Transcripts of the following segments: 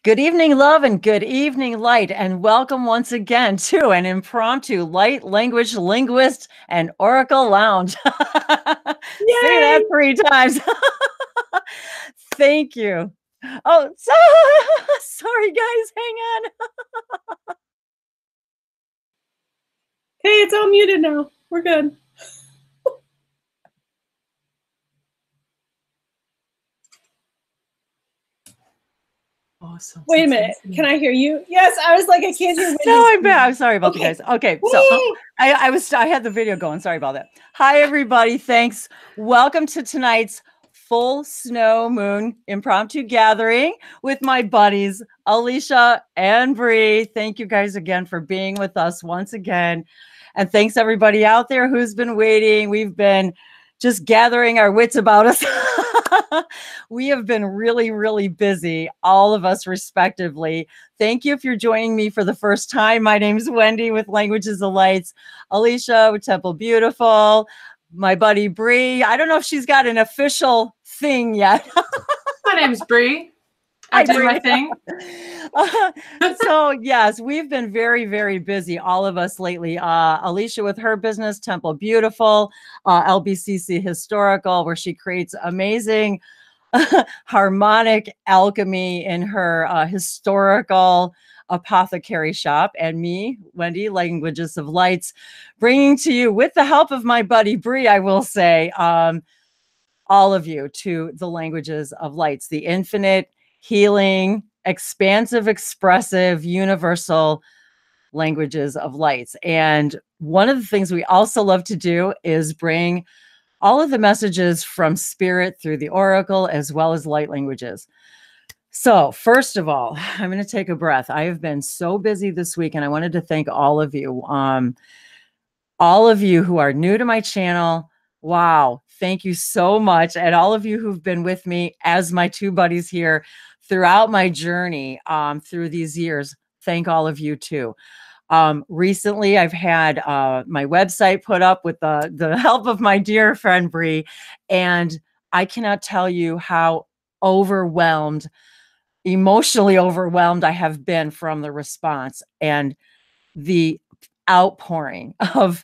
Good evening, love, and good evening, light, and welcome once again to an impromptu light language linguist and oracle lounge. Say that 3 times. Thank you. Oh, sorry, guys. Hang on. Hey, it's all muted now. We're good. Awesome. Wait a minute. Can I hear you? Yes, I was like, I can't hear. No, I'm bad. I'm sorry about the guys. Okay, so I had the video going. Sorry about that. Hi, everybody. Thanks. Welcome to tonight's full snow moon impromptu gathering with my buddies Alicia and Bree. Thank you guys again for being with us once again, and thanks everybody out there who's been waiting. We've been just gathering our wits about us. We have been really, really busy, all of us respectively. Thank you if you're joining me for the first time. My name's Wendy with Languages of Lights, Alicia with Temple Beautiful, my buddy Bree. I don't know if she's got an official thing yet. My name's Bree. I do my thing. So yes, we've been very, very busy, all of us lately. Alicia with her business, Temple Beautiful, LBCC Historical, where she creates amazing harmonic alchemy in her historical apothecary shop, and me, Wendy, Languages of Lights, bringing to you, with the help of my buddy Bree, I will say, all of you to the Languages of Lights, the infinite, healing, expansive, expressive, universal languages of lights. And one of the things we also love to do is bring all of the messages from spirit through the oracle, as well as light languages. So first of all, I'm going to take a breath. I have been so busy this week, and I wanted to thank all of you who are new to my channel. Wow. Thank you so much. And all of you who've been with me as my two buddies here throughout my journey through these years. Thank all of you too. Recently, I've had my website put up with the help of my dear friend Bree, and I cannot tell you how overwhelmed, emotionally overwhelmed I have been from the response and the outpouring of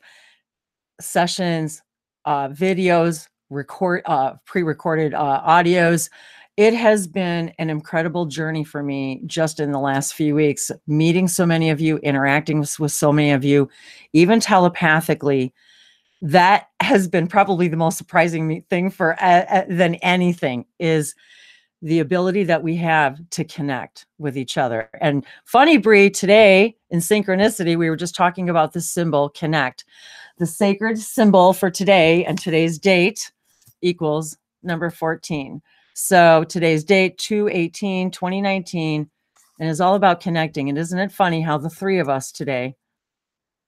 sessions, videos, pre-recorded audios. It has been an incredible journey for me just in the last few weeks, meeting so many of you, interacting with so many of you, even telepathically. That has been probably the most surprising thing than anything, is the ability that we have to connect with each other. And funny, Bree, today in synchronicity, we were just talking about the symbol connect. The sacred symbol for today and today's date equals number 14. So today's date, 2/18/2019, and is all about connecting. And isn't it funny how the three of us today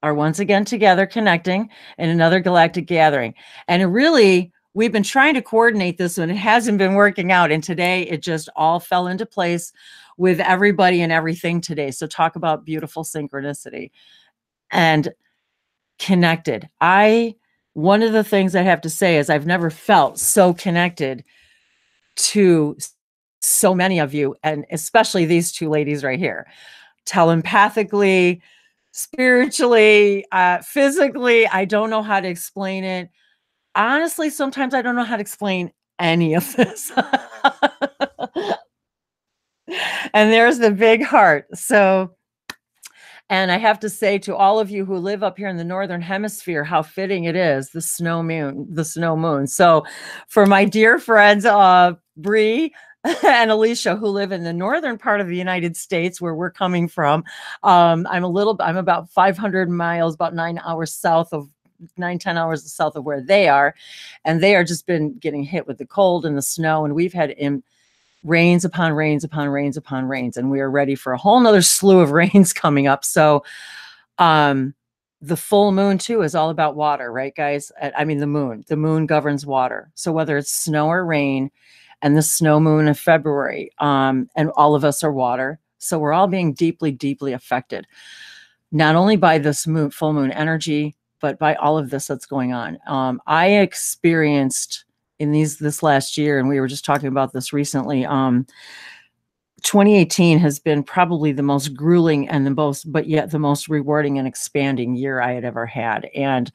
are once again together connecting in another galactic gathering? And really, we've been trying to coordinate this and it hasn't been working out. And today it just all fell into place with everybody and everything today. So talk about beautiful synchronicity and connected. One of the things I have to say is I've never felt so connected to so many of you, and especially these two ladies right here, telepathically, spiritually, physically. I don't know how to explain it. Honestly, sometimes I don't know how to explain any of this. And there's the big heart. So, and I have to say to all of you who live up here in the Northern Hemisphere, how fitting it is, the snow moon. So for my dear friends, Bree and Alicia, who live in the northern part of the United States, where we're coming from, I'm about 500 miles, about 10 hours south of where they are. And they are just been getting hit with the cold and the snow. And we've had rains upon rains upon rains upon rains, and we are ready for a whole nother slew of rains coming up. So the full moon too is all about water, right, guys? I mean, the moon governs water. So whether it's snow or rain, and the snow moon of February, and all of us are water. So we're all being deeply, deeply affected, not only by this full moon energy, but by all of this that's going on. I experienced in this last year, and we were just talking about this recently, 2018 has been probably the most grueling and but yet the most rewarding and expanding year I had ever had. And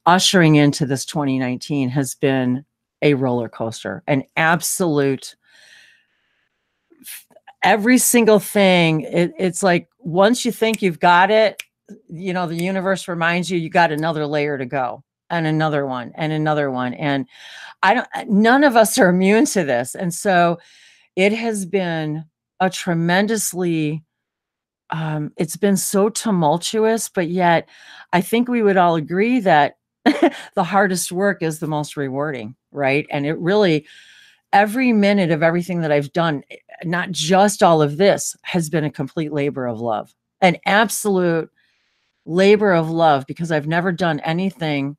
ushering into this 2019 has been a roller coaster, an absolute, every single thing. It's like, once you think you've got it, you know, the universe reminds you, you got another layer to go, and another one and another one. And none of us are immune to this. And so it has been a tremendously, it's been so tumultuous, but yet I think we would all agree that the hardest work is the most rewarding, right? And it really, every minute of everything that I've done, not just all of this, has been a complete labor of love, an absolute labor of love, because I've never done anything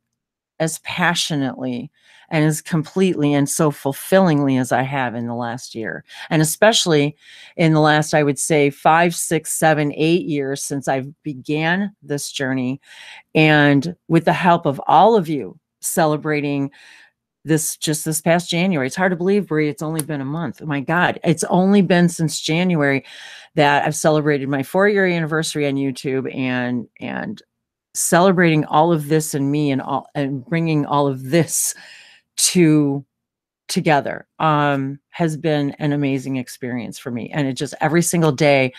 as passionately and as completely and so fulfillingly as I have in the last year. And especially in the last, I would say 5, 6, 7, 8 years since I began this journey. And with the help of all of you celebrating this past January. It's hard to believe, Bree, it's only been a month. Oh my God. It's only been since January that I've celebrated my 4-year anniversary on YouTube, and celebrating all of this and me, and bringing all of this together has been an amazing experience for me. And it just, every single day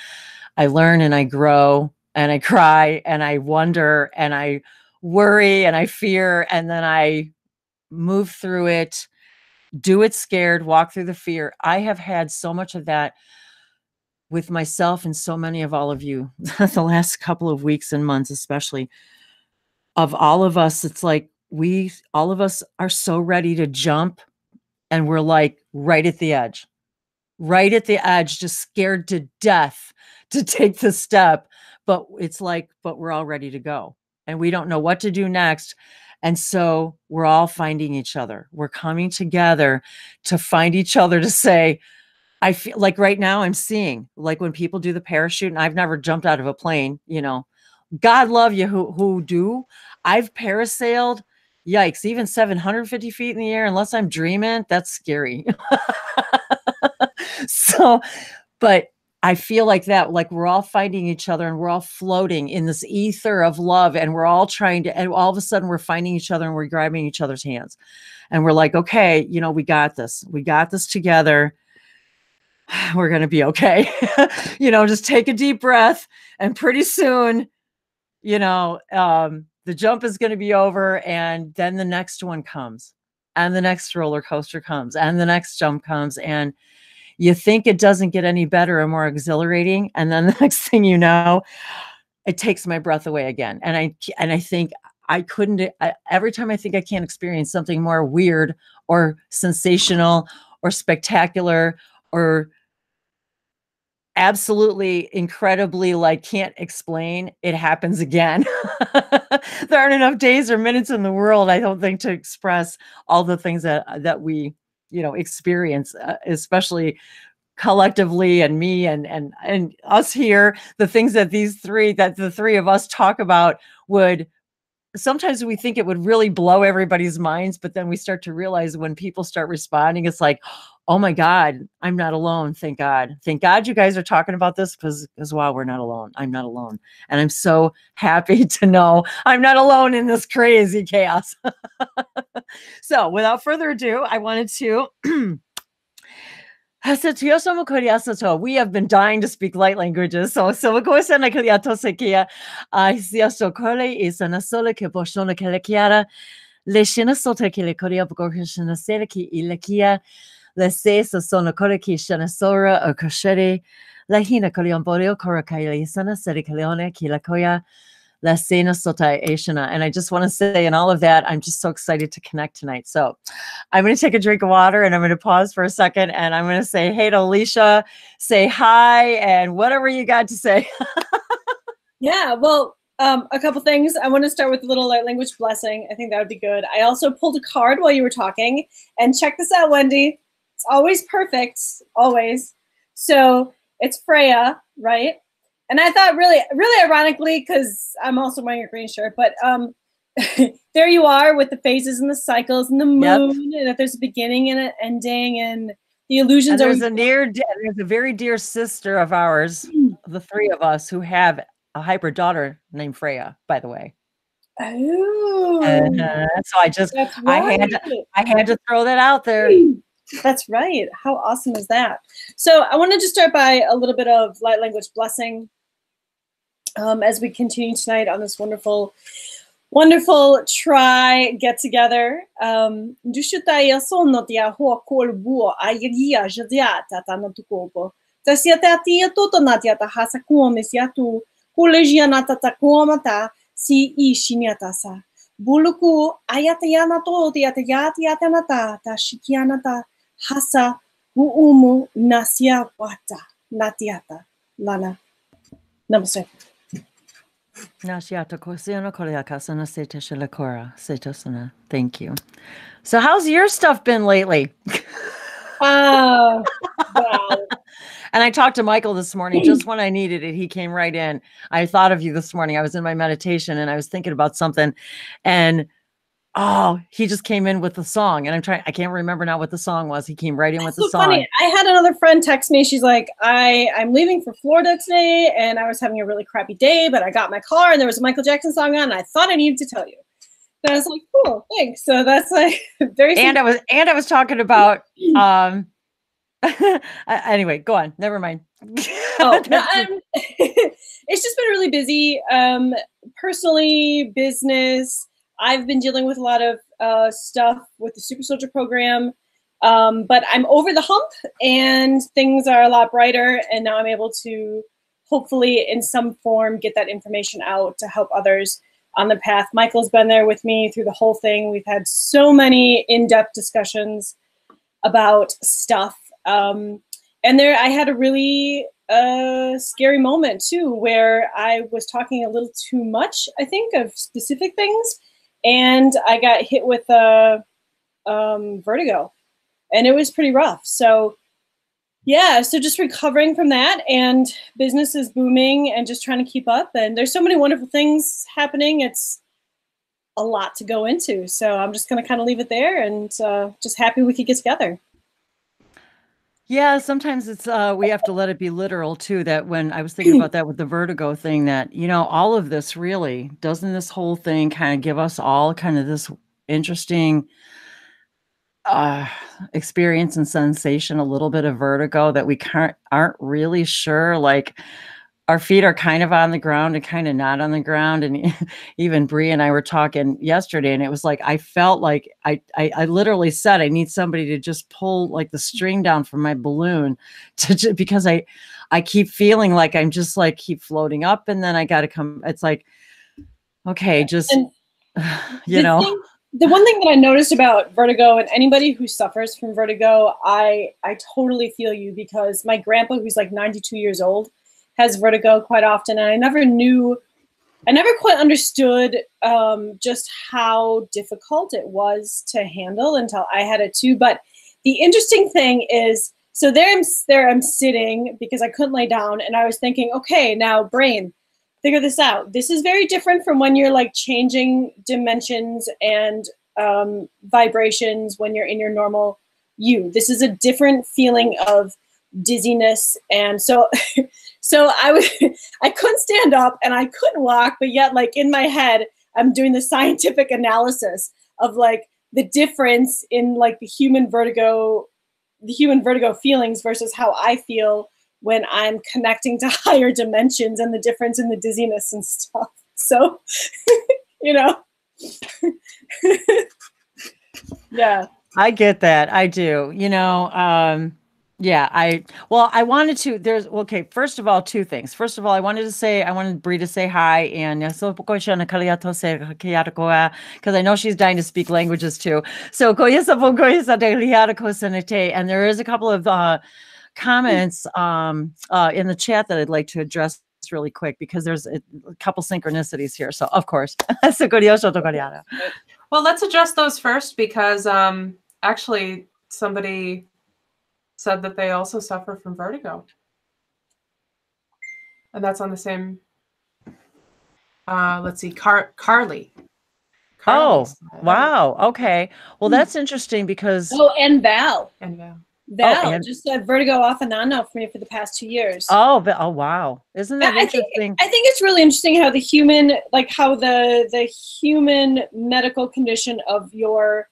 I learn and I grow and I cry and I wonder and I worry and I fear, and then I move through it, do it scared, walk through the fear. I have had so much of that with myself and so many of all of you the last couple of weeks and months, especially of all of us. It's like all of us are so ready to jump, and we're like right at the edge, just scared to death to take the step. But it's like, but we're all ready to go, and we don't know what to do next. And so we're all finding each other. We're coming together to find each other, to say, I feel like right now I'm seeing, like, when people do the parachute, and I've never jumped out of a plane, you know, God love you who do. I've parasailed, yikes, even 750 feet in the air, unless I'm dreaming, that's scary. So, but I feel like that, like we're all finding each other, and we're all floating in this ether of love, and we're all trying to, and all of a sudden we're finding each other, and we're grabbing each other's hands, and we're like, okay, you know, we got this together. We're going to be okay. You know, just take a deep breath, and pretty soon, you know, the jump is going to be over, and then the next one comes, and the next roller coaster comes, and the next jump comes, and you think it doesn't get any better or more exhilarating. And then the next thing you know, it takes my breath away again. And I think every time I think I can't experience something more weird or sensational or spectacular or absolutely incredibly, like, can't explain, it happens again. There aren't enough days or minutes in the world, I don't think, to express all the things that we, you know, experience, especially collectively, and me and us here, the things that the three of us talk about would, sometimes we think it would really blow everybody's minds, but then we start to realize when people start responding, it's like, oh my God, I'm not alone. Thank God. Thank God you guys are talking about this, because wow, we're not alone. I'm not alone. And I'm so happy to know I'm not alone in this crazy chaos. So without further ado, I wanted to we have been dying to speak light languages. So le se sono kore ki shana sora o koshere la hina kolion borio kora kaili sana seri kaleone ki la koya la sena sotai ashana. And I just want to say, in all of that, I'm just so excited to connect tonight. So I'm going to take a drink of water, and I'm going to pause for a second, and I'm going to say hey to Alicia, say hi, and whatever you got to say. Yeah, well, a couple things. I want to start with a little light language blessing. I think that would be good. I also pulled a card while you were talking, and check this out, Wendy. It's always perfect, always. So it's Freya, right? And I thought really ironically, because I'm also wearing a green shirt, but there you are with the phases and the cycles and the moon, and that there's a beginning and an ending, and The illusions And are. there's a very dear sister of ours, the three of us, who have a hybrid daughter named Freya, by the way. Oh, so that's right. I had to throw that out there. That's right. How awesome is that? So I wanted to start by a little bit of light language blessing as we continue tonight on this wonderful, wonderful try get together. Si ishinyatasa. Buluku ayatayana to diatayanata ta shikianata hasa uumu nasya wata natiata lana. Namaste. Nashiata kosiana koreakasana seteshalakora setosana. Thank you. So how's your stuff been lately? Wow. And I talked to Michael this morning just when I needed it. He came right in. I thought of you this morning. I was in my meditation and I was thinking about something, and he just came in with the song, and I can't remember now what the song was. He came right in with the song. Funny. I had another friend text me. She's like, I'm leaving for Florida today, and I was having a really crappy day, but I got my car and there was a Michael Jackson song on, and I thought I needed to tell you. And I was like, cool, thanks. So that's like very simple. And I was talking about anyway, go on. Never mind. It's just been really busy. Personally, business. I've been dealing with a lot of stuff with the Super Soldier program. But I'm over the hump and things are a lot brighter. And now I'm able to hopefully in some form get that information out to help others on the path. Michael's been there with me through the whole thing. We've had so many in-depth discussions about stuff. And there I had a really scary moment too, where I was talking a little too much, I think, of specific things. And I got hit with vertigo. And it was pretty rough. So yeah, so just recovering from that, and business is booming and just trying to keep up. And there's so many wonderful things happening. It's a lot to go into. So I'm just going to kind of leave it there, and just happy we could get together. Yeah, sometimes it's we have to let it be literal too. That when I was thinking about that with the vertigo thing, that, you know, all of this really, doesn't this whole thing kind of give us all kind of this interesting experience and sensation, a little bit of vertigo, that we aren't really sure, like our feet are kind of on the ground and kind of not on the ground. And even Bree and I were talking yesterday, and it was like, I felt like I literally said, I need somebody to just pull like the string down from my balloon because I keep feeling like I'm just like keep floating up, and then I got to come. It's like, okay, just, you know. The one thing that I noticed about vertigo, and anybody who suffers from vertigo, I totally feel you, because my grandpa, who's like 92 years old, has vertigo quite often. And I never quite understood just how difficult it was to handle until I had it too. But the interesting thing is, so there I'm sitting because I couldn't lay down, and I was thinking, okay, now brain, figure this out. This is very different from when you're like changing dimensions and vibrations when you're in your normal you. This is a different feeling of dizziness. And so I couldn't stand up and I couldn't walk, but yet like in my head, I'm doing the scientific analysis of like the difference in like the human vertigo feelings versus how I feel when I'm connecting to higher dimensions, and the difference in the dizziness and stuff. So, you know, yeah. I get that. I do. You know, yeah, I wanted to, okay, first of all, two things. First of all, I wanted Bree to say hi, and because I know she's dying to speak languages too. So, and there is a couple of comments in the chat that I'd like to address really quick, because there's a couple synchronicities here. So of course. Well, let's address those first, because actually somebody said that they also suffer from vertigo. And that's on the same, let's see, Carly. Oh, wow. Okay. Well, that's interesting because... Oh, and Val. Val and just said vertigo off and on now for me for the past 2 years. oh, wow. Isn't that interesting? I think it's really interesting how the human, like how the human medical condition of your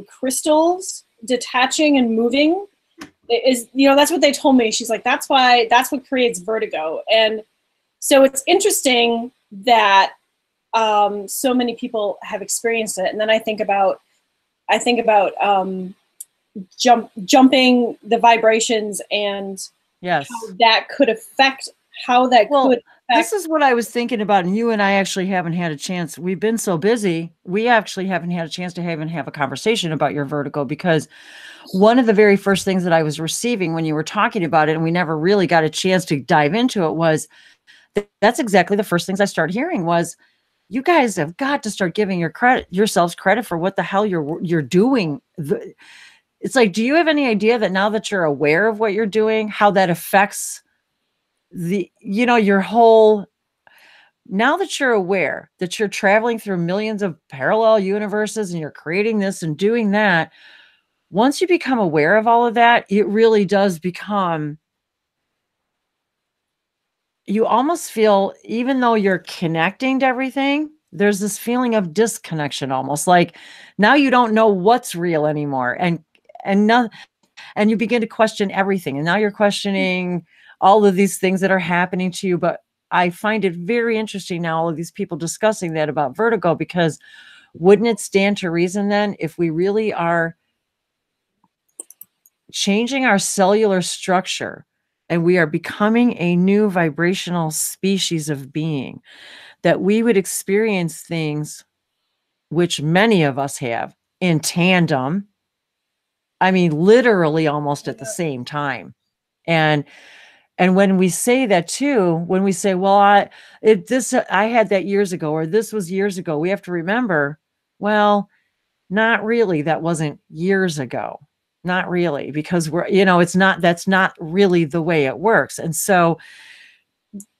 crystals detaching and moving is, you know, that's what they told me. She's like, that's what creates vertigo. And so it's interesting that so many people have experienced it. And then I think about jumping the vibrations and Yes. how that could affect could affect. This is what I was thinking about, and you and I actually haven't had a chance. We've been so busy, we actually haven't had a chance to even have a conversation about your vertigo, because one of the very first things that I was receiving when you were talking about it, and we never really got a chance to dive into it, was that's exactly the first things I started hearing was, you guys have got to start giving yourselves credit for what the hell you're doing. It's like, do you have any idea that now that you're aware of what you're doing, how that affects your whole, now that you're aware that you're traveling through millions of parallel universes and you're creating this and doing that, once you become aware of all of that, it really does become, you almost feel, even though you're connecting to everything, there's this feeling of disconnection, almost like now you don't know what's real anymore. And you begin to question everything. And now you're questioning all of these things that are happening to you. But I find it very interesting now, all of these people discussing that about vertigo, because wouldn't it stand to reason then, if we really are changing our cellular structure and we are becoming a new vibrational species of being, that we would experience things which many of us have in tandem. I mean, literally almost at the same time. And when we say that too, when we say, well, I had that years ago, or this was years ago, we have to remember, well, not really. That wasn't years ago. Not really, because that's not really the way it works. And so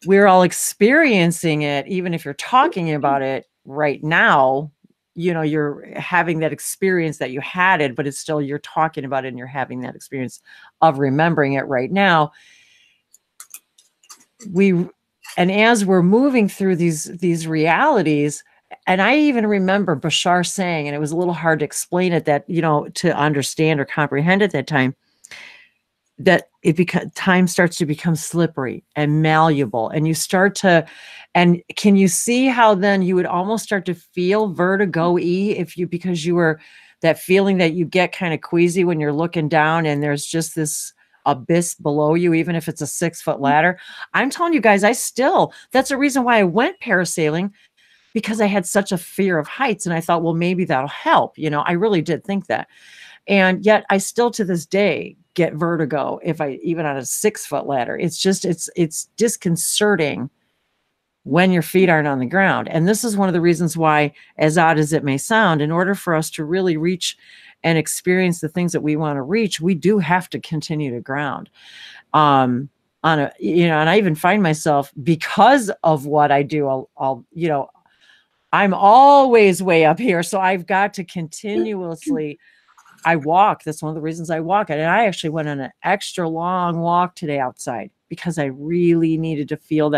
we're all experiencing it, even if you're talking about it right now, you're having that experience that you had it, but it's still, you're talking about it and you're having that experience of remembering it right now. And as we're moving through these realities, and I even remember Bashar saying, and it was a little hard to explain it, that, to understand or comprehend at that time, that time starts to become slippery and malleable, and you start to, and can you see how then you would almost start to feel vertigo-y because you were, that feeling that you get kind of queasy when you're looking down and there's just this abyss below you, even if it's a 6-foot ladder. I'm telling you guys, that's the reason why I went parasailing, because I had such a fear of heights. And I thought, well, maybe that'll help. I really did think that. And yet I still to this day get vertigo even on a 6-foot ladder. It's just, it's disconcerting when your feet aren't on the ground. And this is one of the reasons why, as odd as it may sound, in order for us to really reach and experience the things that we want to reach, we do have to continue to ground. And I even find myself, because of what I do, I'm always way up here. So I've got to continuously, I walk. That's one of the reasons I walk. And I actually went on an extra long walk today outside, because I really needed to feel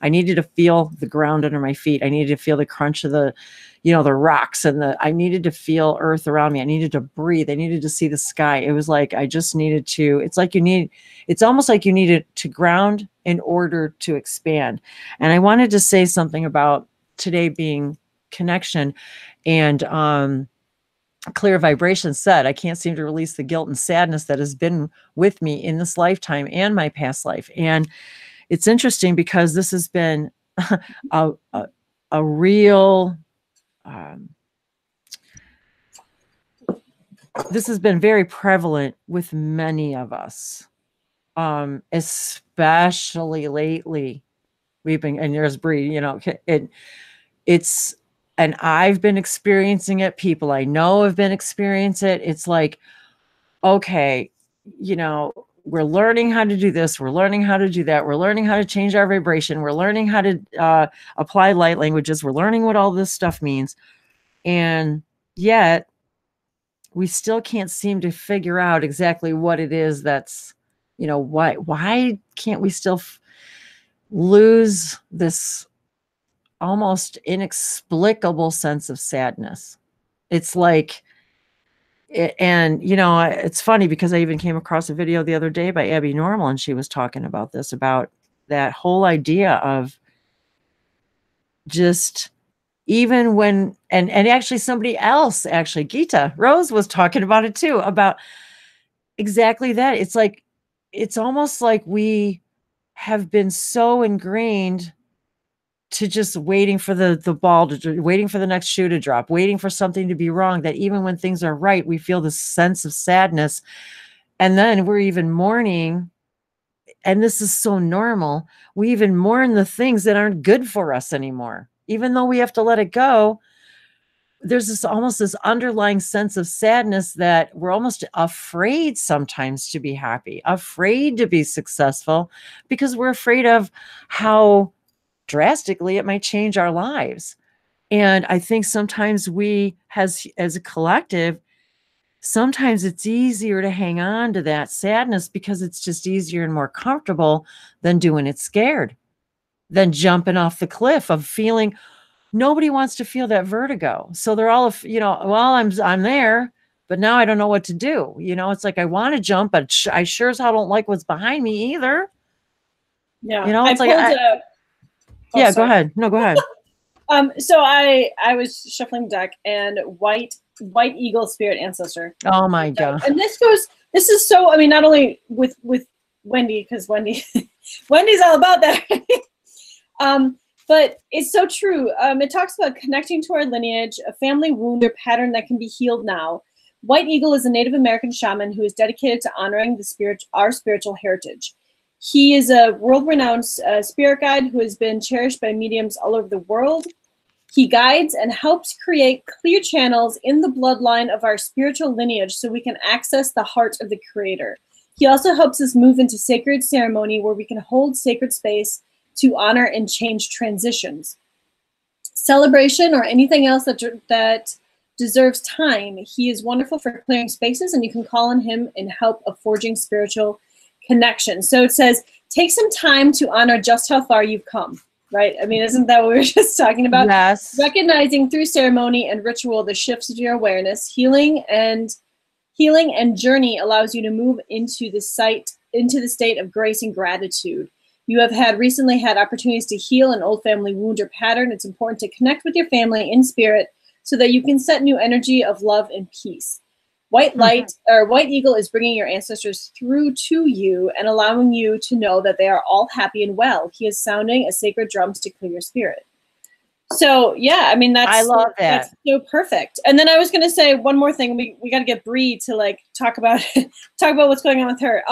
I needed to feel the ground under my feet. I needed to feel the crunch of the rocks, and I needed to feel earth around me. I needed to breathe. I needed to see the sky. It was like, I just needed to, it's almost like you needed to ground in order to expand. And I wanted to say something about today being connection, and clear vibration said, I can't seem to release the guilt and sadness that has been with me in this lifetime and my past life. And it's interesting, because this has been a real, this has been very prevalent with many of us, especially lately. We've been, and there's Bree, and I've been experiencing it. People I know have been experiencing it. It's like, okay, we're learning how to do this. We're learning how to do that. We're learning how to change our vibration. We're learning how to apply light languages. We're learning what all this stuff means. And yet we still can't seem to figure out exactly what it is that's, you know, why can't we still lose this almost inexplicable sense of sadness? It's like, and you know, it's funny because I even came across a video the other day by Abby Normal, and she was talking about this, about that whole idea of just, even when, and actually somebody else, actually Gita Rose was talking about it too, about exactly that. It's like, it's almost like we have been so ingrained to just waiting for the ball to, waiting for the next shoe to drop, waiting for something to be wrong, that even when things are right, we feel this sense of sadness. And then we're even mourning, and this is so normal, we even mourn the things that aren't good for us anymore. Even though we have to let it go, there's this almost this underlying sense of sadness that we're almost afraid sometimes to be happy, afraid to be successful, because we're afraid of how drastically it might change our lives. And I think sometimes we, as a collective, sometimes it's easier to hang on to that sadness because it's just easier and more comfortable than doing it scared, than jumping off the cliff of feeling. Nobody wants to feel that vertigo. So they're all, you know, well, I'm there, but now I don't know what to do. You know, it's like, I want to jump, but I sure as hell don't like what's behind me either. Yeah. You know, it's yeah, go ahead. No, go ahead. So I was shuffling the deck, and white eagle spirit ancestor. Oh my God. And this is so, I mean, not only with Wendy, because Wendy's all about that. But it's so true. It talks about connecting to our lineage, a family wound or pattern that can be healed now. White eagle is a Native American shaman who is dedicated to honoring our spiritual heritage. He is a world-renowned spirit guide who has been cherished by mediums all over the world. He guides and helps create clear channels in the bloodline of our spiritual lineage so we can access the heart of the Creator. He also helps us move into sacred ceremony where we can hold sacred space to honor and change transitions. Celebration or anything else that deserves time. He is wonderful for clearing spaces, and you can call on him in help of forging spiritual connection. So it says, take some time to honor just how far you've come, right? I mean, isn't that what we were just talking about? Yes. Recognizing through ceremony and ritual the shifts of your awareness, healing and journey allows you to move into the state of grace and gratitude. You have recently had opportunities to heal an old family wound or pattern. It's important to connect with your family in spirit so that you can set new energy of love and peace. White light or white eagle is bringing your ancestors through to you and allowing you to know that they are all happy and well. He is sounding a sacred drums to clear your spirit. So yeah, I mean, I love that. That's so perfect. And then I was going to say one more thing. We got to get Bree to like talk about what's going on with her.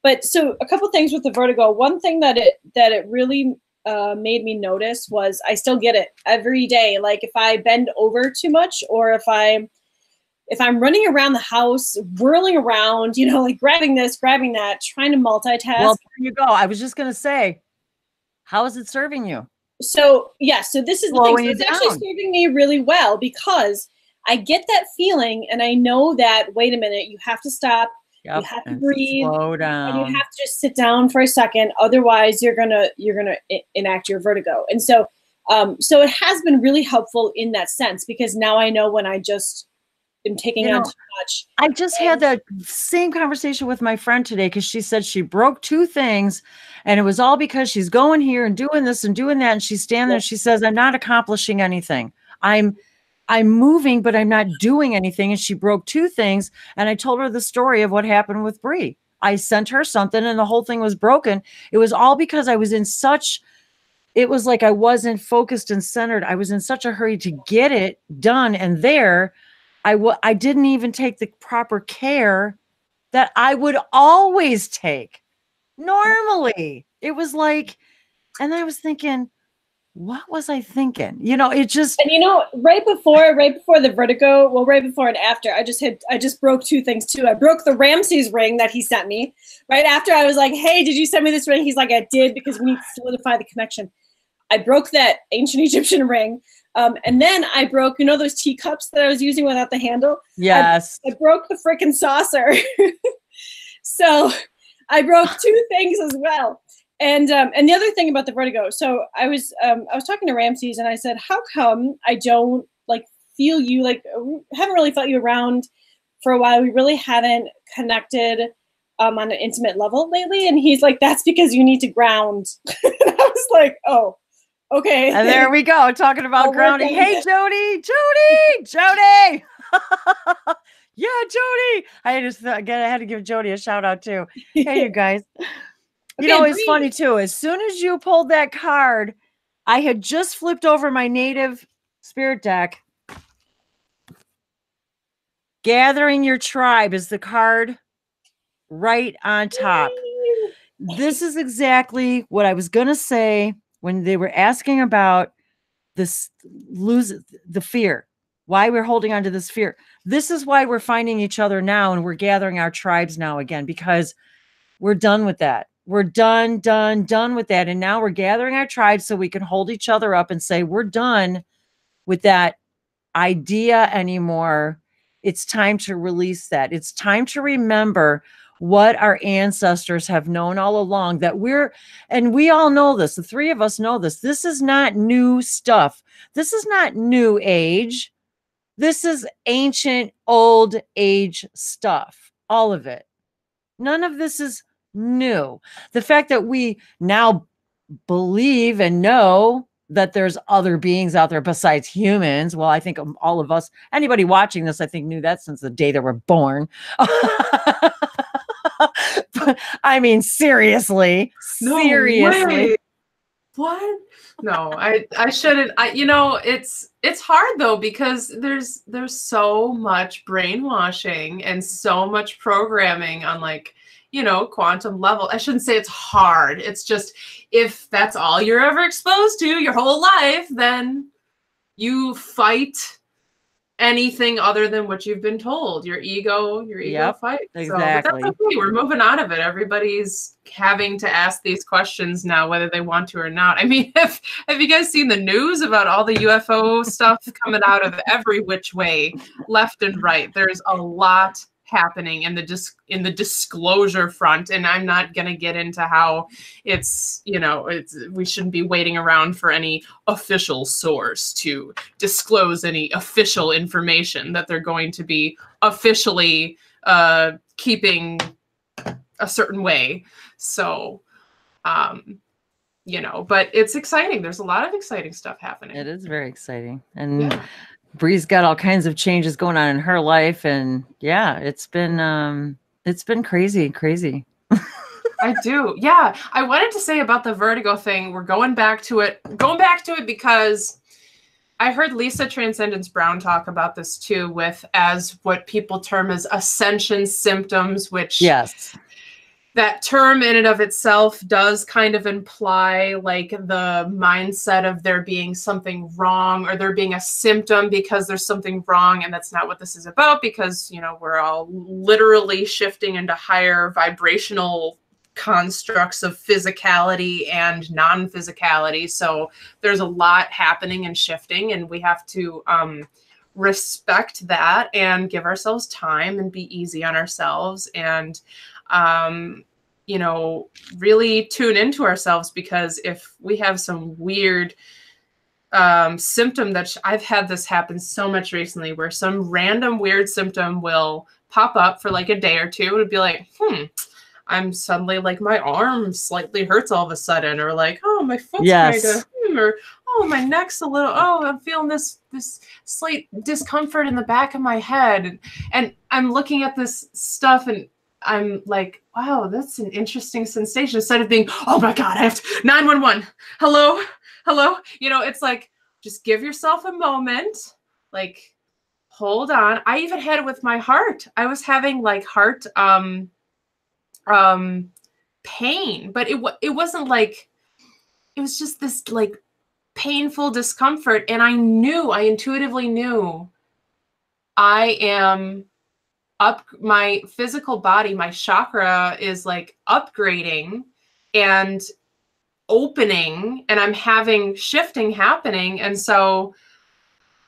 But so a couple things with the vertigo. One thing that it really made me notice was I still get it every day. Like if I bend over too much, or if I'm running around the house, whirling around, you know, like grabbing this, grabbing that, trying to multitask. Well, there you go. I was just going to say, how is it serving you? So yeah, so this is the thing. So it's actually serving me really well because I get that feeling and I know that, wait a minute, you have to stop. Yep, you have to breathe. Slow down. And you have to just sit down for a second. Otherwise, you're gonna enact your vertigo. And so, so it has been really helpful in that sense because now I know when I just am taking on too much. I just had that same conversation with my friend today because she said she broke 2 things, and it was all because she's going here and doing this and doing that, and she's standing there. She says, "I'm not accomplishing anything. I'm moving, but I'm not doing anything." And she broke 2 things. And I told her the story of what happened with Bree. I sent her something and the whole thing was broken. It was all because I was it was like I wasn't focused and centered. I was in such a hurry to get it done. And there I didn't even take the proper care that I would always take normally. It was like, and I was thinking, what was I thinking? You know, it just, and you know, right before the vertigo, well, right before and after, I just broke 2 things too. I broke the Ramses ring that he sent me right after. I was like, hey, did you send me this ring? He's like, I did, because we need to solidify the connection. I broke that ancient Egyptian ring. And then I broke, you know, those teacups that I was using without the handle? Yes. I broke the freaking saucer. So I broke two things as well. And the other thing about the vertigo, so I was talking to Ramses and I said, how come I don't like feel you, like haven't really felt you around for a while. We really haven't connected on an intimate level lately. And he's like, that's because you need to ground. And I was like, oh, okay. And there we go, talking about grounding. Hey, Jody. Yeah, Jody. I had to give Jody a shout out too. Hey, you guys. You know, it's funny too. As soon as you pulled that card, I had just flipped over my native spirit deck. Gathering your tribe is the card right on top. This is exactly what I was going to say when they were asking about this, the fear, why we're holding on to this fear. This is why we're finding each other now and we're gathering our tribes now again, because we're done with that. We're done with that. And now we're gathering our tribes so we can hold each other up and say, we're done with that idea anymore. It's time to release that. It's time to remember what our ancestors have known all along, that and we all know this. The three of us know this. This is not new stuff. This is not new age. This is ancient, old age stuff. All of it. None of this is new. The fact that we now believe and know that there's other beings out there besides humans. Well, I think all of us, anybody watching this, I think knew that since the day they were born. I mean, seriously. Way. What? No, I shouldn't. You know, it's hard though, because there's so much brainwashing and so much programming on, like, you know, quantum level. I shouldn't say it's hard. It's just, if that's all you're ever exposed to your whole life, then you fight anything other than what you've been told. Your ego fights. Exactly. So, but that's okay. We're moving out of it. Everybody's having to ask these questions now, whether they want to or not. I mean, have you guys seen the news about all the UFO stuff coming out of every which way, left and right? There's a lot happening in the disclosure front, and I'm not going to get into how it's, you know, we shouldn't be waiting around for any official source to disclose any official information that they're going to be officially keeping a certain way. So you know, but it's exciting. There's a lot of exciting stuff happening. It is very exciting. And Bree's got all kinds of changes going on in her life, and yeah, it's been crazy. I do. Yeah. I wanted to say about the vertigo thing, we're going back to it because I heard Lisa Transcendence Brown talk about this too, as what people term as ascension symptoms, which that term in and of itself does kind of imply like the mindset of there being something wrong, or there being a symptom because there's something wrong. And that's not what this is about, because, you know, we're all literally shifting into higher vibrational constructs of physicality and non-physicality. So there's a lot happening and shifting, and we have to respect that and give ourselves time and be easy on ourselves, and you know, really tune into ourselves, because if we have some weird symptom that I've had this happen so much recently, where some random weird symptom will pop up for like a day or two. It'd be like, I'm suddenly like, my arm slightly hurts all of a sudden, or like, oh, my foot's kind of, or oh, my neck's a little, oh, I'm feeling this slight discomfort in the back of my head. And I'm looking at this stuff and I'm like, wow, that's an interesting sensation. Instead of being, oh my God, I have to, 911, hello. You know, it's like, just give yourself a moment, like, hold on. I even had it with my heart. I was having like heart pain, but it wasn't like, it was just this like painful discomfort. And I intuitively knew I am my physical body, my chakra is like upgrading and opening, and I'm having shifting happening. And so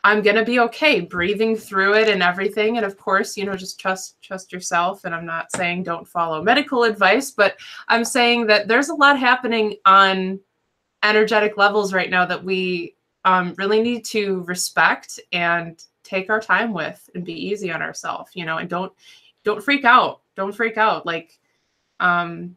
I'm going to be okay breathing through it and everything. And of course, you know, just trust yourself. And I'm not saying don't follow medical advice, but I'm saying that there's a lot happening on energetic levels right now that we really need to respect and take our time with and be easy on ourselves, you know, and don't freak out. Don't freak out. Like, I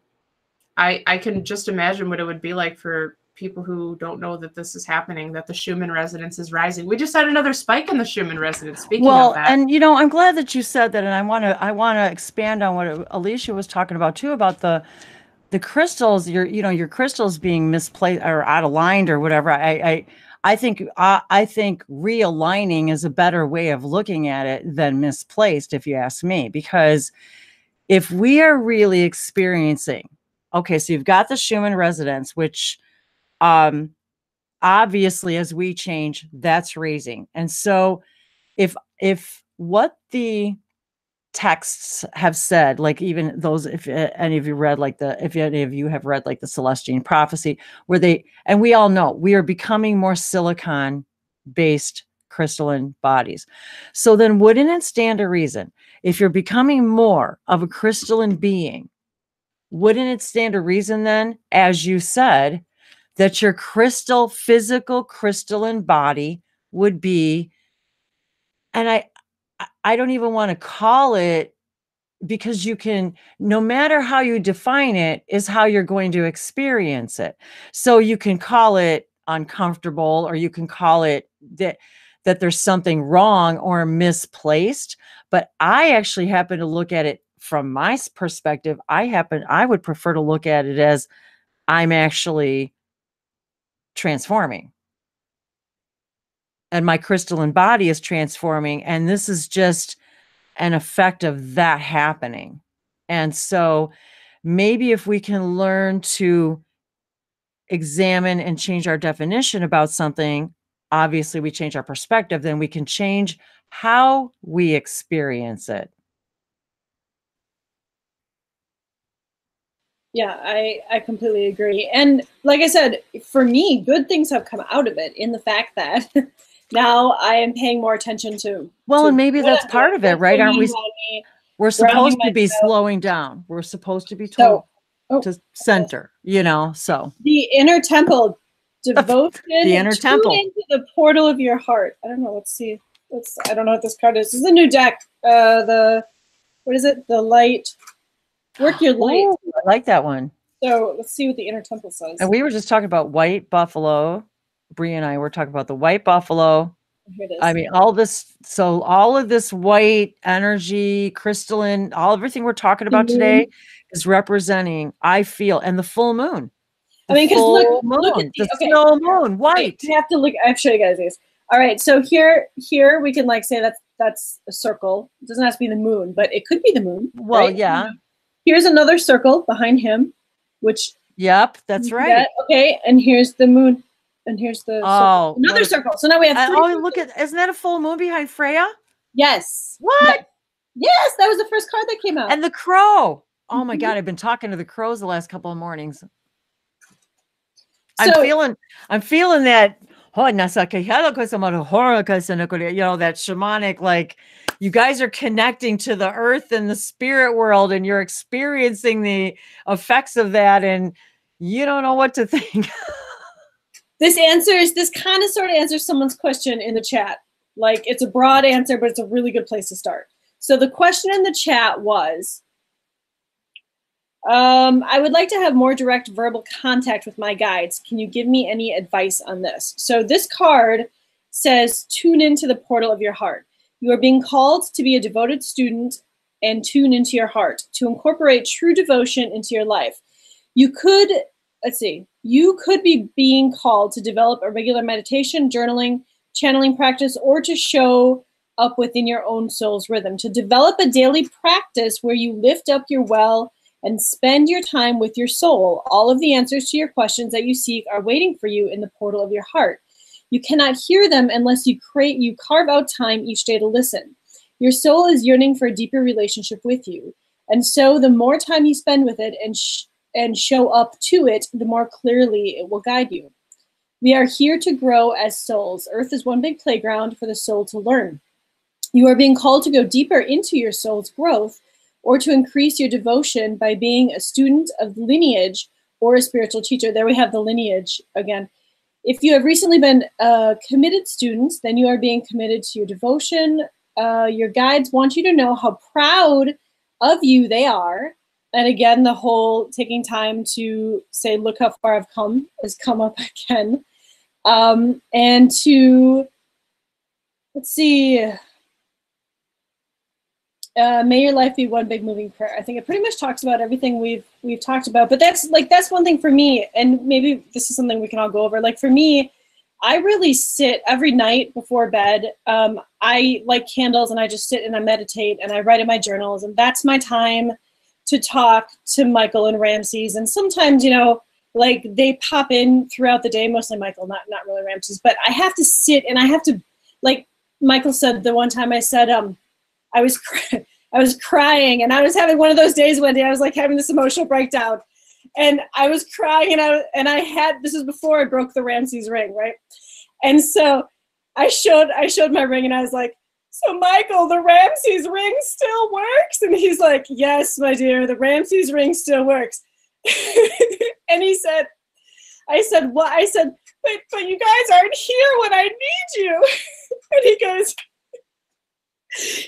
can just imagine what it would be like for people who don't know that this is happening, that the Schumann resonance is rising. We just had another spike in the Schumann resonance. Speaking of that. And you know, I'm glad that you said that, and I want to expand on what Alicia was talking about too, about the crystals, your crystals being misplaced or out of line or whatever. I think realigning is a better way of looking at it than misplaced, if you ask me, because if we are really experiencing, okay, so you've got the Schumann resonance, which obviously as we change, that's raising. And so if what the texts have said, like even those, if any of you read if any of you have read like the Celestine prophecy, where and we all know we are becoming more silicon based crystalline bodies. So then wouldn't it stand to reason, if you're becoming more of a crystalline being, wouldn't it stand to reason then, as you said, that your physical crystalline body would be, and I don't even want to call it, because you can, no matter how you define it, is how you're going to experience it. So you can call it uncomfortable, or you can call it that there's something wrong or misplaced. But I actually happen to look at it from my perspective. I would prefer to look at it as I'm actually transforming. And my crystalline body is transforming. And this is just an effect of that happening. And so maybe if we can learn to examine and change our definition about something, obviously we change our perspective, then we can change how we experience it. Yeah, I completely agree. And like I said, for me, good things have come out of it, in the fact that now I am paying more attention to. Well, and maybe that's part of it, right? Aren't we? We're supposed to be slowing down. We're supposed to be told to center, you know, so. The inner temple, devotion the inner temple into the portal of your heart. I don't know. Let's see. I don't know what this card is. This is a new deck. What is it? The light. Work your light. Ooh, I like that one. So let's see what the inner temple says. And we were just talking about white buffalo. Bree and I were talking about the white buffalo. Here it is. I mean, all of this white energy, crystalline, everything we're talking about today is representing, I feel, and the full moon. I mean, because look at the full moon, white. You have to look. I'll show you guys these. All right, so here we can like say that's a circle. It doesn't have to be the moon, but it could be the moon. Well, right? yeah. Here's another circle behind him, which. Yep, that's right. Okay, and here's the moon, and here's the another circle. So now we have. Look at! Isn't that a full moon behind Freya? Yes. What? Yes, that was the first card that came out. And the crow. Oh my God, I've been talking to the crows the last couple of mornings. I'm feeling that. You know, that shamanic, like, you guys are connecting to the earth and the spirit world, and you're experiencing the effects of that, and you don't know what to think. This kind of sort of answers someone's question in the chat. Like, it's a broad answer, but it's a really good place to start. So the question in the chat was, I would like to have more direct verbal contact with my guides. Can you give me any advice on this? So this card says, tune into the portal of your heart. You are being called to be a devoted student and tune into your heart, to incorporate true devotion into your life. You could be being called to develop a regular meditation, journaling, channeling practice, or to show up within your own soul's rhythm, to develop a daily practice where you lift up your well and spend your time with your soul. All of the answers to your questions that you seek are waiting for you in the portal of your heart. You cannot hear them unless you carve out time each day to listen. Your soul is yearning for a deeper relationship with you. And so the more time you spend with it and show up to it, the more clearly it will guide you. We are here to grow as souls. Earth is one big playground for the soul to learn. You are being called to go deeper into your soul's growth or to increase your devotion by being a student of lineage or a spiritual teacher. There we have the lineage again. If you have recently been committed students, then you are being committed to your devotion. Your guides want you to know how proud of you they are. And again, the whole taking time to say, look how far I've come has come up again. And to, let's see, may your life be one big moving prayer. I think it pretty much talks about everything we've talked about. But that's one thing for me, and maybe this is something we can all go over. Like for me, I really sit every night before bed. I light candles and I just sit and I meditate and I write in my journals, and that's my time to talk to Michael and Ramses. And sometimes, you know, like they pop in throughout the day, mostly Michael, not really Ramses, but I have to sit and I have to, like Michael said the one time I said, I was crying and I was having one of those days, Wendy, I was like having this emotional breakdown and I was crying and I had, this is before I broke the Ramses ring, right? And so I showed my ring and I was like, so Michael, the Ramses ring still works? And he's like, yes, my dear, the Ramses ring still works. And he said, I said, what? I said, but you guys aren't here when I need you. And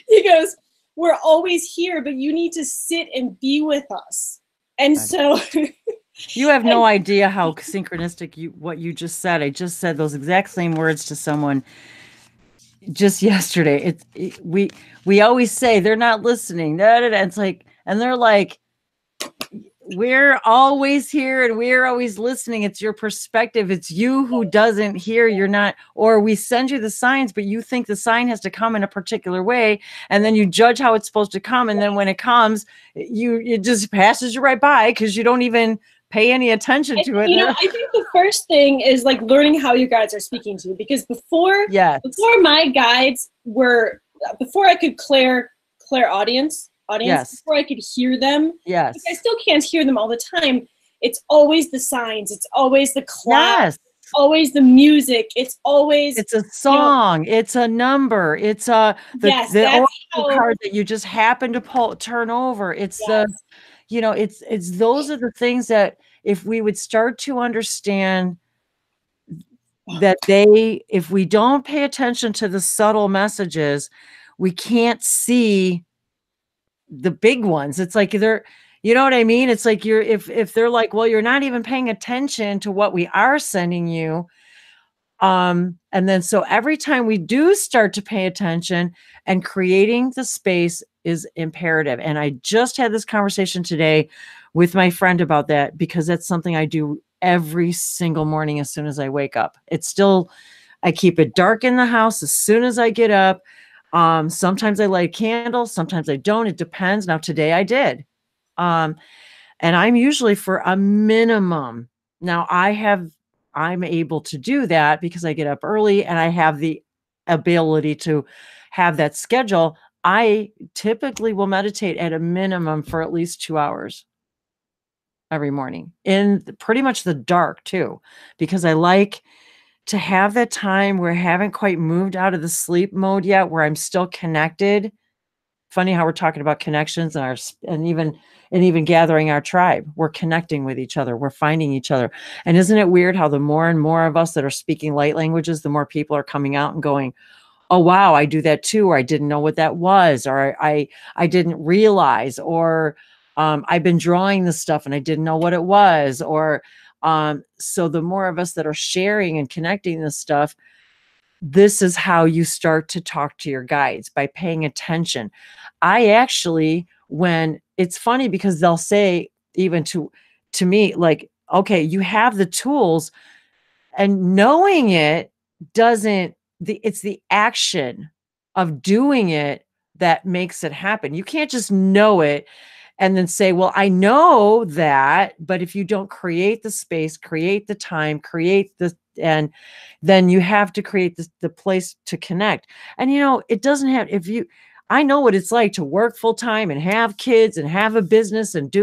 he goes, we're always here, but you need to sit and be with us. And so you have no idea how synchronistic what you just said. I just said those exact same words to someone just yesterday. We always say they're not listening. It's like, and they're like, we're always here and we're always listening. It's your perspective. It's you who doesn't hear. You're not, or we send you the signs, but you think the sign has to come in a particular way. And then you judge how it's supposed to come. And then when it comes, it just passes you right by because you don't even pay any attention to it. You know, I think the first thing is like learning how your guides are speaking to you, because before my guides were, before I could audience, yes, before I could hear them. Yes. I still can't hear them all the time. It's always the signs. It's always the class. Yes. It's always the music. It's always. It's a song. You know, it's a number. It's the oracle card that you just happen to turn over. It's it's those are the things that if we would start to understand that if we don't pay attention to the subtle messages, we can't see the big ones. It's like you know what I mean? It's like if they're like, well, you're not even paying attention to what we are sending you. And then so every time we do start to pay attention, and creating the space is imperative. And I just had this conversation today with my friend about that, because that's something I do every single morning as soon as I wake up. I keep it dark in the house as soon as I get up. Sometimes I light candles, sometimes I don't. It depends. Now today I did. And I'm usually for a minimum. Now I'm able to do that because I get up early and I have the ability to have that schedule. I typically will meditate at a minimum for at least 2 hours every morning, in pretty much the dark too, because I like to have that time where I haven't quite moved out of the sleep mode yet, where I'm still connected. Funny how we're talking about connections and even gathering our tribe. We're connecting with each other. We're finding each other. And isn't it weird how the more and more of us that are speaking light languages, the more people are coming out and going, oh, wow, I do that too. Or I didn't know what that was. Or I didn't realize, or I've been drawing this stuff and I didn't know what it was. Or so the more of us that are sharing and connecting this stuff, this is how you start to talk to your guides, by paying attention. I actually, when it's funny because they'll say even to me, like, okay, you have the tools, and knowing it it's the action of doing it that makes it happen. You can't just know it and then say, well, I know that, but if you don't create the space, create the time, and then you have to create the place to connect. And, it doesn't have, I know what it's like to work full time and have kids and have a business and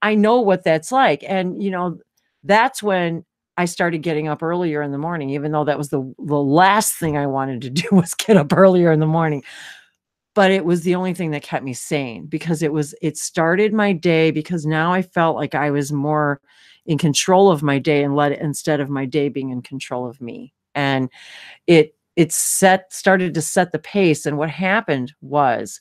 I know what that's like. And, that's when I started getting up earlier in the morning, even though that was the last thing I wanted to do was get up earlier in the morning. But it was the only thing that kept me sane, because it started my day, because now I felt like I was more in control of my day instead of my day being in control of me. And it started to set the pace. And what happened was,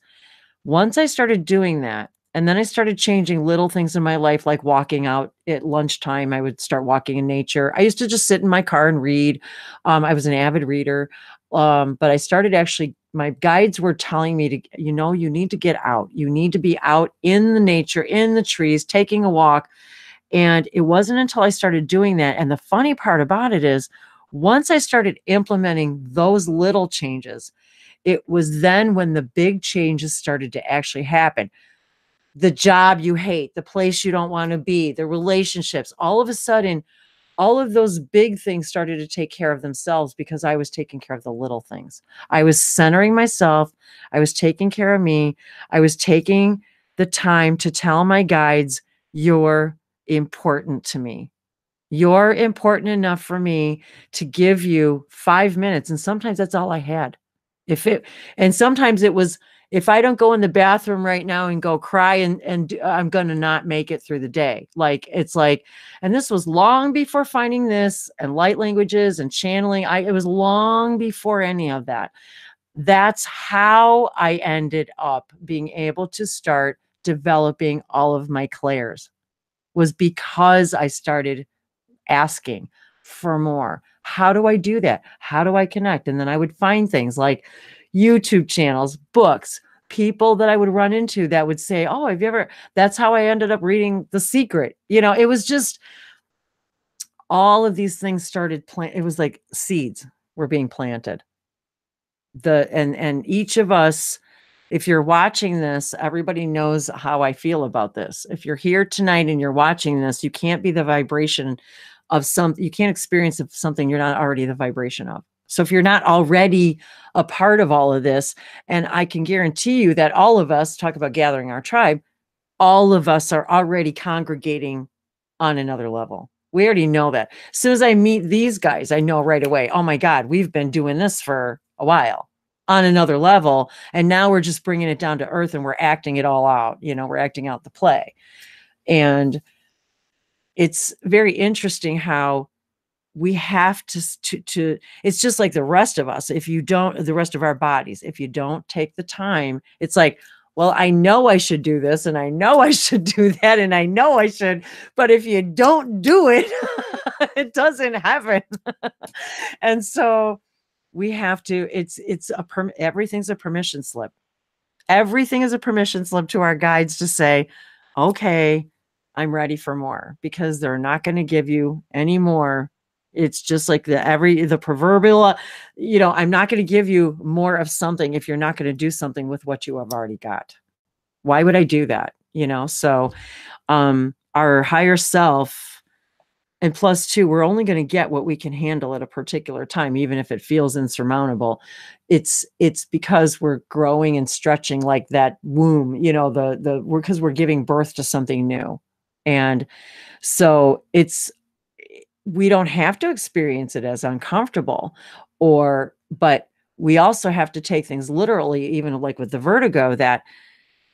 once I started doing that, and then I started changing little things in my life, like walking out at lunchtime. I would start walking in nature. I used to just sit in my car and read. I was an avid reader. But I started actually, my guides were telling me to, you need to get out. You need to be out in the nature, in the trees, taking a walk. And it wasn't until I started doing that. And the funny part about it is, once I started implementing those little changes, it was then when the big changes started to actually happen. The job you hate, the place you don't want to be, the relationships, all of a sudden, all of those big things started to take care of themselves, because I was taking care of the little things. I was centering myself. I was taking care of me. I was taking the time to tell my guides, you're important to me. You're important enough for me to give you 5 minutes. And sometimes that's all I had. And sometimes it was, if I don't go in the bathroom right now and go cry, and I'm going to not make it through the day. And this was long before finding this and light languages and channeling. It was long before any of that. That's how I ended up being able to start developing all of my clairs, was because I started asking for more. How do I do that? How do I connect? And then I would find things like YouTube channels, books, people that I would run into that would say, oh, have you ever, that's how I ended up reading The Secret. It was just, all of these things started it was like seeds were being planted. And each of us, if you're watching this, everybody knows how I feel about this. If you're here tonight and you're watching this, you can't be the vibration of something. You can't experience something you're not already the vibration of. So if you're not already a part of all of this, and I can guarantee you that all of us, talk about gathering our tribe, all of us are already congregating on another level. We already know that. As soon as I meet these guys, I know right away, oh my God, we've been doing this for a while on another level. And now we're just bringing it down to earth, and we're acting it all out. We're acting out the play. And it's very interesting how we have to it's just like the rest of us. The rest of our bodies, if you don't take the time, it's like, well, I know I should do this, and I know I should do that, and I know I should, but if you don't do it, it doesn't happen. And so we have to, everything's a permission slip. Everything is a permission slip to our guides to say, okay, I'm ready for more, because they're not going to give you any more. It's just like the proverbial, I'm not going to give you more of something if you're not going to do something with what you have already got. Why would I do that? So our higher self, and plus two, we're only going to get what we can handle at a particular time, even if it feels insurmountable. It's because we're growing and stretching like that womb, because we're giving birth to something new. And so we don't have to experience it as uncomfortable, but we also have to take things literally, even like with the vertigo, that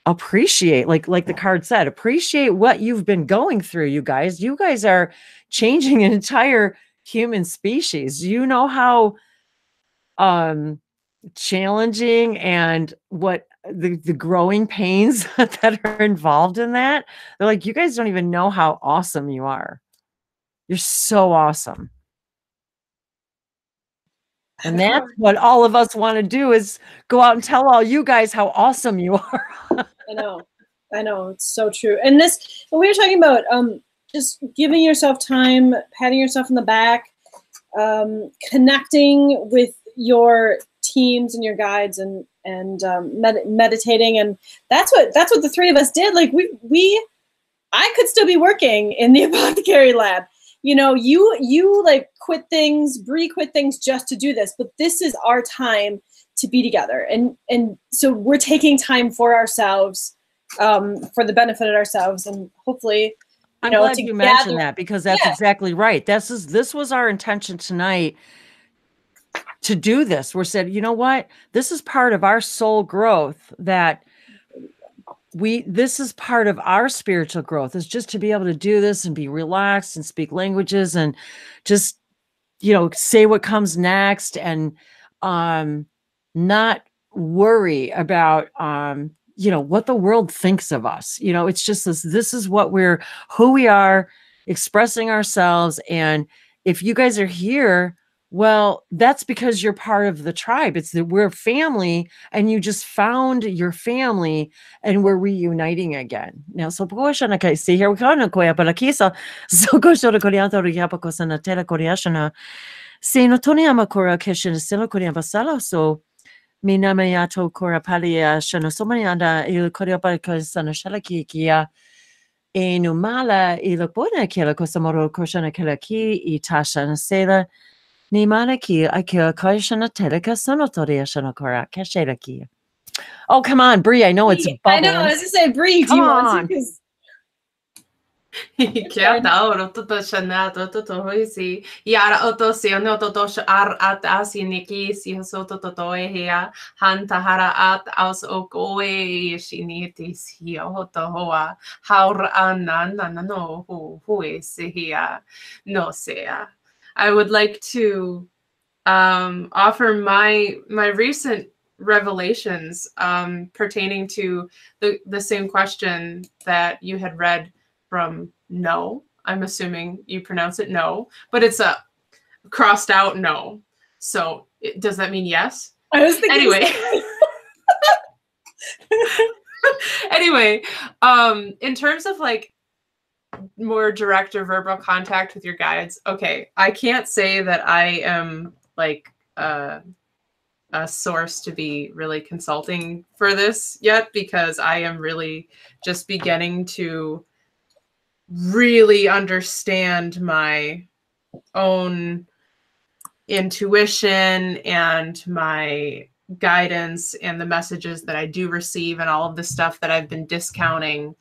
appreciate, like the card said, appreciate what you've been going through. You guys are changing an entire human species. You know how challenging and what the growing pains that are involved in that. They're like, you guys don't even know how awesome you are. You're so awesome. And that's what all of us want to do, is go out and tell all you guys how awesome you are. I know. It's so true. And we were talking about just giving yourself time, patting yourself on the back, connecting with your teams and your guides, and meditating. And that's what the three of us did. Like I could still be working in the Apothecary lab. You like quit things, Bree quit things just to do this, but this is our time to be together. And so we're taking time for ourselves, for the benefit of ourselves, and hopefully I'm glad you mentioned gather. that, because that's exactly right. This was our intention tonight to do this. We're said, you know what? This is part of our soul growth, that this is part of our spiritual growth, is just to be able to do this and be relaxed and speak languages and just, say what comes next, and not worry about what the world thinks of us. It's just this is who we are, expressing ourselves. And if you guys are here, well, that's because you're part of the tribe. It's that we're family, and you just found your family, and we're reuniting again. Now, so see here we go na koya para kisa so go show the koreato riapa kosana tela koreashana se no toni amakora keshin sino korea basala so minamayato kora palia shano so many anda il korea para kosana shalaki kia e no mala il bona kela kosamoro koshana kela ki itasha na sela ni mana ki akira koshana teleka sono toria shana kora kashela ki. Oh, come on, Bree. I know it's bubbling. I know. I was going to say, Bree, do you want to? Kia tauro toto shanato toto hoisi. Yara oto siono toto ar at asiniki si soto toto ehea. Hantahara at aus okoe shinitis hio tohoa. Haur anan no hu sehia. No sea. I would like to offer my recent revelations pertaining to the same question that you had read from No. I'm assuming you pronounce it no, but it's a crossed out no. So does that mean yes? I was thinking anyway, in terms of like more direct or verbal contact with your guides, okay, I can't say that I am like a source to be really consulting for this yet, because I am really just beginning to really understand my own intuition and my guidance and the messages that I do receive, and all of the stuff that I've been discounting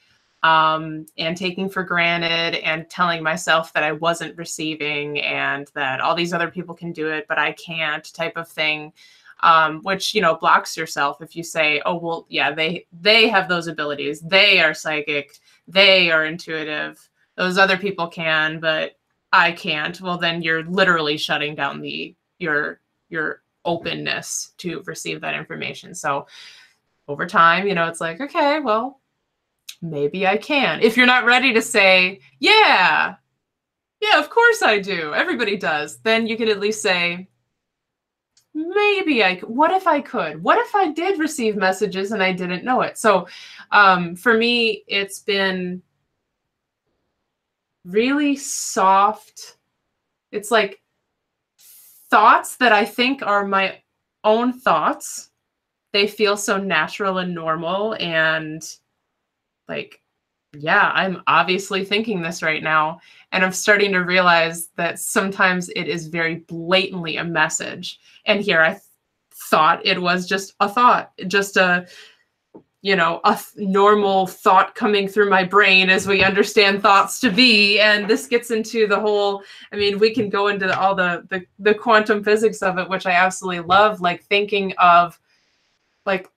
and taking for granted and telling myself that I wasn't receiving and that all these other people can do it, but I can't, type of thing. Which, blocks yourself if you say, oh, well, yeah, they have those abilities. They are psychic. They are intuitive. Those other people can, but I can't. Well, then you're literally shutting down your openness to receive that information. So over time, it's like, okay, well, maybe I can. If you're not ready to say, yeah, of course I do. Everybody does. Then you can at least say, maybe what if I could? What if I did receive messages and I didn't know it? So for me, it's been really soft. It's like thoughts that I think are my own thoughts. They feel so natural and normal, and like, yeah, I'm obviously thinking this right now. And I'm starting to realize that sometimes it is very blatantly a message. And here I thought it was just a thought, just a normal thought coming through my brain as we understand thoughts to be. And this gets into the whole, we can go into all the quantum physics of it, which I absolutely love, like thinking of like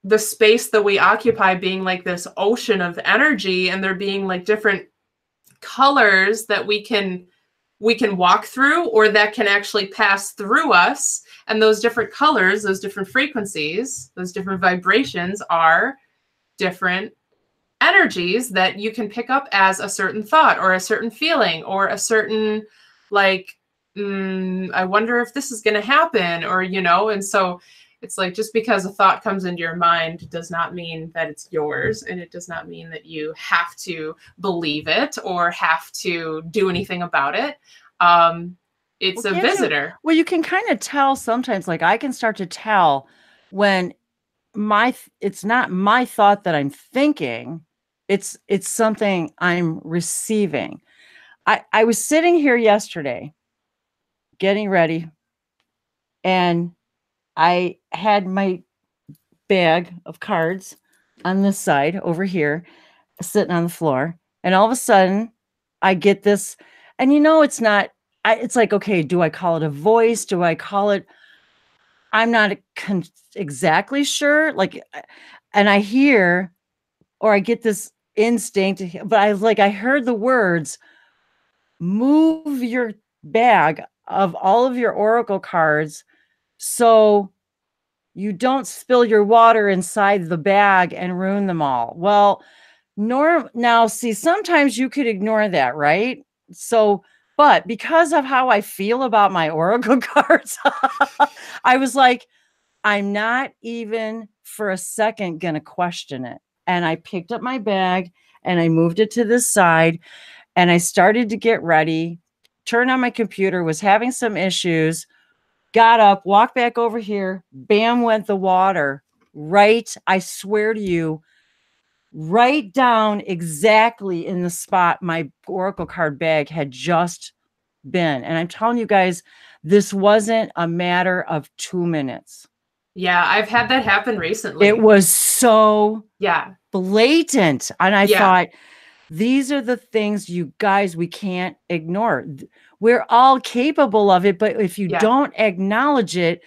the space that we occupy being like this ocean of energy, and there being like different colors that we can walk through, or that can actually pass through us. And those different colors, those different frequencies, those different vibrations are different energies that you can pick up as a certain thought or a certain feeling or a certain like, I wonder if this is going to happen, or, and so it's like, just because a thought comes into your mind does not mean that it's yours. And it does not mean that you have to believe it or have to do anything about it. It's a visitor. You can kind of tell sometimes, like I can start to tell when it's not my thought that I'm thinking, it's something I'm receiving. I was sitting here yesterday getting ready, and I had my bag of cards on this side over here, sitting on the floor. And all of a sudden I get this, and it's not, it's like, okay, do I call it a voice? Do I call it, I'm not exactly sure. Like, and I hear, or I get this instinct, but I heard the words, move your bag of all of your oracle cards so you don't spill your water inside the bag and ruin them all. Well, now see, sometimes you could ignore that, right? So, but because of how I feel about my oracle cards, I was like, I'm not even for a second going to question it. And I picked up my bag and I moved it to this side and I started to get ready, turned on my computer, was having some issues, got up, walked back over here, bam, went the water. Right, I swear to you, right down exactly in the spot my oracle card bag had just been. And I'm telling you guys, this wasn't a matter of 2 minutes. Yeah, I've had that happen recently. It was so blatant. And I thought, these are the things, you guys, we can't ignore. We're all capable of it, but if you don't acknowledge it,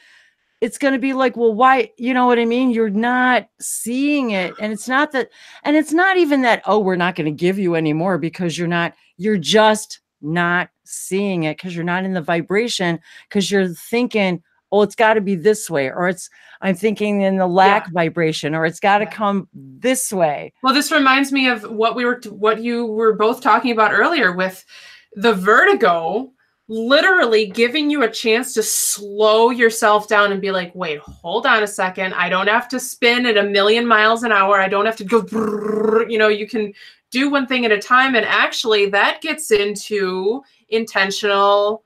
it's going to be like, well, why? You know what I mean? You're not seeing it. And it's not that, and it's not even that, oh, we're not going to give you any more because you're just not seeing it because you're not in the vibration, because you're thinking, oh, it's got to be this way, or I'm thinking in the lack vibration, or it's got to come this way. Well, this reminds me of what you were both talking about earlier with the vertigo, literally giving you a chance to slow yourself down and be like, wait, hold on a second. I don't have to spin at 1,000,000 miles an hour. I don't have to go, you can do one thing at a time. And actually that gets into intentional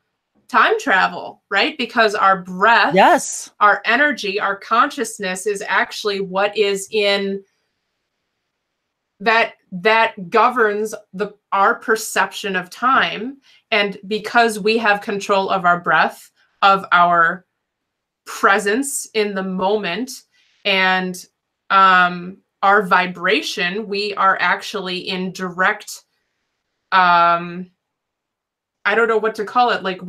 time travel, right? Because our breath, our energy, our consciousness is actually what is in that governs our perception of time. And because we have control of our breath, of our presence in the moment, and our vibration, we are actually in direct, I don't know what to call it. Like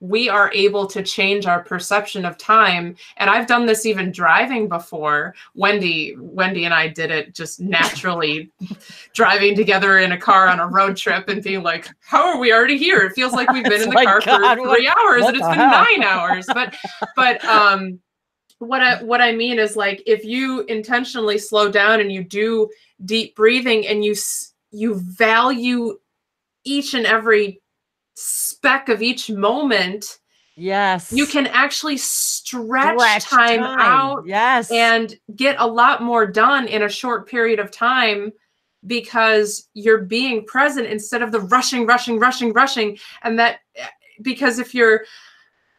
we are able to change our perception of time. And I've done this even driving before. Wendy and I did it just naturally driving together in a car on a road trip and being like, how are we already here? It feels like we've been in the car for 3 hours and it's been 9 hours. But what I mean is, like, if you intentionally slow down and you do deep breathing and you value each and every speck of each moment, you can actually stretch time out and get a lot more done in a short period of time, because you're being present instead of the rushing. And that, because if you're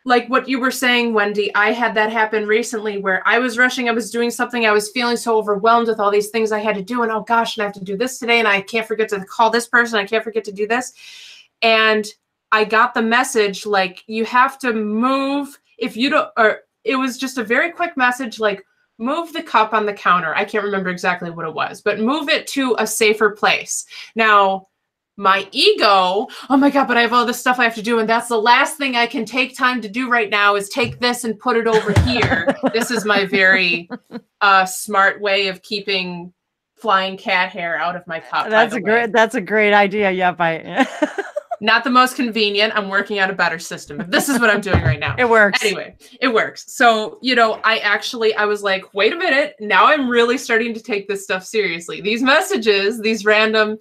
like what you were saying, Wendy, I had that happen recently where I was rushing, I was doing something, I was feeling so overwhelmed with all these things I had to do, and oh gosh, and I have to do this today, and I can't forget to call this person, I can't forget to do this. And I got the message, like, you have to move. If you don't, or it was just a very quick message, like, move the cup on the counter. I can't remember exactly what it was, but move it to a safer place. Now, my ego, oh my God, but I have all this stuff I have to do. And that's the last thing I can take time to do right now is take this and put it over here. This is my very smart way of keeping flying cat hair out of my cup. That's a great idea. Yeah. Not the most convenient. I'm working out a better system, but this is what I'm doing right now. It works. Anyway, it works. So, I was like, wait a minute. Now I'm really starting to take this stuff seriously. These messages, these random,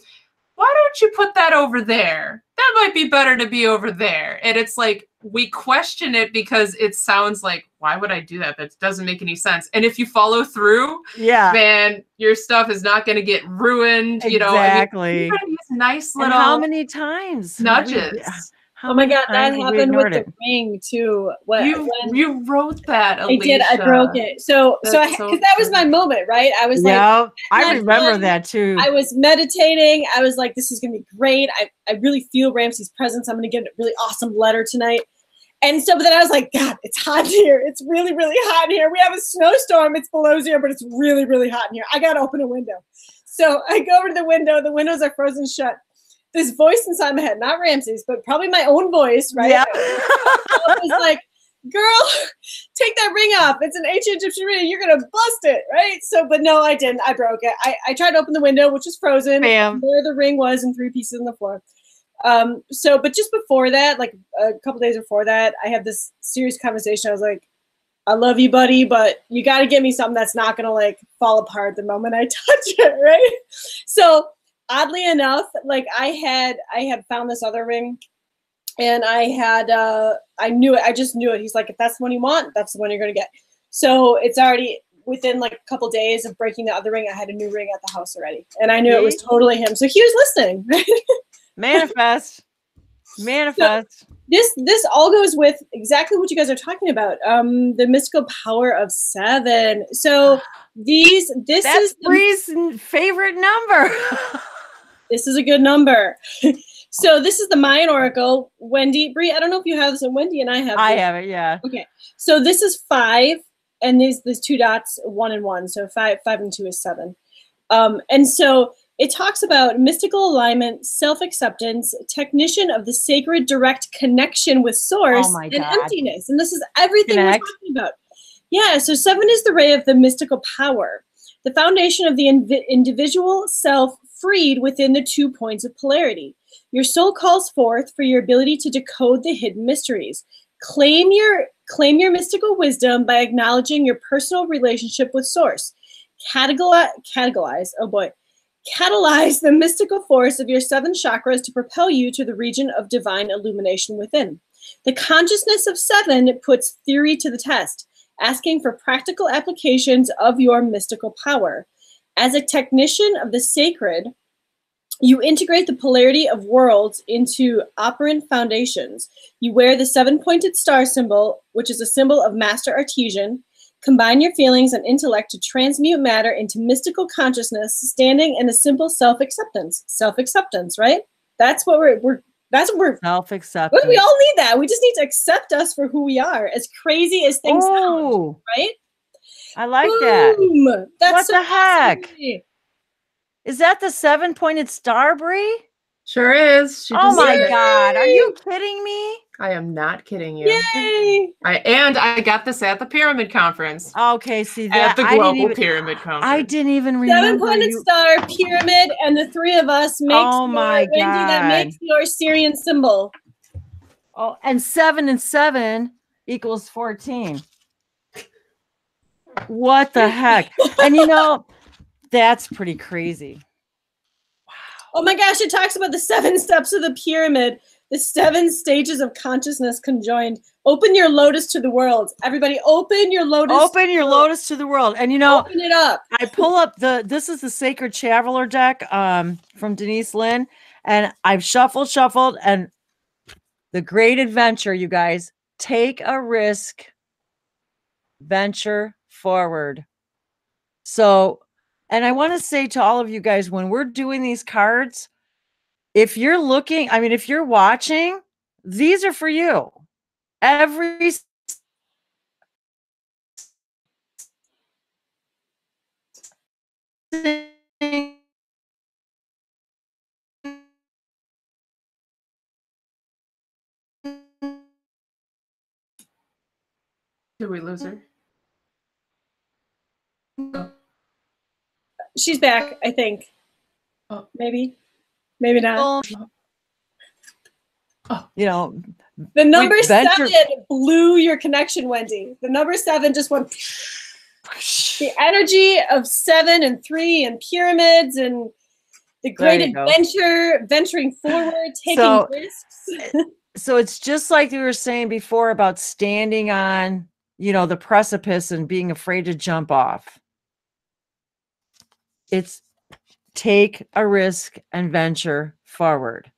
why don't you put that over there? That might be better to be over there. And it's like, we question it because it sounds like, why would I do that? That doesn't make any sense. And if you follow through, man, your stuff is not going to get ruined. Exactly. These nice little, and how many times nudges. Oh my God, that happened with the ring too. You wrote that, Alicia. I did. I broke it. So because that was my moment, right? I was like, I remember that too. I was meditating. I was like, this is going to be great. I really feel Ramsey's presence. I'm going to get a really awesome letter tonight. And so, but then I was like, God, it's hot here. It's really, really hot in here. We have a snowstorm. It's below zero, but it's really, really hot in here. I got to open a window. So I go over to the window. The windows are frozen shut. This voice inside my head, not Ramsey's, but probably my own voice, right? Yeah. was like, girl, take that ring off. It's an ancient Egyptian ring. You're going to bust it, right? So, but no, I didn't. I broke it. I tried to open the window, which was frozen. Bam. There the ring was in 3 pieces on the floor. So, but just before that, like a couple days before that, I had this serious conversation. I was like, I love you, buddy, but you got to get me something that's not going to like fall apart the moment I touch it, right? So oddly enough, like I had found this other ring, and I knew it. I just knew it. He's like, if that's the one you want, that's the one you're going to get. So it's already within like a couple days of breaking the other ring, I had a new ring at the house already. And I knew it was totally him. So he was listening. Manifest. So this all goes with exactly what you guys are talking about. The mystical power of 7. So this is Bree's favorite number. This is a good number. So this is the Mayan Oracle. Wendy, Bree, I don't know if you have this, and Wendy and I have this. I have it, yeah. Okay. So this is 5, and there's 2 dots, 1 and 1. So 5 and 2 is 7. And so it talks about mystical alignment, self-acceptance, technician of the sacred direct connection with source, and emptiness. And this is everything we're talking about. Yeah, so 7 is the ray of the mystical power, the foundation of the individual self freed within the 2 points of polarity. Your soul calls forth for your ability to decode the hidden mysteries. Claim your mystical wisdom by acknowledging your personal relationship with source. Catalyze the mystical force of your 7 chakras to propel you to the region of divine illumination within. The consciousness of 7 puts theory to the test, asking for practical applications of your mystical power. As a technician of the sacred, you integrate the polarity of worlds into operant foundations. You wear the 7-pointed star symbol, which is a symbol of master artesian. Combine your feelings and intellect to transmute matter into mystical consciousness, standing in a simple self-acceptance. Self-acceptance, right? That's what we're self-acceptance. We all need that. We just need to accept us for who we are, as crazy as things sound, right? I like that. That's what so the heck? awesome. Is that the 7-pointed star, Bree? Sure is. Oh my God. Are you kidding me? I am not kidding you. Yay! I got this at the Pyramid Conference. Okay, see that. At the Global Pyramid Conference. I didn't even remember. 7-pointed star, pyramid, and the 3 of us makes Wendy, that makes your Syrian symbol. Oh, and 7 and 7 equals 14. What the heck? And you know, that's pretty crazy. Oh my gosh, it talks about the 7 steps of the pyramid, the 7 stages of consciousness conjoined. Open your lotus to the world. Everybody, open your lotus. Open your lotus to the world. And you know, open it up. I pull up this is the Sacred Traveler deck from Denise Lynn, and I've shuffled, and the great adventure, you guys. Take a risk, venture forward. So, and I want to say to all of you guys, when we're doing these cards, if you're looking, I mean, if you're watching, these are for you. Every Did we lose her? Oh. She's back, I think. Oh. Maybe not. Oh. You know, the number 7 blew your connection, Wendy. The number 7 just went. The energy of 7 and 3 and pyramids and the great adventure, venturing forward, taking risks. So it's just like we were saying before about standing on, you know, the precipice and being afraid to jump off. It's take a risk and venture forward.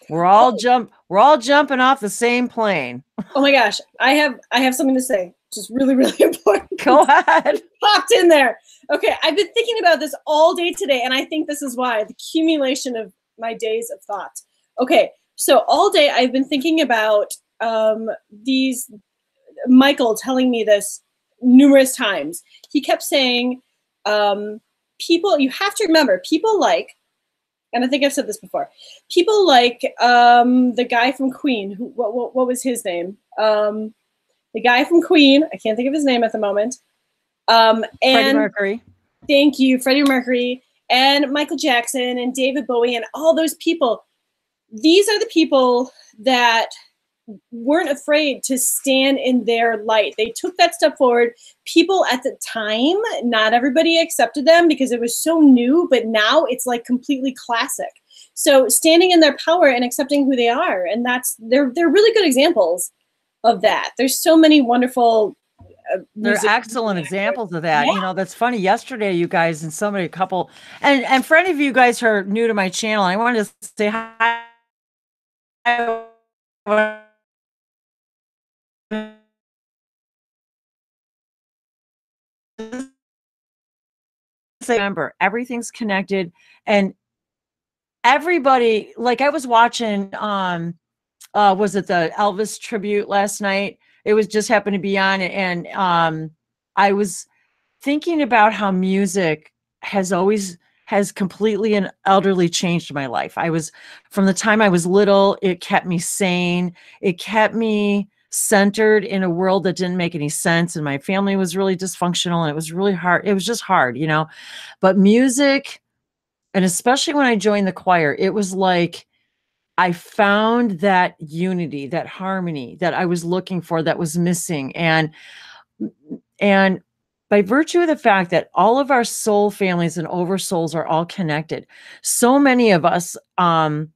We're all jumping off the same plane. Oh my gosh, I have something to say, which is really, really important. Go ahead. Popped in there. Okay, I've been thinking about this all day today, and I think this is why, the accumulation of my days of thought. Okay, so all day I've been thinking about Michael telling me this numerous times. He kept saying, people, you have to remember, people like, and I think I've said this before, people like the guy from Queen, who, what was his name? The guy from Queen, I can't think of his name at the moment. And Freddie Mercury. Thank you, Freddie Mercury, and Michael Jackson, and David Bowie, and all those people. These are the people that weren't afraid to stand in their light. They took that step forward. People at the time, not everybody accepted them because it was so new, but now it's like completely classic. So standing in their power and accepting who they are, and they're really good examples of that. There's so many wonderful they're excellent examples of that. Yeah. You know, that's funny. Yesterday, you guys and somebody, a couple, and for any of you guys who are new to my channel, I wanted to say hi. Remember, everything's connected, and everybody, like I was watching, was it the Elvis tribute last night? It was just happened to be on, and I was thinking about how music has completely and utterly changed my life. From the time I was little, it kept me sane. It kept me centered in a world that didn't make any sense. And my family was really dysfunctional, and it was really hard. It was just hard, you know, but music, and especially when I joined the choir, it was like I found that unity, that harmony that I was looking for, that was missing. And by virtue of the fact that all of our soul families and oversouls are all connected, so many of us,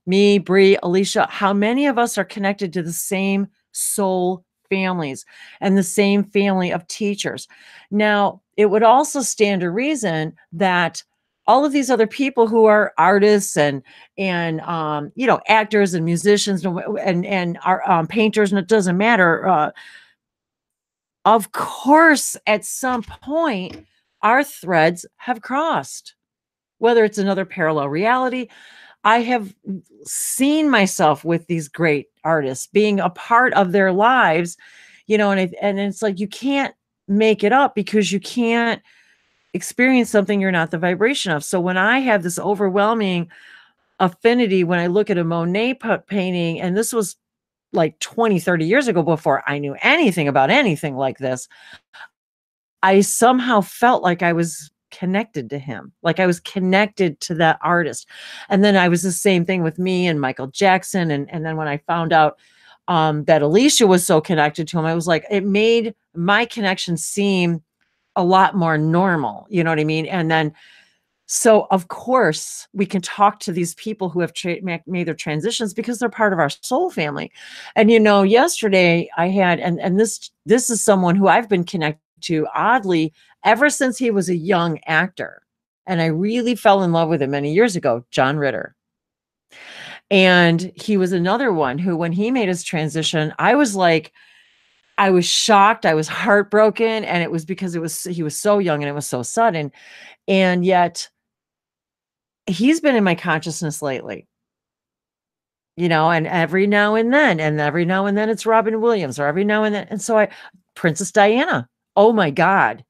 me, Bree, Alicia, how many of us are connected to the same soul families and the same family of teachers? Now, it would also stand to reason that all of these other people who are artists and you know, actors and musicians and are painters, and it doesn't matter. Of course, at some point, our threads have crossed, whether it's another parallel reality. I have seen myself with these great artists, being a part of their lives, you know, and it's like, you can't make it up, because you can't experience something you're not the vibration of. So when I have this overwhelming affinity, when I look at a Monet painting, and this was like 20, 30 years ago, before I knew anything about anything like this, I somehow felt like I was connected to him, like I was connected to that artist. And then I was the same thing with me and Michael Jackson. And then when I found out that Alicia was so connected to him, I was like, it made my connection seem a lot more normal. You know what I mean? And then, so of course we can talk to these people who have made their transitions, because they're part of our soul family. And, you know, yesterday I had, and this is someone who I've been connected to, oddly, ever since he was a young actor. And I really fell in love with him many years ago, John Ritter. And he was another one who, when he made his transition, I was like, I was shocked. I was heartbroken. And it was because he was so young and it was so sudden. And yet he's been in my consciousness lately, you know, and every now and then it's Robin Williams, or every now and then. And so Princess Diana, oh my God.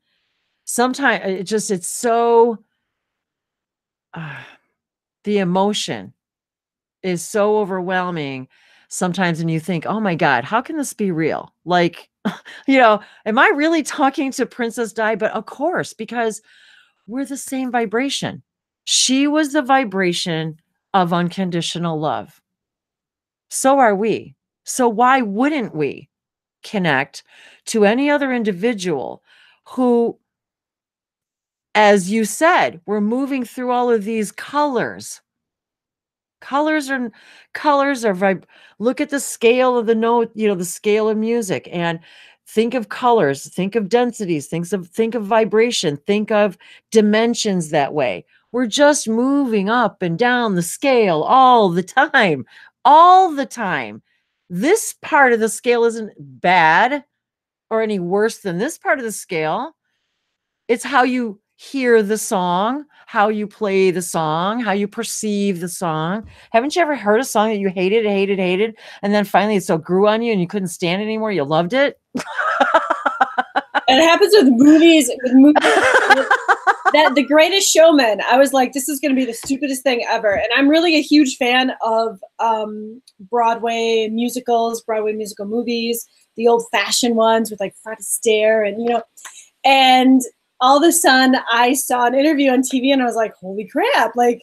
Sometimes it's so, the emotion is so overwhelming sometimes. And you think, oh my God, how can this be real? Like, you know, am I really talking to Princess Di? But of course, because we're the same vibration. She was the vibration of unconditional love. So are we. So why wouldn't we connect to any other individual who, as you said, we're moving through all of these colors. Colors are look at the scale of the note, you know, the scale of music, and think of colors, think of densities, think of vibration, think of dimensions that way. We're just moving up and down the scale all the time, all the time. This part of the scale isn't bad or any worse than this part of the scale. It's how you hear the song, how you play the song, how you perceive the song. Haven't you ever heard a song that you hated, and then finally it so grew on you and you couldn't stand it anymore? You loved it. It happens with movies. That The Greatest Showman. I was like, this is going to be the stupidest thing ever. And I'm really a huge fan of Broadway musicals, Broadway musical movies, the old-fashioned ones with like Fred Astaire and And all of a sudden, I saw an interview on TV, and I was like, holy crap! Like,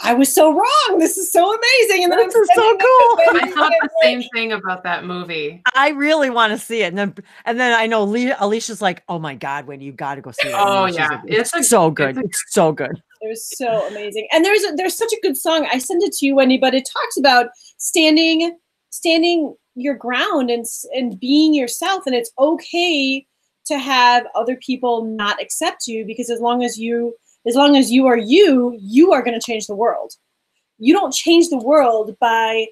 I was so wrong. This is so amazing. And then this is so cool. I thought the same thing about that movie. I really want to see it. And then I know Alicia's like, oh my God, Wendy, you got to go see it. Oh yeah. It's so good. It's so good. It was so amazing. And there's such a good song. I sent it to you, Wendy, but it talks about standing your ground and being yourself. And it's okay to have other people not accept you, because as long as you are you are going to change the world. You don't change the world by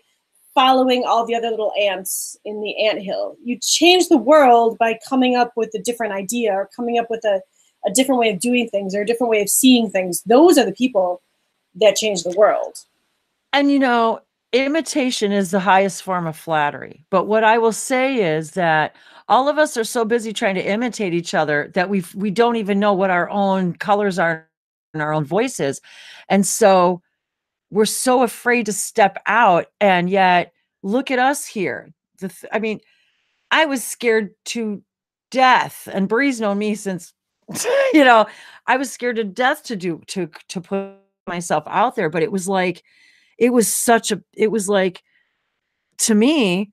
following all the other little ants in the anthill. You change the world by coming up with a different idea, or coming up with a different way of doing things, or a different way of seeing things. Those are the people that change the world. And imitation is the highest form of flattery. But what I will say is that all of us are so busy trying to imitate each other that we don't even know what our own colors are and our own voices. And so we're so afraid to step out. And yet look at us here. I was scared to death, and Bree's known me since, I was scared to death to put myself out there. But it was like, to me,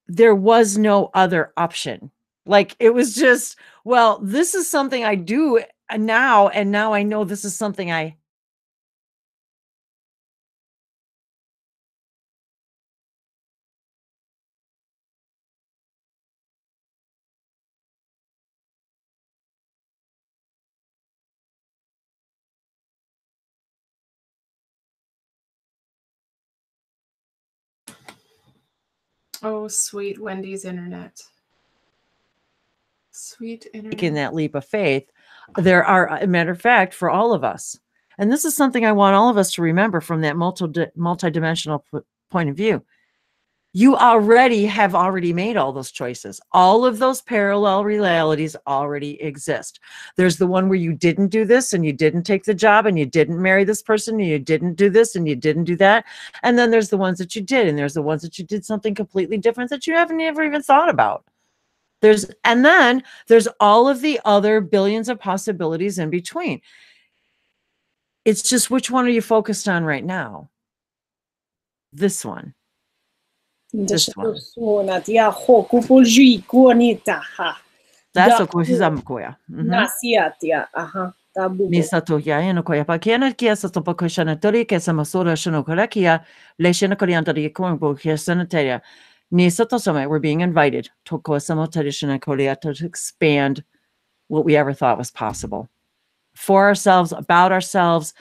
there was no other option. Like, it was just, well, this is something I do now. And now I know this is something I Oh, sweet Wendy's internet. Sweet internet. Taking that leap of faith. There are, a matter of fact, for all of us, and this is something I want all of us to remember from that multidimensional point of view. You have already made all those choices. All of those parallel realities already exist. There's the one where you didn't do this, and you didn't take the job, and you didn't marry this person, and you didn't do this, and you didn't do that. And then there's the ones that you did, and there's the ones that you did something completely different that you haven't ever even thought about. And then there's all of the other billions of possibilities in between. It's just, which one are you focused on right now? This one. This one. That's a koya. Misato ya eno koya pakiana kia sa topa koshana tori ke sa masora shano korakia leshana korianta di kombo kia sanitaria. Nisato some, we're being invited to koasamo tradition korea to expand what we ever thought was possible for ourselves, about ourselves,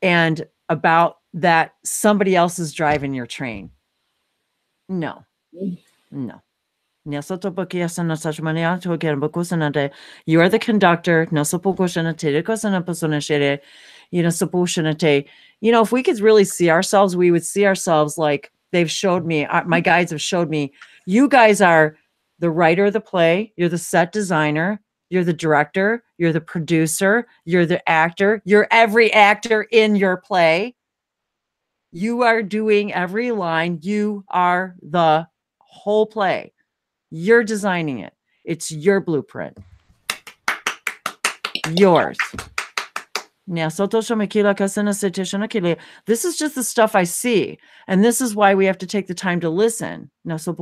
and about that somebody else is driving your train. No. You are the conductor. If we could really see ourselves, we would see ourselves like they've showed me. My guides have showed me. You guys are the writer of the play. You're the set designer. You're the director. You're the producer. You're the actor. You're every actor in your play. You are doing every line. You are the whole play. You're designing it. It's your blueprint. Yours. This is just the stuff I see. And this is why we have to take the time to listen. Everyone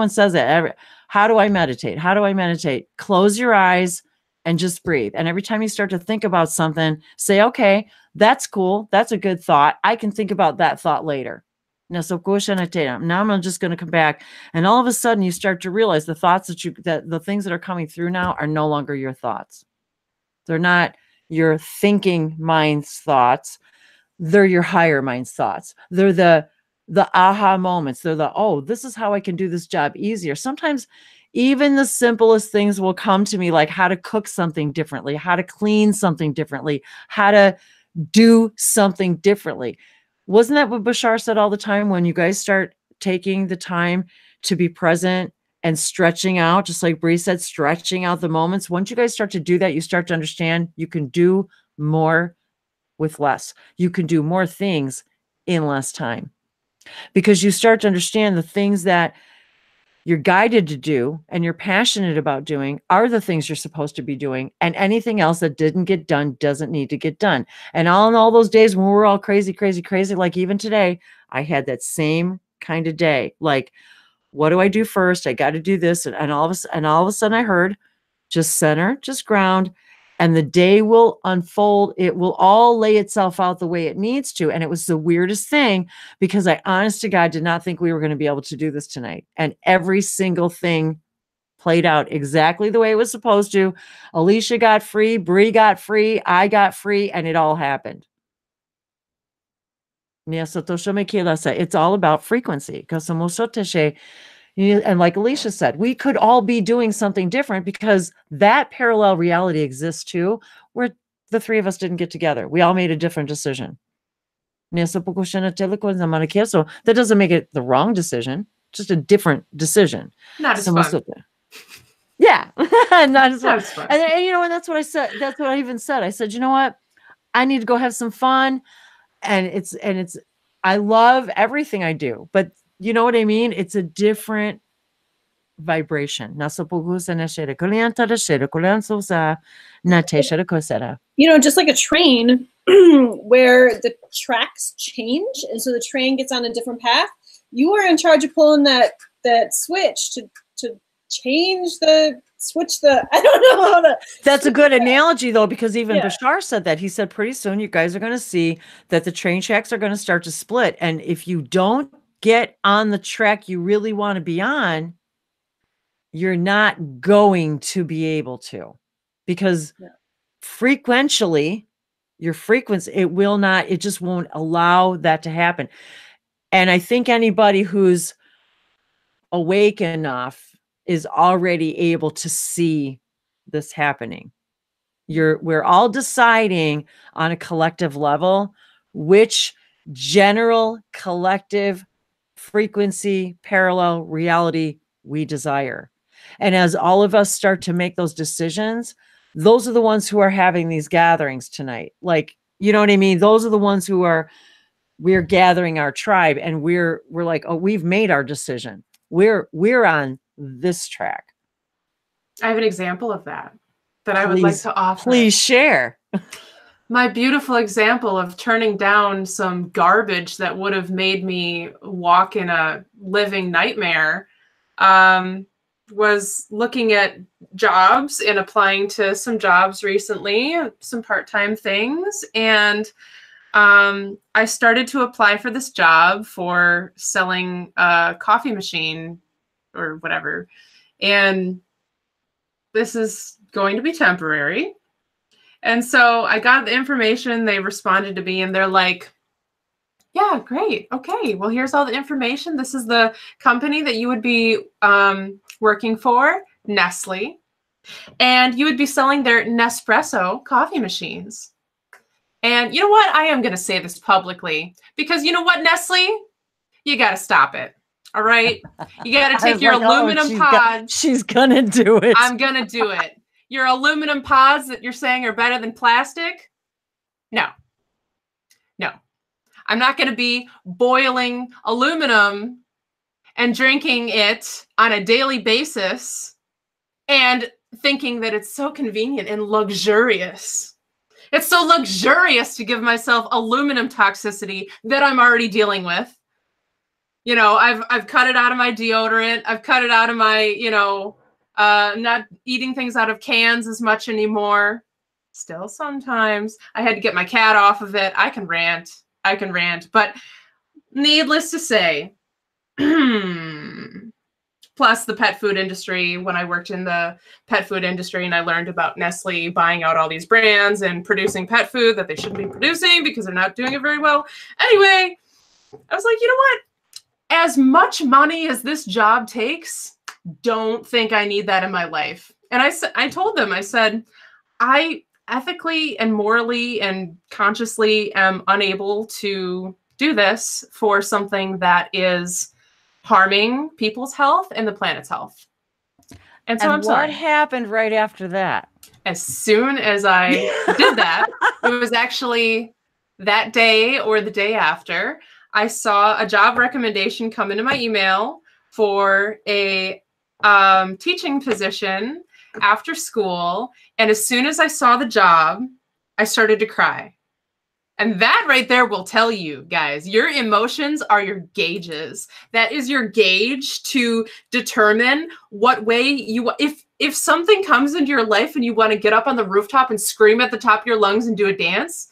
says it. How do I meditate? How do I meditate? Close your eyes and just breathe. And every time you start to think about something, say, okay, that's cool. That's a good thought. I can think about that thought later. Now I'm just going to come back. And all of a sudden you start to realize the thoughts that the things that are coming through now are no longer your thoughts. They're not your thinking mind's thoughts. They're your higher mind's thoughts. They're the aha moments. They're oh, this is how I can do this job easier. Sometimes even the simplest things will come to me, like how to cook something differently, how to clean something differently, how to do something differently. Wasn't that what Bashar said all the time? When you guys start taking the time to be present and stretching out, just like Bree said, stretching out the moments. Once you guys start to do that, you start to understand you can do more with less. You can do more things in less time, because you start to understand the things that you're guided to do and you're passionate about doing are the things you're supposed to be doing. And anything else that didn't get done doesn't need to get done. And on all those days when we're all crazy, like even today, I had that same kind of day. Like, what do I do first? I got to do this. And all of a sudden I heard, just center, just ground, and the day will unfold. It will all lay itself out the way it needs to. And it was the weirdest thing, because I, honest to God, did not think we were going to be able to do this tonight. And every single thing played out exactly the way it was supposed to. Alicia got free, Bree got free, I got free, and it all happened. It's all about frequency. And like Alicia said, we could all be doing something different, because that parallel reality exists too, where the three of us didn't get together. We all made a different decision. So that doesn't make it the wrong decision, just a different decision. Not as fun. Yeah. Not as fun. Fun. And you know, and that's what I said. That's what I even said. I said, you know what? I need to go have some fun. And it's, I love everything I do, but you know what I mean? It's a different vibration. You know, just like a train where the tracks change, and so the train gets on a different path. You are in charge of pulling that switch to change the switch. I don't know how to. That's a good analogy though, because even Bashar said that. He said pretty soon you guys are going to see that the train tracks are going to start to split, and if you don't get on the track you really want to be on, you're not going to be able to, because frequentially, your frequency, it just won't allow that to happen. And I think anybody who's awake enough is already able to see this happening. We're all deciding on a collective level which general collective frequency, parallel reality we desire. And as all of us start to make those decisions, those are the ones who are having these gatherings tonight. Like, you know what I mean? Those are the ones who we're gathering our tribe, and we're like, oh, we've made our decision. We're on this track. I have an example of that I would like to offer. Please share. My beautiful example of turning down some garbage that would have made me walk in a living nightmare was looking at jobs and applying to some jobs recently, some part-time things. And I started to apply for this job for selling a coffee machine or whatever. And this is going to be temporary. And so I got the information, they responded to me, and they're like, yeah, great. Okay, well, here's all the information. This is the company that you would be working for, Nestle. And you would be selling their Nespresso coffee machines. And you know what? I am going to say this publicly, because you know what, Nestle? You got to stop it. All right? You got to take your aluminum pods. She's going to do it. I'm going to do it. Your aluminum pods that you're saying are better than plastic? No. No. I'm not going to be boiling aluminum and drinking it on a daily basis and thinking that it's so convenient and luxurious. It's so luxurious to give myself aluminum toxicity that I'm already dealing with. You know, I've cut it out of my deodorant. I've cut it out of my, you know, not eating things out of cans as much anymore. Still sometimes. I had to get my cat off of it. I can rant. But needless to say, plus the pet food industry, when I worked in the pet food industry and I learned about Nestle buying out all these brands and producing pet food that they shouldn't be producing because they're not doing it very well. Anyway, I was like, you know what? As much money as this job takes, don't think I need that in my life. And I told them, I said, I ethically and morally and consciously am unable to do this for something that is harming people's health and the planet's health. And so And I'm what sorry. happened right after that? As soon as I did that, it was actually that day or the day after, I saw a job recommendation come into my email for a teaching position after school. And as soon as I saw the job, I started to cry. And that right there will tell you, guys, your emotions are your gauges. That is your gauge to determine what way you, if something comes into your life and you want to get up on the rooftop and scream at the top of your lungs and do a dance,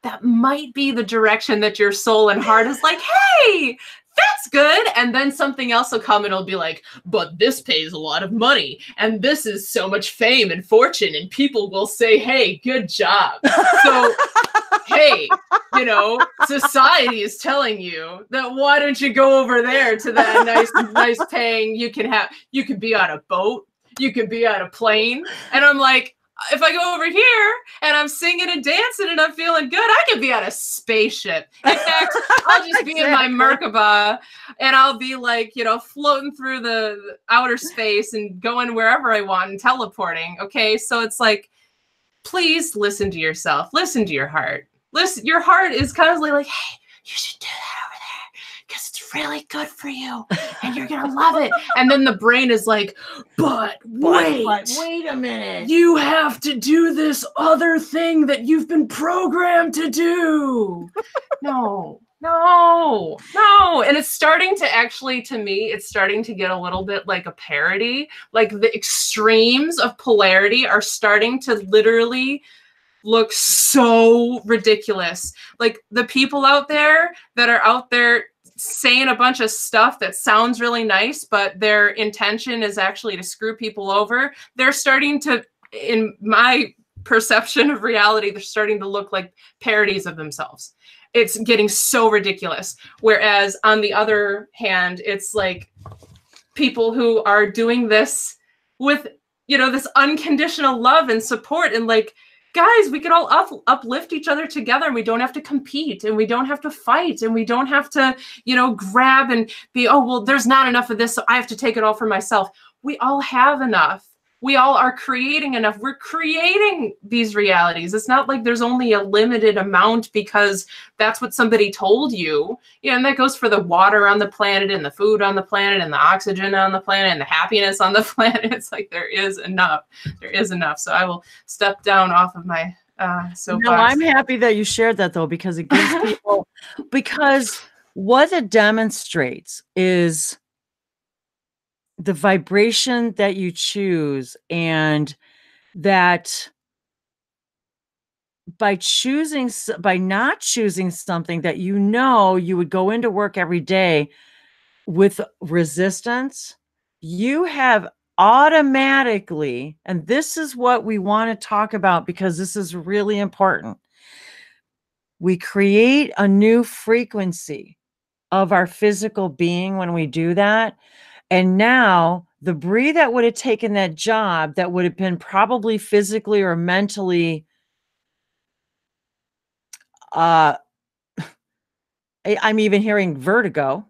that might be the direction that your soul and heart is like, hey, that's good. And then something else will come and it'll be like, but this pays a lot of money. And this is so much fame and fortune. And people will say, hey, good job. So, hey, you know, society is telling you that why don't you go over there to that nice paying, you can be on a boat, you can be on a plane. And I'm like, if I go over here and I'm singing and dancing and I'm feeling good, I can be on a spaceship. In fact, I'll just be in my Merkaba and I'll be like, you know, floating through the outer space and going wherever I want and teleporting. Okay. So it's like, please listen to yourself. Listen to your heart. Listen, your heart is constantly like, hey, you should do that over there because it's really good for you and you're going to love it. And then the brain is like, but wait a minute. You have to do this other thing that you've been programmed to do. No. And it's starting to actually, to me, it's starting to get a little bit like a parody. Like the extremes of polarity are starting to literally look so ridiculous. Like the people out there that are out there saying a bunch of stuff that sounds really nice, but their intention is actually to screw people over. They're starting to, in my perception of reality, they're starting to look like parodies of themselves. It's getting so ridiculous. Whereas on the other hand, it's like people who are doing this with, you know, this unconditional love and support and like, guys, we can all uplift each other together and we don't have to compete and we don't have to fight and we don't have to, you know, grab and be, oh, well, there's not enough of this, so I have to take it all for myself. We all have enough. We all are creating enough. We're creating these realities. It's not like there's only a limited amount because that's what somebody told you. Yeah, and that goes for the water on the planet and the food on the planet and the oxygen on the planet and the happiness on the planet. It's like there is enough. There is enough. So I will step down off of my soapbox. No, I'm happy that you shared that though, because it gives people, because what it demonstrates is the vibration that you choose, and that by not choosing something that you know you would go into work every day with resistance, you have automatically, and this is what we want to talk about because this is really important, we create a new frequency of our physical being when we do that. And now the Bree that would have taken that job that would have been probably physically or mentally, I'm even hearing vertigo.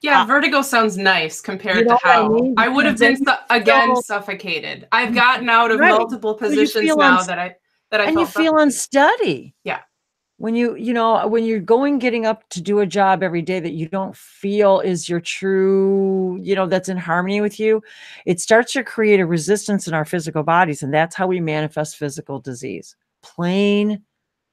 Yeah, vertigo sounds nice compared to how I would have been suffocated. I've gotten out of multiple positions now that I and you feel unsteady. Yeah. When you're getting up to do a job every day that you don't feel is your true, that's in harmony with you, it starts to create a resistance in our physical bodies. And that's how we manifest physical disease. Plain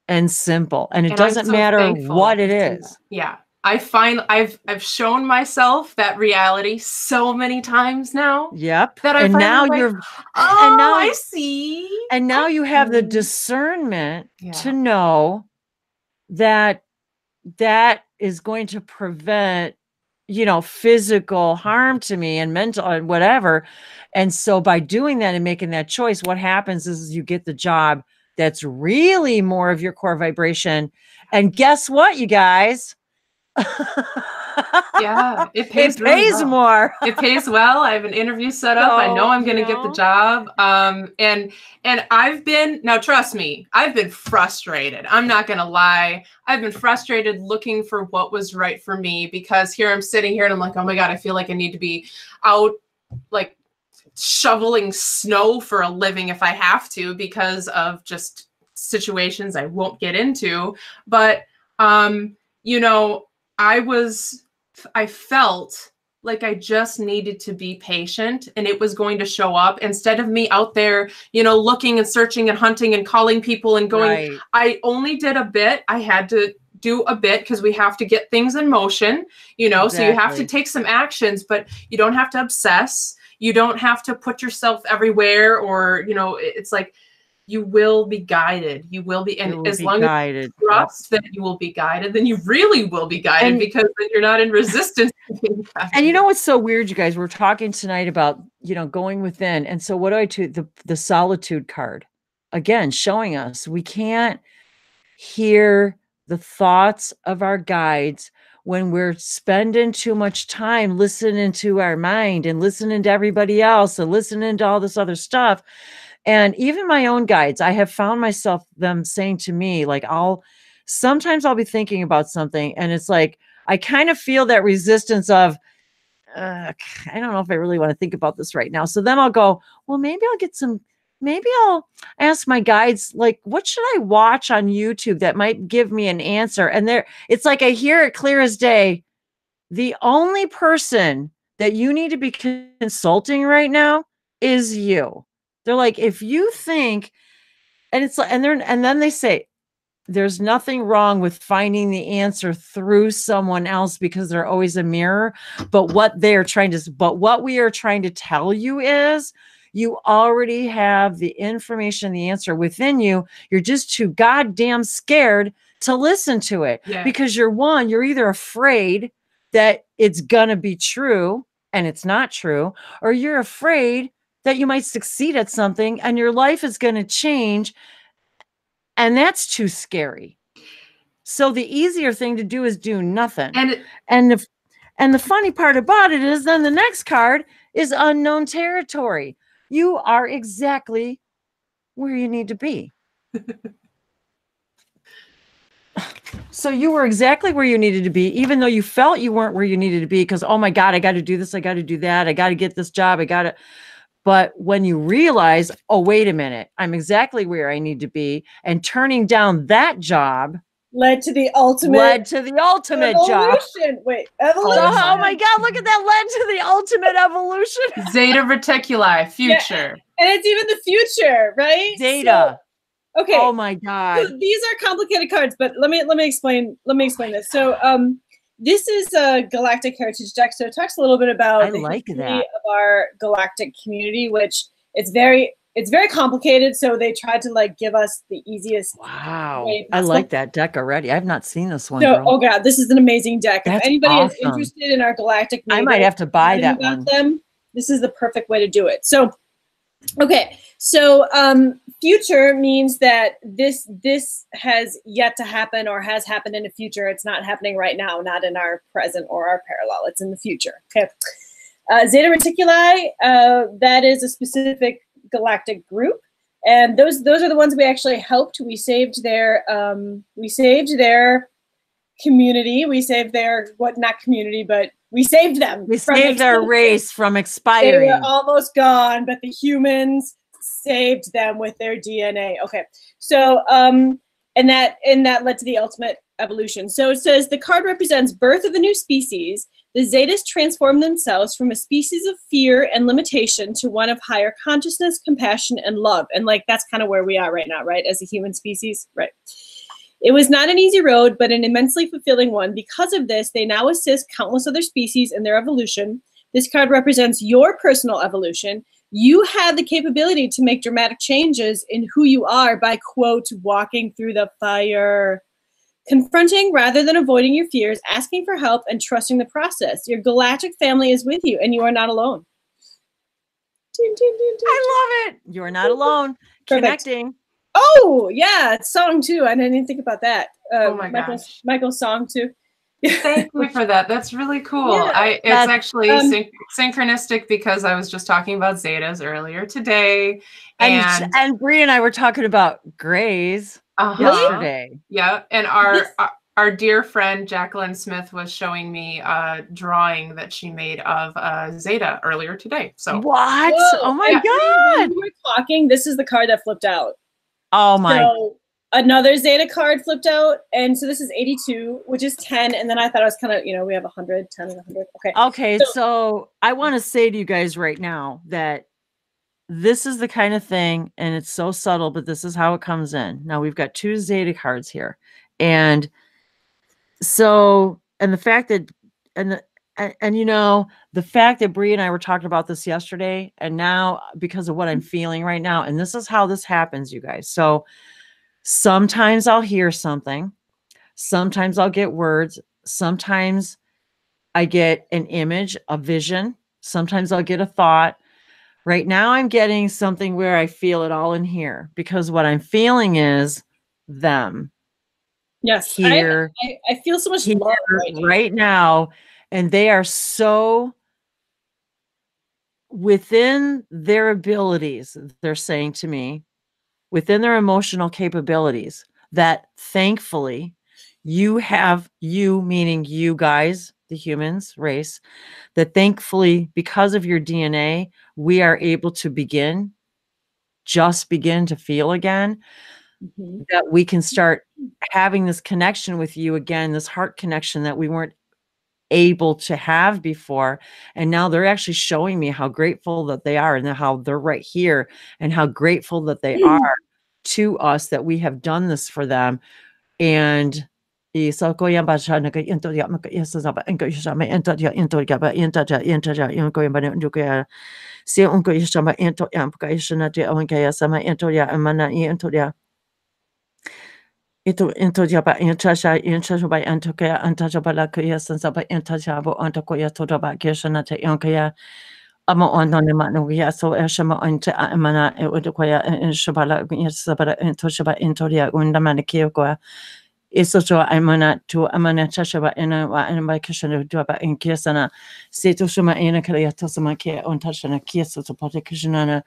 and simple. And it doesn't matter what it is. Yeah. I find I've shown myself that reality so many times now. Yep. That and now I see. And now you have the discernment to know that is going to prevent, physical harm to me and mental and whatever. And so by doing that and making that choice, what happens is you get the job that's really more of your core vibration. And guess what, you guys? Yeah, it pays more. It pays well. I have an interview set up. I know I'm going to get the job. And I've been, now trust me, I've been frustrated. I'm not going to lie. I've been frustrated looking for what was right for me, because here I'm sitting here and I'm like, oh my God, I feel like I need to be out, like shoveling snow for a living if I have to, because of just situations I won't get into. But, you know, I felt like I just needed to be patient, and it was going to show up instead of me out there, you know, looking and searching and hunting and calling people and going. Right. I only did a bit. I had to do a bit because we have to get things in motion, you know, so you have to take some actions, but you don't have to obsess. You don't have to put yourself everywhere, or, you know, it's like, you will be guided. You will be, and as long as you trust that you will be guided, then you really will be guided, because then you're not in resistance. And you know what's so weird, you guys? We're talking tonight about, you know, going within. And so what do I do? The solitude card, again, showing us we can't hear the thoughts of our guides when we're spending too much time listening to our mind and listening to everybody else and listening to all this other stuff. And even my own guides, I have found myself them saying to me, like, sometimes I'll be thinking about something, and it's like, I kind of feel that resistance of, I don't know if I really want to think about this right now. So then I'll go, well, maybe I'll ask my guides, like, what should I watch on YouTube that might give me an answer? And it's like, I hear it clear as day. The only person that you need to be consulting right now is you. They're like, if you think, and it's like, and then they say, there's nothing wrong with finding the answer through someone else, because they're always a mirror. But what we are trying to tell you is, you already have the information, the answer within you. You're just too goddamn scared to listen to it, because you're either afraid that it's gonna be true and it's not true, or you're afraid that you might succeed at something and your life is going to change. And that's too scary. So the easier thing to do is do nothing. And the funny part about it is, then the next card is unknown territory. You are exactly where you need to be. So you were exactly where you needed to be, even though you felt you weren't where you needed to be, because, oh my God, I got to do this. I got to do that. I got to get this job. But when you realize, oh, wait a minute, I'm exactly where I need to be, and turning down that job led to the ultimate job. Wait, evolution. Oh my God, look at that, led to the ultimate evolution. Zeta Reticuli, future. Yeah, and it's even the future, right? Zeta. So, okay. Oh my God. So these are complicated cards, but let me explain this. So this is a galactic heritage deck. So it talks a little bit about the history of our galactic community, which it's very complicated. So they tried to, like, give us the easiest. Wow. I like that deck already. I've not seen this one. So, oh God, this is an amazing deck. That's if anybody awesome. is interested in our galactic neighbors, I might have to buy that one. This is the perfect way to do it. So, okay. So future means that this has yet to happen, or has happened in the future. It's not happening right now, not in our present or our parallel. It's in the future. Okay. Zeta Reticuli, that is a specific galactic group, and those are the ones we actually helped. We saved their community. We saved their not community, but we saved them. We saved their race from expiring. They were almost gone, but the humans saved them with their DNA. Okay. So and that led to the ultimate evolution. So it says the card represents birth of a new species. The Zetas transform themselves from a species of fear and limitation to one of higher consciousness, compassion, and love. And, like, that's kind of where we are right now, right? As a human species, right? It was not an easy road, but an immensely fulfilling one. Because of this, they now assist countless other species in their evolution. This card represents your personal evolution. You have the capability to make dramatic changes in who you are by, quote, walking through the fire. Confronting rather than avoiding your fears, asking for help, and trusting the process. Your galactic family is with you, and you are not alone. I love it. You are not alone. Perfect. Connecting. Oh, yeah. It's song, too. I didn't even think about that. Oh, my gosh. Michael's song, too. Thank you for that. That's really cool. Yeah, it's actually synchronistic, because I was just talking about Zetas earlier today. And Bree and I were talking about Grays yesterday. Yeah. And our our dear friend Jacqueline Smith was showing me a drawing that she made of Zeta earlier today. So what? Whoa. Oh my When God. you were talking, this is the card that flipped out. Oh my. So another Zeta card flipped out. And so this is 82, which is 10. And then I thought I was kind of, we have 100, 10 and 100. Okay. Okay. So I want to say to you guys right now that this is the kind of thing, and it's so subtle, but this is how it comes in. Now we've got 2 Zeta cards here. And so, and the fact that, and the fact that Bree and I were talking about this yesterday, and now because of what I'm feeling right now, and this is how this happens, you guys. So sometimes I'll hear something, sometimes I'll get words, sometimes I get an image, a vision, sometimes I'll get a thought. Right now I'm getting something where I feel it all in here, because what I'm feeling is them. Yes, here, I feel so much love right now, and they are so within their abilities, they're saying to me, within their emotional capabilities, that thankfully you meaning you guys, the humans race, that thankfully because of your DNA, we are able to just begin to feel again. That we can start having this connection with you again, this heart connection that we weren't able to have before. And now they're actually showing me how grateful that they are, and how they're right here, and how grateful that they are to us that we have done this for them. And Ito into jaba intasha by antoka antajabala kuya sansaba intajabo antokoya todaba geshanate yonkaya amo ononima noya so eshama ante amana udokoya shabala yasabara intoshaba intoria undamanikiokoa isoto amana to amana chashaba ina wa anima kishana duaba in kiasana seto shuma ina kaya tosama kia untashana kiaso to potekishana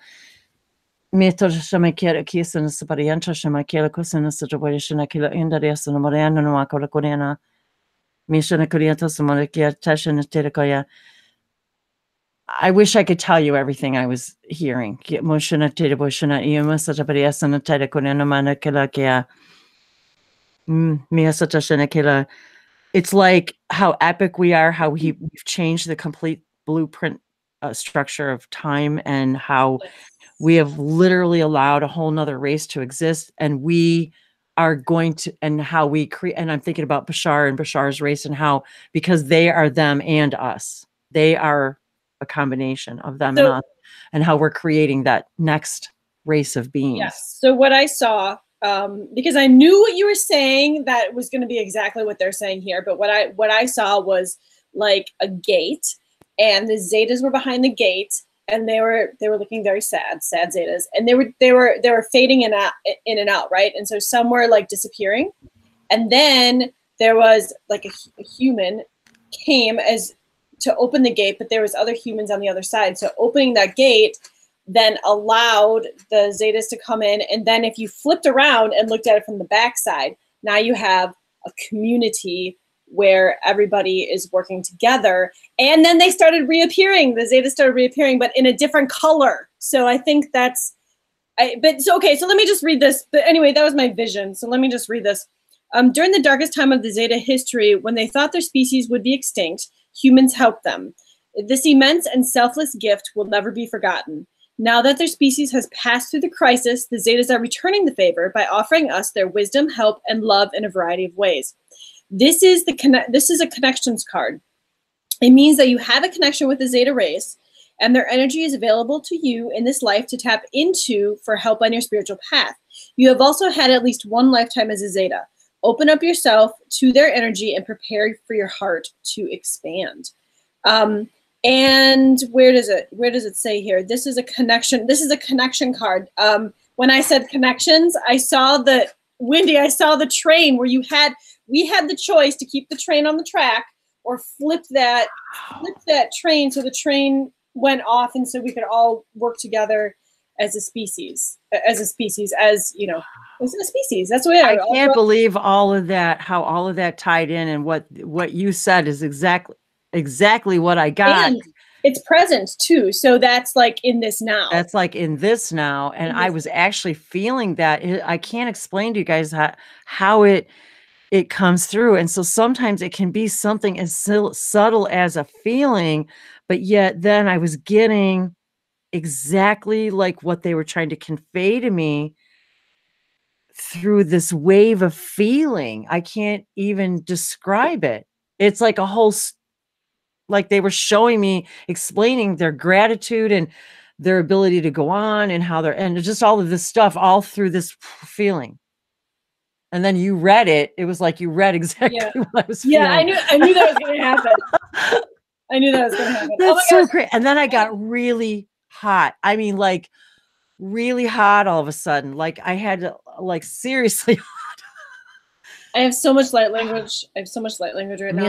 Meto shama kera kisana saparianta shama kera kusana situation kila indaria sana morena no akora koreana mishana kurianta samara kia tashana terekoya. I wish I could tell you everything I was hearing. Moshana tereboshana iyamasata pariasana terekoreana mana kila kia miasata shana kila. It's like how epic we are, how we've changed the complete blueprint structure of time, and how we have literally allowed a whole nother race to exist, and we are going to, and how we create, and I'm thinking about Bashar and Bashar's race, and how, because they are them and us, they are a combination of them and us, and how we're creating that next race of beings. Yes. So what I saw, because I knew what you were saying, that was going to be exactly what they're saying here, but what I saw was like a gate, and the Zetas were behind the gate, and they were looking very sad Zetas, and they were fading in and out, right? And so some were like disappearing, and then there was like a human came as to open the gate, but there was other humans on the other side. So opening that gate then allowed the Zetas to come in, and then if you flipped around and looked at it from the backside, now you have a community where everybody is working together. And then they started reappearing. The Zetas started reappearing, but in a different color. So I think that's, okay, so let me just read this. But anyway, that was my vision. So let me just read this. During the darkest time of the Zeta history, when they thought their species would be extinct, humans helped them. This immense and selfless gift will never be forgotten. Now that their species has passed through the crisis, the Zetas are returning the favor by offering us their wisdom, help, and love in a variety of ways. This is a connections card. It means that you have a connection with the Zeta race, and their energy is available to you in this life to tap into for help on your spiritual path. You have also had at least one lifetime as a Zeta. Open up yourself to their energy and prepare for your heart to expand. And where does it say here? This is a connection card. When I said connections, I saw Wendy, I saw the train where we had the choice to keep the train on the track or flip that train so the train went off, and so we could all work together as a species, as you know, as a species. That's the way I can't believe all of that, how all of that tied in, and what you said is exactly what I got. And it's present too. So that's like in this now. That's like in this now. And I was actually feeling that. I can't explain to you guys how it comes through. And so sometimes it can be something as subtle as a feeling, but yet then I was getting exactly like what they were trying to convey to me through this wave of feeling. I can't even describe it. It's like a whole, like they were showing me, explaining their gratitude and their ability to go on, and how they're, and just all of this stuff all through this feeling. And then you read it. It was like you read exactly what I was feeling. Yeah, I knew that was going to happen. I knew that was going to happen. That's so great. And then I got really hot. I mean, like really hot all of a sudden. Like I had to, like, seriously. I have so much light language. I have so much light language right now.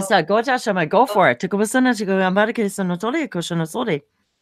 Go for it.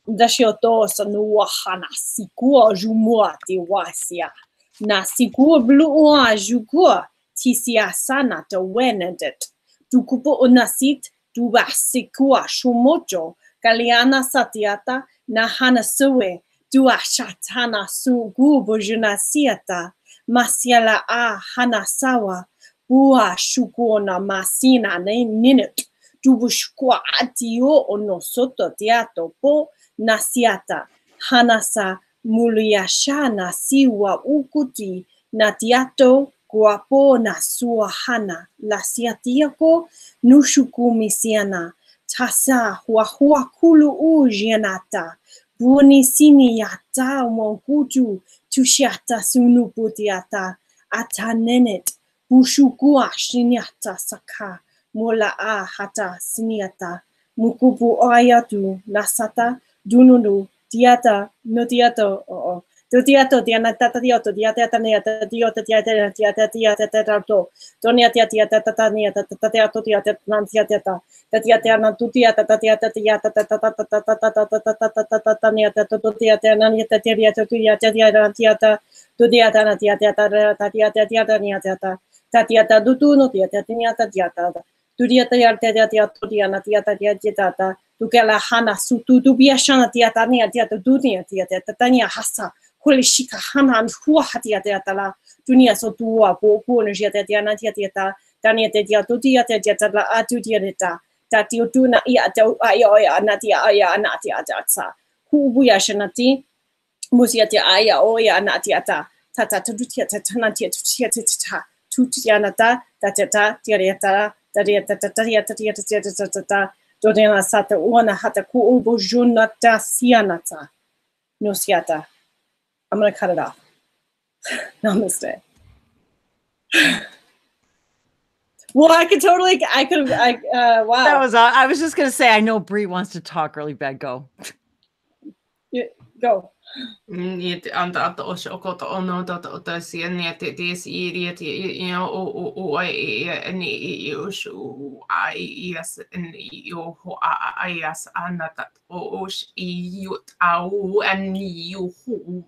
Dashioto sanua hana sikua jumua tiwasia. Na sikua blua jugua tisia sana to wenedet. Dukupo unasit duba sikua shumocho. Kaliana satiata na hana suwe. Dua shatana sugu bojunasiata. Masiala a hana sawa. Bua shukuna masina ne minute. Dubushkwa atio ono soto teato po nasiata. Hanasa muliyashana siwa ukuti natiato guapo nasua hana. Lasiatiako nushukumisiana. Tasa huahua kulu ujianata. Buonisini yata monkutu tushiata sunuputiata. Atanenet. Bushukua shinyata saka. Mola a hata siniata. Mukupu ayatu nasata. Dununu diata no diato o. Do diato dianata dioto diata neata diota diata tato. Donia diata tatania tatato diata nantiata. Tatiata nantutia tatiata diata tatania tato diata naniata diata diata do diata niata. Tatiata dutuno diata diata. Duriata diata tukela hana sutu dubiashana diata dunia diata tania hasa hulishika hana huah diata la dunia sotua po energia diata tania diata la atu diata tati tuna ia aya natia aya natia datsa hubuashanati musiata aya oya natiata tata tutia tanatia tutia tutianata tata diata Dodena sata una hata ku ubo junata sianata. No siata. I'm going to cut it off. Namaste. Well, wow. That was, I was just going to say, I know Bree wants to talk really bad. Go. Go. Anta okoto ono tota sieni tis o ni ushu yes ni ho ayas anata osh yut au and you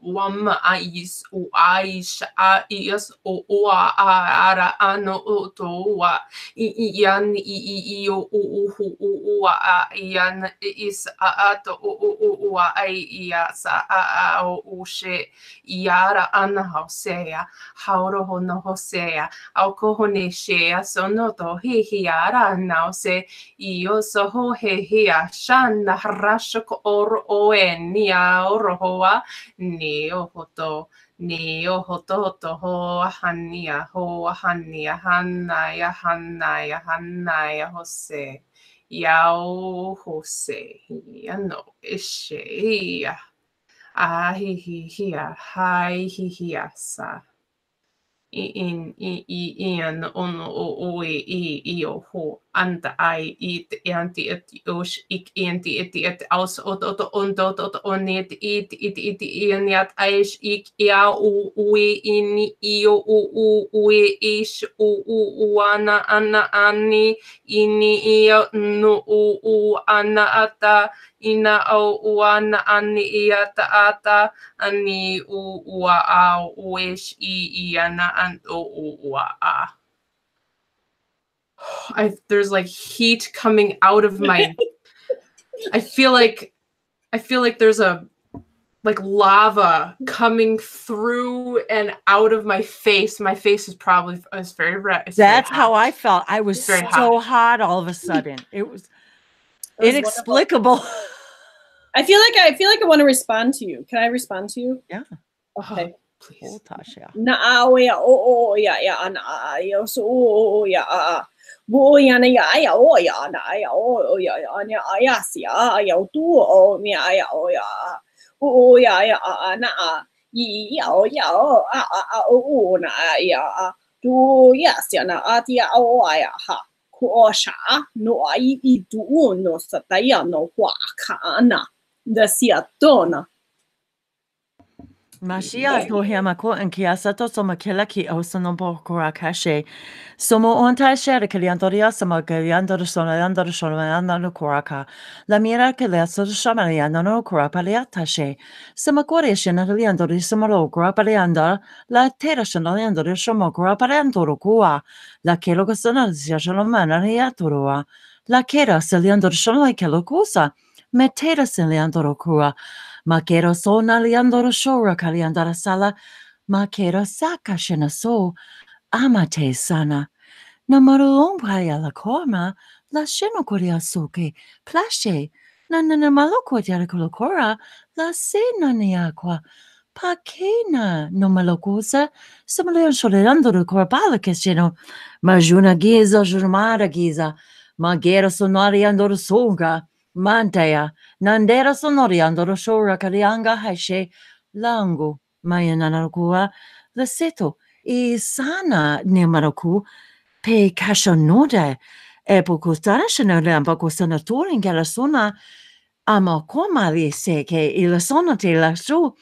wam ais o aish yes o ara ano to wa yan yan is ato o ayas Ushe Yara Anna Hosea, Hauro no Hosea, Alcohoneshea, Sonoto, Hiara, now say, Io soho hea, Shan, Rashok or Oen, Nia Rohoa, Neo Hoto. Neo hoto ho hania ho hania hanaya hanaya hanaya hose yao hose yano ishe ahihia sa in ono o ho anta ai it anti it us ik anti it aus ot oni it ianiat ais ik ia ui in io ui is ana ani ini ia no ana ata ina o ana ani ia ata ani ua a wish ana an a. There's like heat coming out of my I feel like there's a like lava coming through and out of my face. My face is probably very red. That's how I felt. I was so hot all of a sudden. It was inexplicable. Wonderful. I feel like I want to respond to you. Can I respond to you? Yeah. Okay. Please. Oh, Tasha. Na ya oh ya na ya so ya bo ya na ya oh ya na ya oh ya ya sia ya tu oh ya ya oh ya na yi ya oh na ya tu ya sia na atia oh ya ha ko sha no ai tu no sa ta ya no hua kana da sia tona. Mashia to hamako and kiasato soma kilaki osonobo korakashe. Somo onta shere kaliandoria sama kaliandor sonayandor sonayandor koraka. La mira kaleso shamayanda no korapaliatashe. Sama koreshin aliandor samaro korapalianda. La terashanayandor shomo korapaliandor kua. La kelokasana siashalomana riaturua. La kera saliandor shaloi kelokusa. Metera saliandor kua. Makero so naliandoro shora kaliandara sala, makero saka shena so, amate sana. Namaru umpaya la korma, la sheno korea soke, plashe, nanana maloko diarakulokora, la se naniaqua, pakena no malocosa, samaleon soleandoro corpala kesheno, majuna giza, jurmara giza, magero sonariandoro soga, Mantea, Nandera sonoriandoro shora karianga hashe lango mayananakua leseto e sana nemaraku pe kashanode e pokostana lambaco sanatorin galasona ama komali seke il sonate la show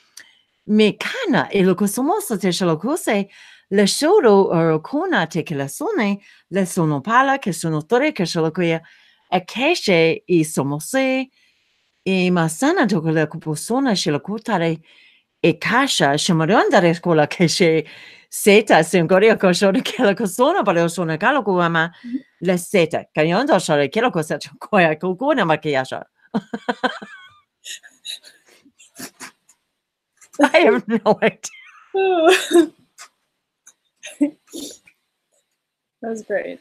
mekana e lo cosomoso te shalocose le shoro or kona te che la sone le sono pala che sono tore che shalocoia e keshe i somose e masana toko le kuposona shilakutare e kasha shimarandare skola keshe seta singoria koshona kela kosona pale sona kalo kuama le seta kanyanda shale kela kosa koya kokona makiasha. I have no idea. That was great.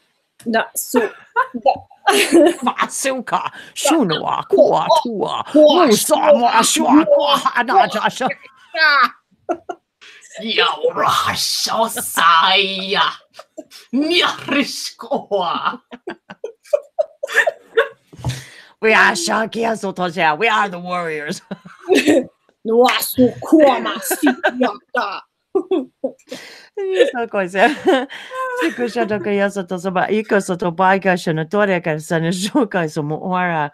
Masuka, Shunua, Kua, Tua, Musa, Mashua, Natasha. Yorasho Saya, Nyariskoa. We are Shakia Sotosha, we are the warriors. Nuasu Kuama Siaka. Essa coisa. Se custa que essa tosoba iko soto baika shanatoria ka sanjuka somo ora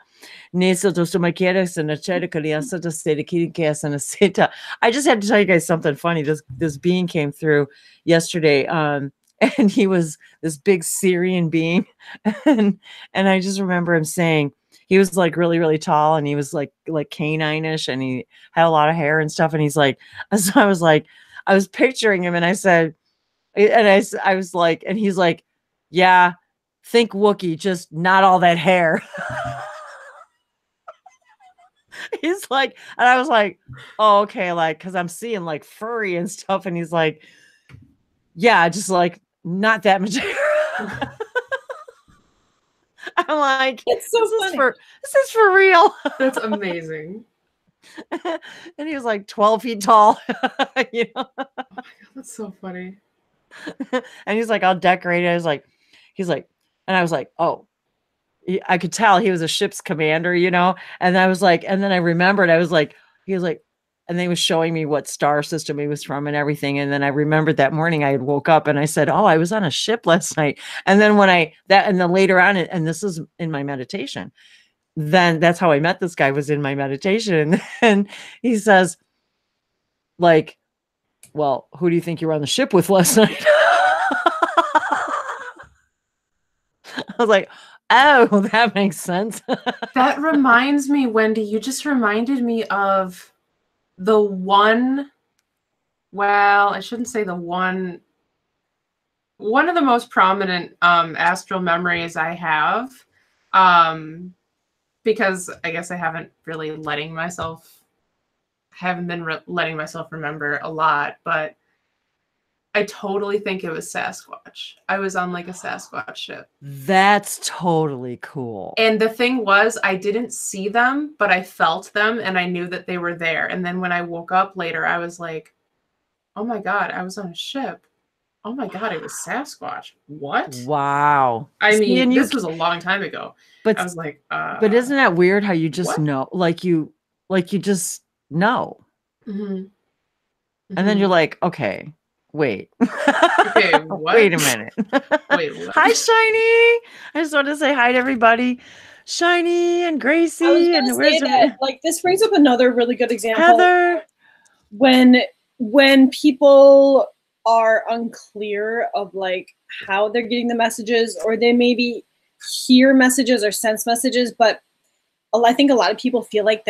neso to soma kera sanachera kaliasa to state kiri sana seta. I just had to tell you guys something funny. This being came through yesterday, and he was this big Syrian being, and I just remember him saying he was like really really tall, and he was like canine-ish, and he had a lot of hair and stuff, and he's like, so I was like. I was picturing him and I said, and I was like, and he's like, yeah, think Wookiee, just not all that hair. He's like, and I was like, oh, okay, like, because I'm seeing like furry and stuff. And he's like, yeah, just like not that much hair. I'm like, it's so funny. This is for real. That's amazing. And he was like 12 feet tall. You know? Oh my God, that's so funny. And he's like, I'll decorate it. He's like, and I was like, oh, I could tell he was a ship's commander, you know? And I was like, and then I remembered, I was like, he was like, and they was showing me what star system he was from and everything. And then I remembered that morning I had woke up and I said, oh, I was on a ship last night. And then and then later on, and this is in my meditation, then that's how I met this guy, was in my meditation. And he says, like, well, who do you think you were on the ship with last night? I was like, oh, that makes sense. That reminds me, Wendy, you just reminded me of the one, well, I shouldn't say the one of the most prominent astral memories I have, because I guess I haven't really been letting myself remember a lot, but I totally think it was Sasquatch. I was on like a Sasquatch ship. That's totally cool. And the thing was, I didn't see them, but I felt them and I knew that they were there. And then when I woke up later, I was like, oh my God, I was on a ship. Oh my God, it was Sasquatch. What? Wow. I mean, this was a long time ago. But I was like, but isn't that weird how you just know, like you just know. Mm-hmm. And then you're like, okay, wait. Okay, what? Wait a minute. Wait, what? Hi, Shiny. I just want to say hi to everybody. Shiny and Gracie. I was gonna say that, like, this brings up another really good example. Heather. When people are unclear of like how they're getting the messages, or they maybe hear messages or sense messages, but I think a lot of people feel like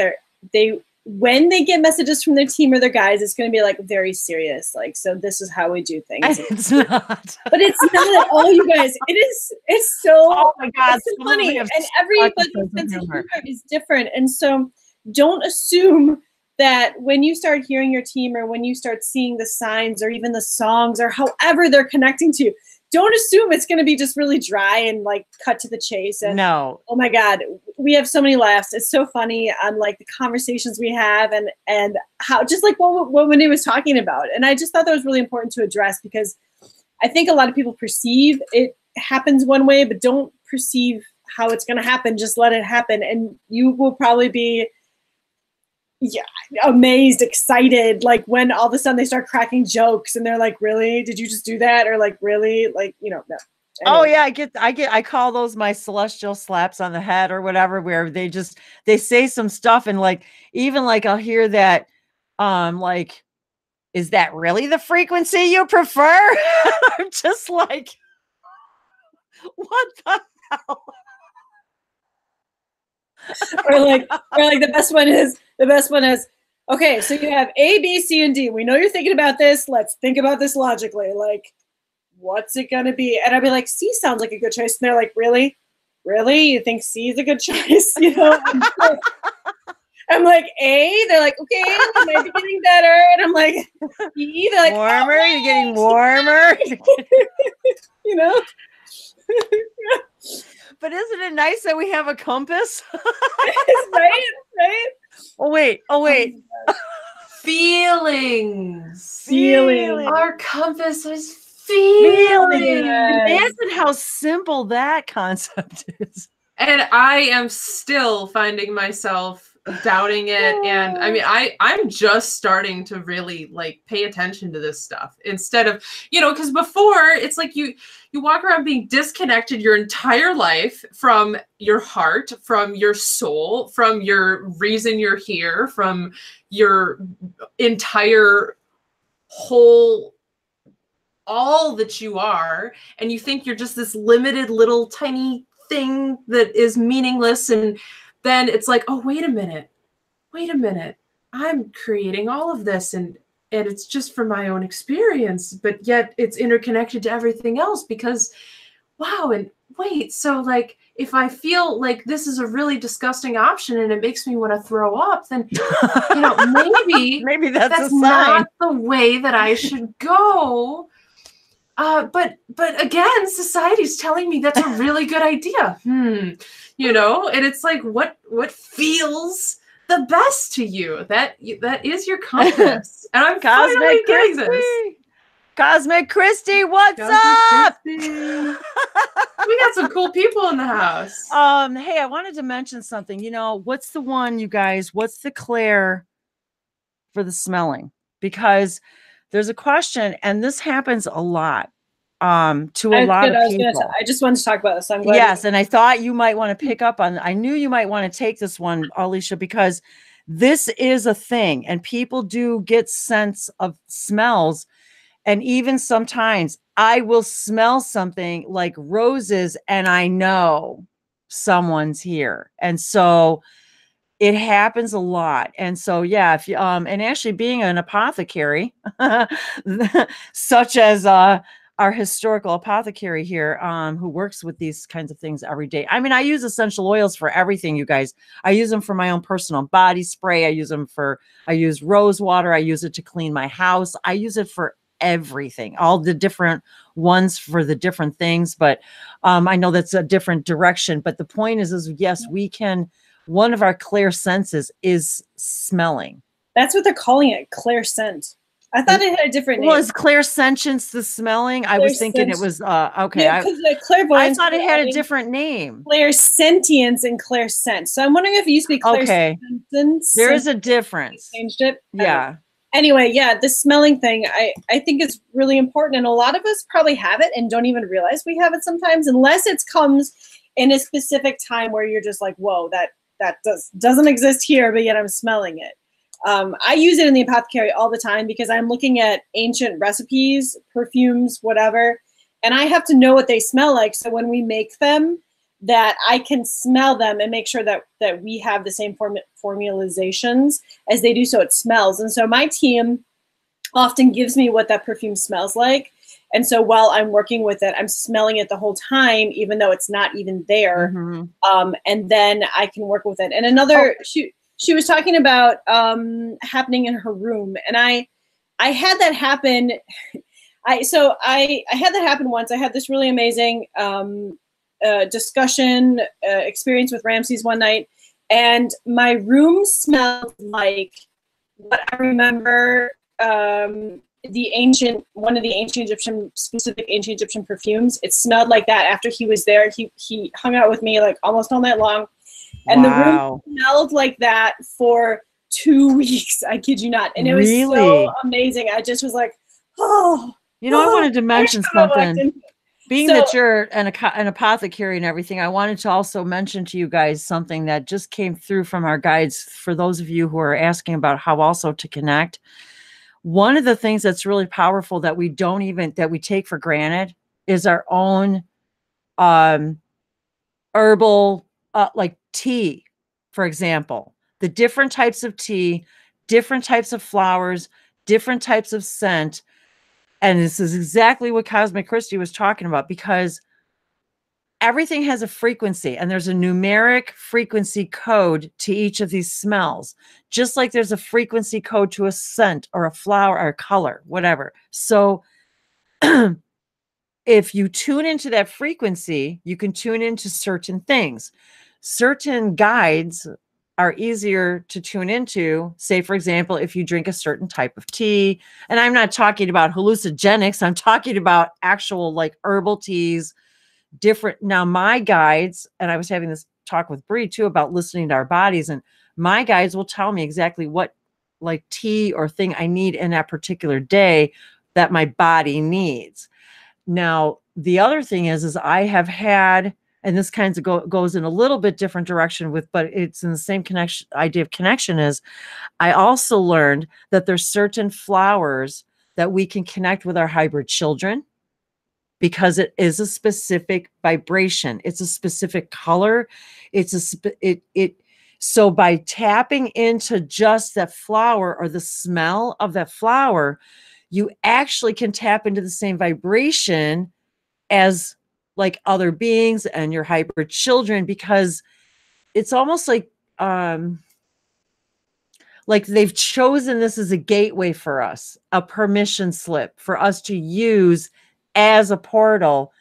when they get messages from their team or their guides, it's going to be like very serious. Like, so this is how we do things. It's not. But it's not at all, you guys. It's so, oh my God, it's so funny. And everybody's sense of humor is different. And so don't assume that when you start hearing your team, or when you start seeing the signs or even the songs or however they're connecting to you, don't assume it's going to be just really dry and like cut to the chase. And no. Oh my God, we have so many laughs. It's so funny on like the conversations we have, and how, just like what Wendy was talking about. And I just thought that was really important to address, because I think a lot of people perceive it happens one way, but don't perceive how it's going to happen. Just let it happen. And you will probably be amazed, excited, like when all of a sudden they start cracking jokes and they're like, really, did you just do that? Or like, really, like, no. Anyway. Oh yeah, I call those my celestial slaps on the head or whatever, where they say some stuff, and like, even like I'll hear that, like, is that really the frequency you prefer? I'm just like, what the hell? or like the best one is, okay, so you have A, B, C, and D. We know you're thinking about this. Let's think about this logically. Like, what's it going to be? And I'd be like, C sounds like a good choice. And they're like, really? Really? You think C is a good choice? I'm like, A? They're like, okay, it might be getting better. And I'm like, B? They're like, warmer? Oh, you're getting warmer? But isn't it nice that we have a compass? Right? Oh, wait. Feelings. Our compass is feelings. Imagine how simple that concept is. And I am still finding myself doubting it. And I mean, I'm just starting to really like pay attention to this stuff, instead of, because before it's like you walk around being disconnected your entire life from your heart, from your soul, from your reason you're here, from your entire whole, all that you are. And you think you're just this limited little tiny thing that is meaningless. And then it's like, oh, wait a minute. I'm creating all of this, and it's just for my own experience, but yet it's interconnected to everything else, because wow. And wait, so like, if I feel like this is a really disgusting option and it makes me want to throw up, then maybe that's not the way that I should go. But again, society's telling me that's a really good idea. And it's like, what feels the best to you? That is your compass. And I'm finally getting this. Cosmic Christy, what's up? We got some cool people in the house. Hey, I wanted to mention something. What's the one, you guys? What's the for the smelling, because there's a question, and this happens a lot to a lot of people. I just wanted to talk about this. I'm glad. Yes, and I thought you might want to pick up on, I knew you might want to take this one, Alicia, because this is a thing, and people do get sense of smells. And even sometimes I will smell something like roses and I know someone's here. And so it happens a lot. And so, yeah, if you, and actually being an apothecary, such as our historical apothecary here, who works with these kinds of things every day. I mean, I use essential oils for everything, you guys. I use them for my own personal body spray. I use rose water. I use it to clean my house. I use it for everything, all the different ones for the different things. But I know that's a different direction. But the point is yes, we can, one of our clear senses is smelling. That's what they're calling it, clairsent. I thought it had a different name. Was clairsentience the smelling? I was thinking it was okay. Yeah, I thought it had a different name. Clairsentience and clairsent. So I'm wondering if it used to be clairsentience. There is a difference. Changed it. Yeah. Anyway, yeah, the smelling thing, I think is really important, and a lot of us probably have it and don't even realize we have it sometimes, unless it comes in a specific time where you're just like, whoa, that doesn't exist here, but yet I'm smelling it. I use it in the apothecary all the time because I'm looking at ancient recipes, perfumes, whatever, and I have to know what they smell like. So when we make them, that I can smell them and make sure that we have the same formulations as they do, so it smells. And so my team often gives me what that perfume smells like. And so while I'm working with it, I'm smelling it the whole time, even though it's not even there. Mm-hmm. And then I can work with it. And another, she was talking about happening in her room. And I had that happen. I had that happen once. I had this really amazing discussion experience with Ramses one night, and my room smelled like what I remember one of the ancient specific ancient Egyptian perfumes. It smelled like that after he was there. He hung out with me like almost all night long, and the room smelled like that for 2 weeks. I kid you not, and it was so amazing. I just was like, oh, I wanted to mention something. Being that you're an apothecary and everything, I wanted to also mention to you guys something that just came through from our guides. For those of you who are asking about how also to connect, one of the things that's really powerful that we take for granted is our own herbal, like tea, for example. The different types of tea, different types of flowers, different types of scent. And this is exactly what Cosmic Christie was talking about, because everything has a frequency, and there's a numeric frequency code to each of these smells, just like there's a frequency code to a scent or a flower or a color, whatever. So if you tune into that frequency, you can tune into certain things. Certain guides are easier to tune into. Say, for example, if you drink a certain type of tea, and I'm not talking about hallucinogenics, I'm talking about actual like herbal teas, different. Now my guides, and I was having this talk with Bree too about listening to our bodies, and my guides will tell me exactly what like tea or thing I need in that particular day that my body needs. Now, the other thing is I have had, and this kind of goes in a little bit different direction but it's in the same idea of connection, is I also learned that there's certain flowers that we can connect with our hybrid children, because it is a specific vibration. It's a specific color. So by tapping into just that flower or the smell of that flower, you actually can tap into the same vibration as like other beings and your hybrid children, because it's almost like they've chosen this as a gateway for us, a permission slip for us to use as a portal.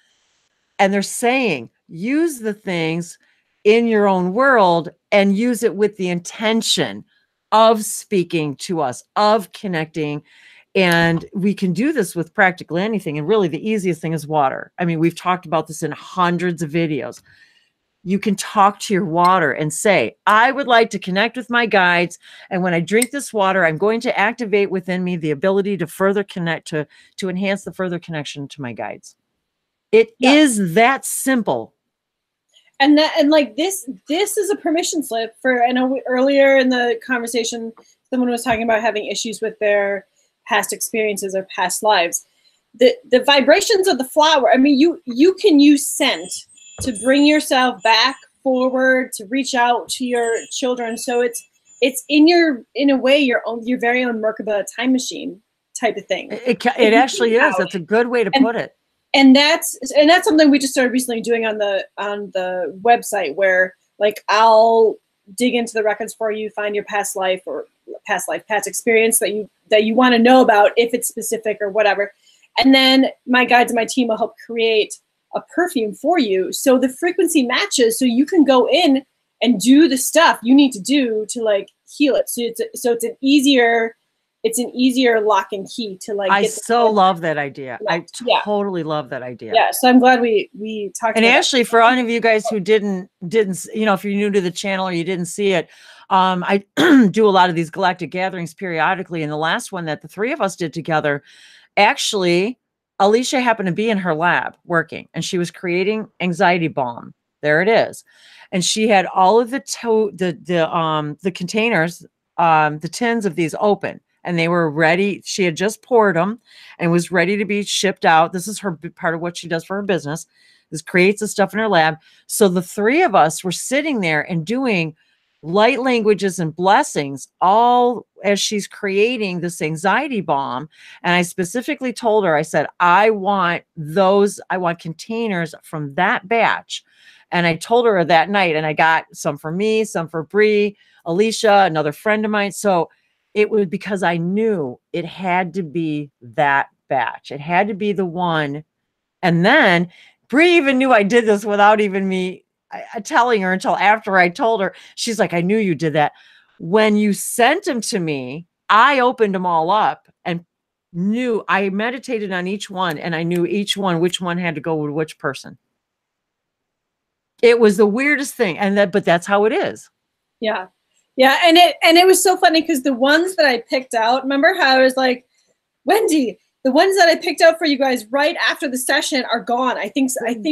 And they're saying, use the things in your own world and use it with the intention of speaking to us, of connecting. And we can do this with practically anything. And really the easiest thing is water. I mean, we've talked about this in hundreds of videos. you can talk to your water and say, I would like to connect with my guides. And when I drink this water, I'm going to activate within me the ability to further connect, to enhance the further connection to my guides. It is that simple. And like this is a permission slip for, I know earlier in the conversation, someone was talking about having issues with their past experiences or past lives. The vibrations of the flower, I mean, you can use scent to bring yourself back forward, to reach out to your children. So it's in a way, your very own Merkaba time machine type of thing. It actually is. That's a good way to put it. And that's something we just started recently doing on the website, where like I'll dig into the records for you, find your past life or past experience that you want to know about, if it's specific or whatever. And then my guides and my team will help create a perfume for you, so the frequency matches, so you can go in and do the stuff you need to do to like heal it. So it's an easier lock and key to like. I so love that idea. I totally love that idea. Yeah. So I'm glad we talked. And actually, for any of you guys who didn't, you know, if you're new to the channel or you didn't see it, I do a lot of these galactic gatherings periodically. And the last one that the three of us did together, actually, Alicia happened to be in her lab working, and she was creating anxiety balm. There it is. And she had all of the containers, the tins of these open, and they were ready. She had just poured them and was ready to be shipped out. This is her part of what she does for her business, is creates the stuff in her lab. So the three of us were sitting there and doing light languages and blessings, all as she's creating this anxiety bomb. And I specifically told her, I said, I want containers from that batch. And I told her that night, and I got some for me, some for Bree, Alicia, another friend of mine. So it was because I knew it had to be that batch. It had to be the one. And then Bree even knew I did this without even me telling her, until after I told her. She's like, I knew you did that. When you sent them to me, I opened them all up and knew, I meditated on each one, and I knew each one, which one had to go with which person. It was the weirdest thing. But that's how it is. Yeah. Yeah. And it was so funny, because the ones that I picked out, remember how I was like, Wendy, the ones that I picked out for you guys right after the session are gone. I think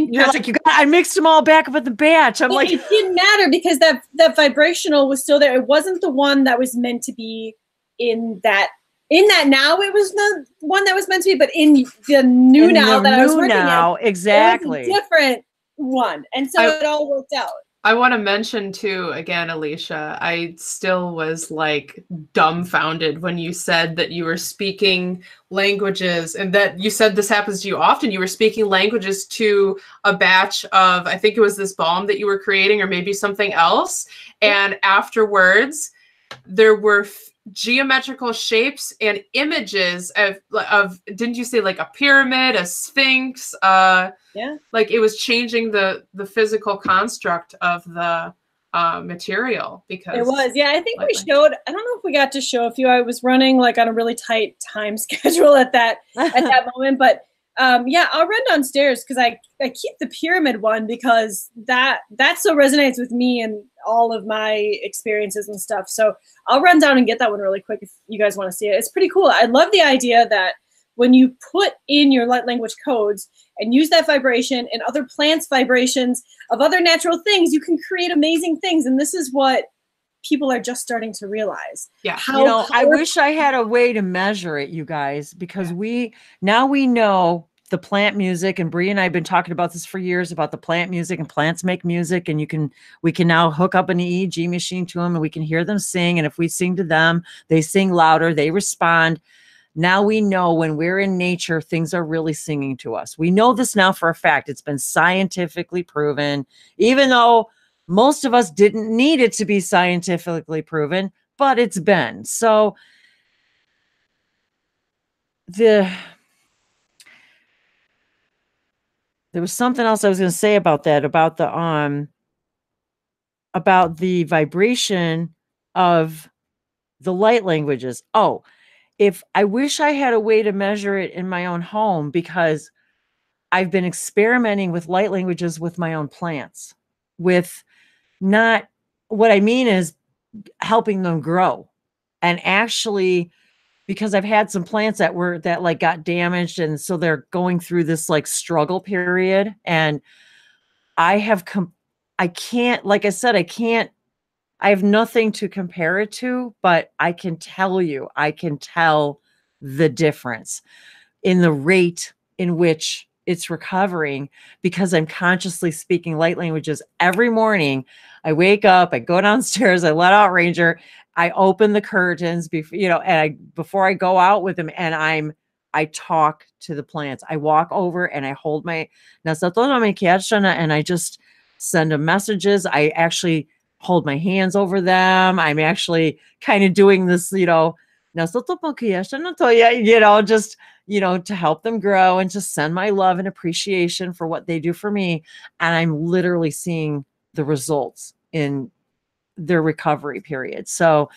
you're like, I mixed them all back up at the batch. I'm like, it didn't matter, because that vibrational was still there. It wasn't the one that was meant to be in that now. It was the one that was meant to be, but in the new now that I was working in, exactly, it was a different one. And so it all worked out. I want to mention too, again, Alicia, I still was like dumbfounded when you said that you were speaking languages, and that you said this happens to you often. You were speaking languages to a batch of, I think it was this balm that you were creating, or maybe something else. And afterwards, there were geometrical shapes and images of didn't you say like a pyramid, a sphinx, like it was changing the physical construct of the material, because it was, I think we showed, I don't know if we got to show a few. I was running like on a really tight time schedule at that moment, but I'll run downstairs, because I keep the pyramid one, because that so resonates with me and all of my experiences and stuff. So I'll run down and get that one really quick if you guys want to see it. It's pretty cool. I love the idea that when you put in your light language codes and use that vibration and other plants' vibrations of other natural things, you can create amazing things. And this is what people are just starting to realize. Yeah. I wish I had a way to measure it, you guys, because we know the plant music, and Bree and I have been talking about this for years, about the plant music, and plants make music, and we can now hook up an EEG machine to them, and we can hear them sing. And if we sing to them, they sing louder, they respond. Now we know when we're in nature, things are really singing to us. We know this now for a fact. It's been scientifically proven, even though most of us didn't need it to be scientifically proven, but it's been. So there was something else I was going to say about that, about the vibration of the light languages. Oh, I wish I had a way to measure it in my own home, because I've been experimenting with light languages with my own plants. with not, what I mean is helping them grow. And actually, because I've had some plants that like got damaged, and so they're going through this like struggle period, and I can't, like I said, I have nothing to compare it to, but I can tell the difference in the rate in which it's recovering, because I'm consciously speaking light languages every morning. I wake up, I go downstairs, I let out Ranger, I open the curtains before, before I go out with them, and I talk to the plants. I walk over and I hold my, and I just send them messages. I actually hold my hands over them. I'm actually kind of doing this, just, to help them grow and to send my love and appreciation for what they do for me. And I'm literally seeing the results in their recovery period. So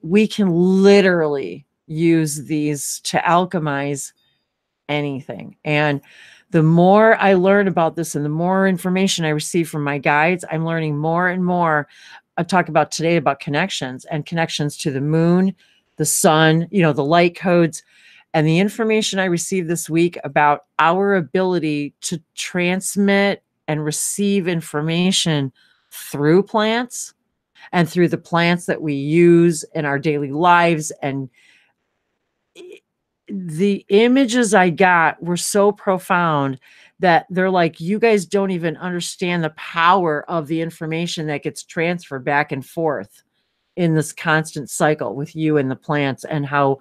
we can literally use these to alchemize anything. And the more I learn about this and the more information I receive from my guides, I'm learning more and more. I talk about today about connections to the moon, the sun, the light codes, and the information I received this week about our ability to transmit and receive information through plants and through the plants that we use in our daily lives. And the images I got were so profound that they're like, you guys don't even understand the power of the information that gets transferred back and forth in this constant cycle with you and the plants, and how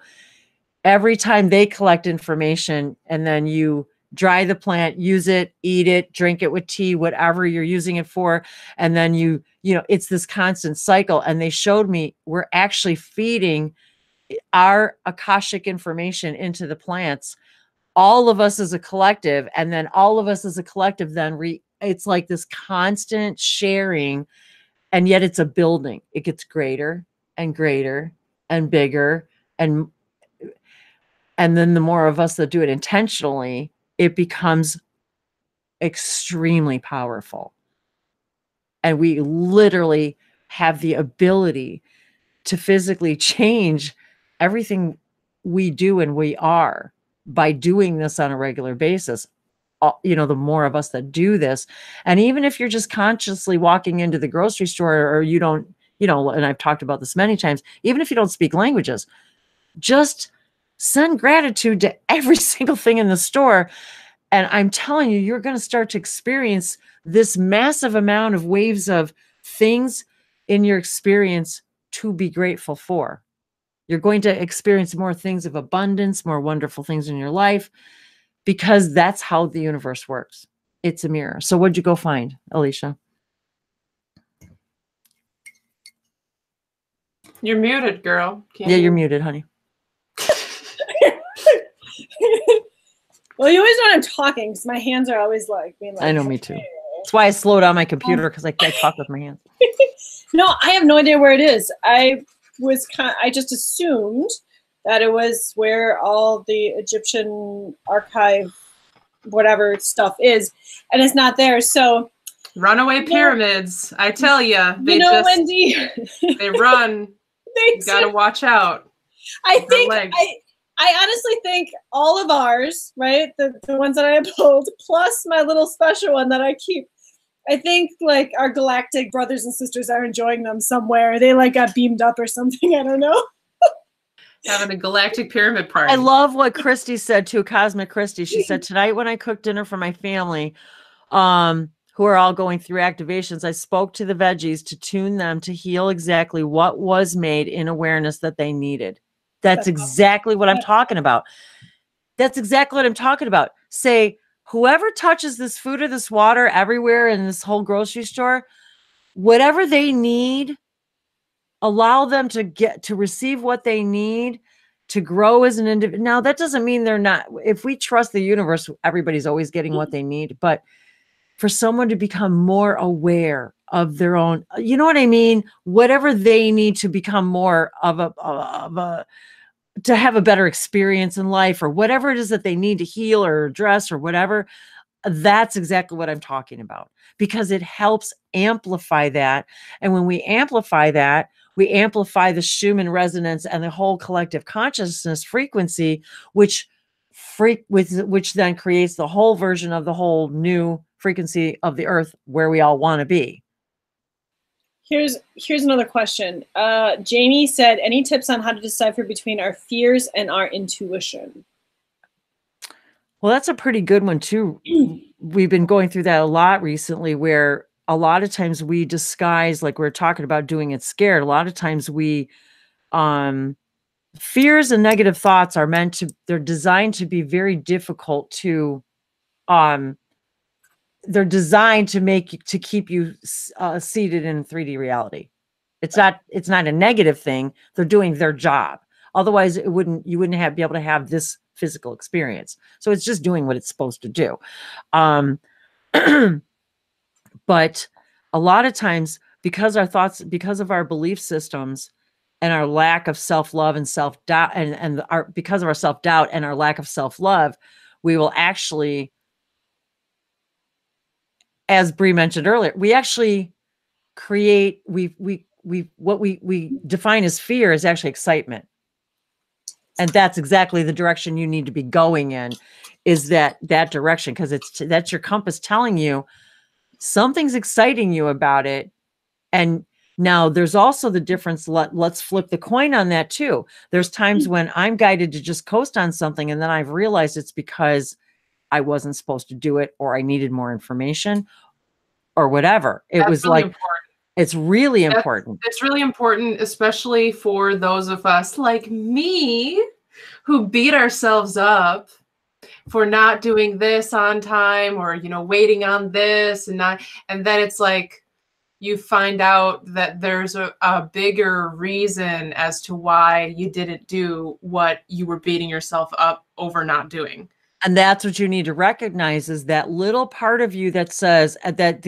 every time they collect information and then you dry the plant, use it, eat it, drink it with tea, whatever you're using it for. And then it's this constant cycle. And they showed me we're actually feeding our Akashic information into the plants, all of us as a collective. And then all of us as a collective, then it's like this constant sharing. And yet it's a building. It gets greater and greater and bigger. And then the more of us that do it intentionally, it becomes extremely powerful. And we literally have the ability to physically change everything we do and we are by doing this on a regular basis. The more of us that do this. And even if you're just consciously walking into the grocery store, or you don't, and I've talked about this many times, even if you don't speak languages, just send gratitude to every single thing in the store. And I'm telling you, you're going to start to experience this massive amount of waves of things in your experience to be grateful for. You're going to experience more things of abundance, more wonderful things in your life, because that's how the universe works. It's a mirror. So what'd you go find, Alicia? You're muted, girl. You're muted, honey. Well, you always know when I'm talking, because my hands are always being like. I know, me too. That's why I slowed down my computer, because I talk with my hands. No, I have no idea where it is. I just assumed that it was where all the Egyptian archive, whatever stuff is, and it's not there. So runaway pyramids, I tell you, Wendy, they run. You gotta watch out. I honestly think all of ours, right? The ones that I upload, plus my little special one that I keep. I think our galactic brothers and sisters are enjoying them somewhere. They got beamed up or something. I don't know. Having a galactic pyramid party. I love what Christy said too, Cosmic Christy. She said, tonight when I cooked dinner for my family, who are all going through activations, I spoke to the veggies to tune them to heal exactly what was made in awareness that they needed. That's exactly what I'm talking about. That's exactly what I'm talking about. Say, whoever touches this food or this water everywhere in this whole grocery store, whatever they need, allow them to receive what they need to grow as an individual. Now, that doesn't mean they're not. If we trust the universe, everybody's always getting what they need. But for someone to become more aware of their own, you know what I mean? Whatever they need to become more to have a better experience in life, or whatever it is that they need to heal or address or whatever, that's exactly what I'm talking about. because it helps amplify that. And when we amplify that, we amplify the Schumann resonance and the whole collective consciousness frequency, which then creates the whole version of the whole new frequency of the earth where we all want to be. Here's another question. Jamie said, any tips on how to decipher between our fears and our intuition? Well, that's a pretty good one too. We've been going through that a lot recently, where a lot of times we disguise, like we're talking about doing it scared. A lot of times we, fears and negative thoughts are they're designed to be very difficult to, they're designed to keep you seated in 3D reality. It's not a negative thing. They're doing their job. Otherwise you wouldn't be able to have this physical experience. So it's just doing what it's supposed to do. But a lot of times, because of our belief systems and our lack of self-love and self-doubt, because of our self-doubt and our lack of self-love, we will actually, as Bree mentioned earlier, we actually create, what we define as fear is actually excitement. And that's exactly the direction you need to be going in, is that direction, because that's your compass telling you something's exciting you about it. And now there's also the difference. Let's flip the coin on that too. There's times when I'm guided to just coast on something, and then I've realized it's because I wasn't supposed to do it, or I needed more information, or whatever. It was really like, it's really important. It's really important, especially for those of us like me who beat ourselves up for not doing this on time, or, waiting on this and then it's like, you find out that there's a bigger reason as to why you didn't do what you were beating yourself up over not doing. And that's what you need to recognize, is that little part of you that says that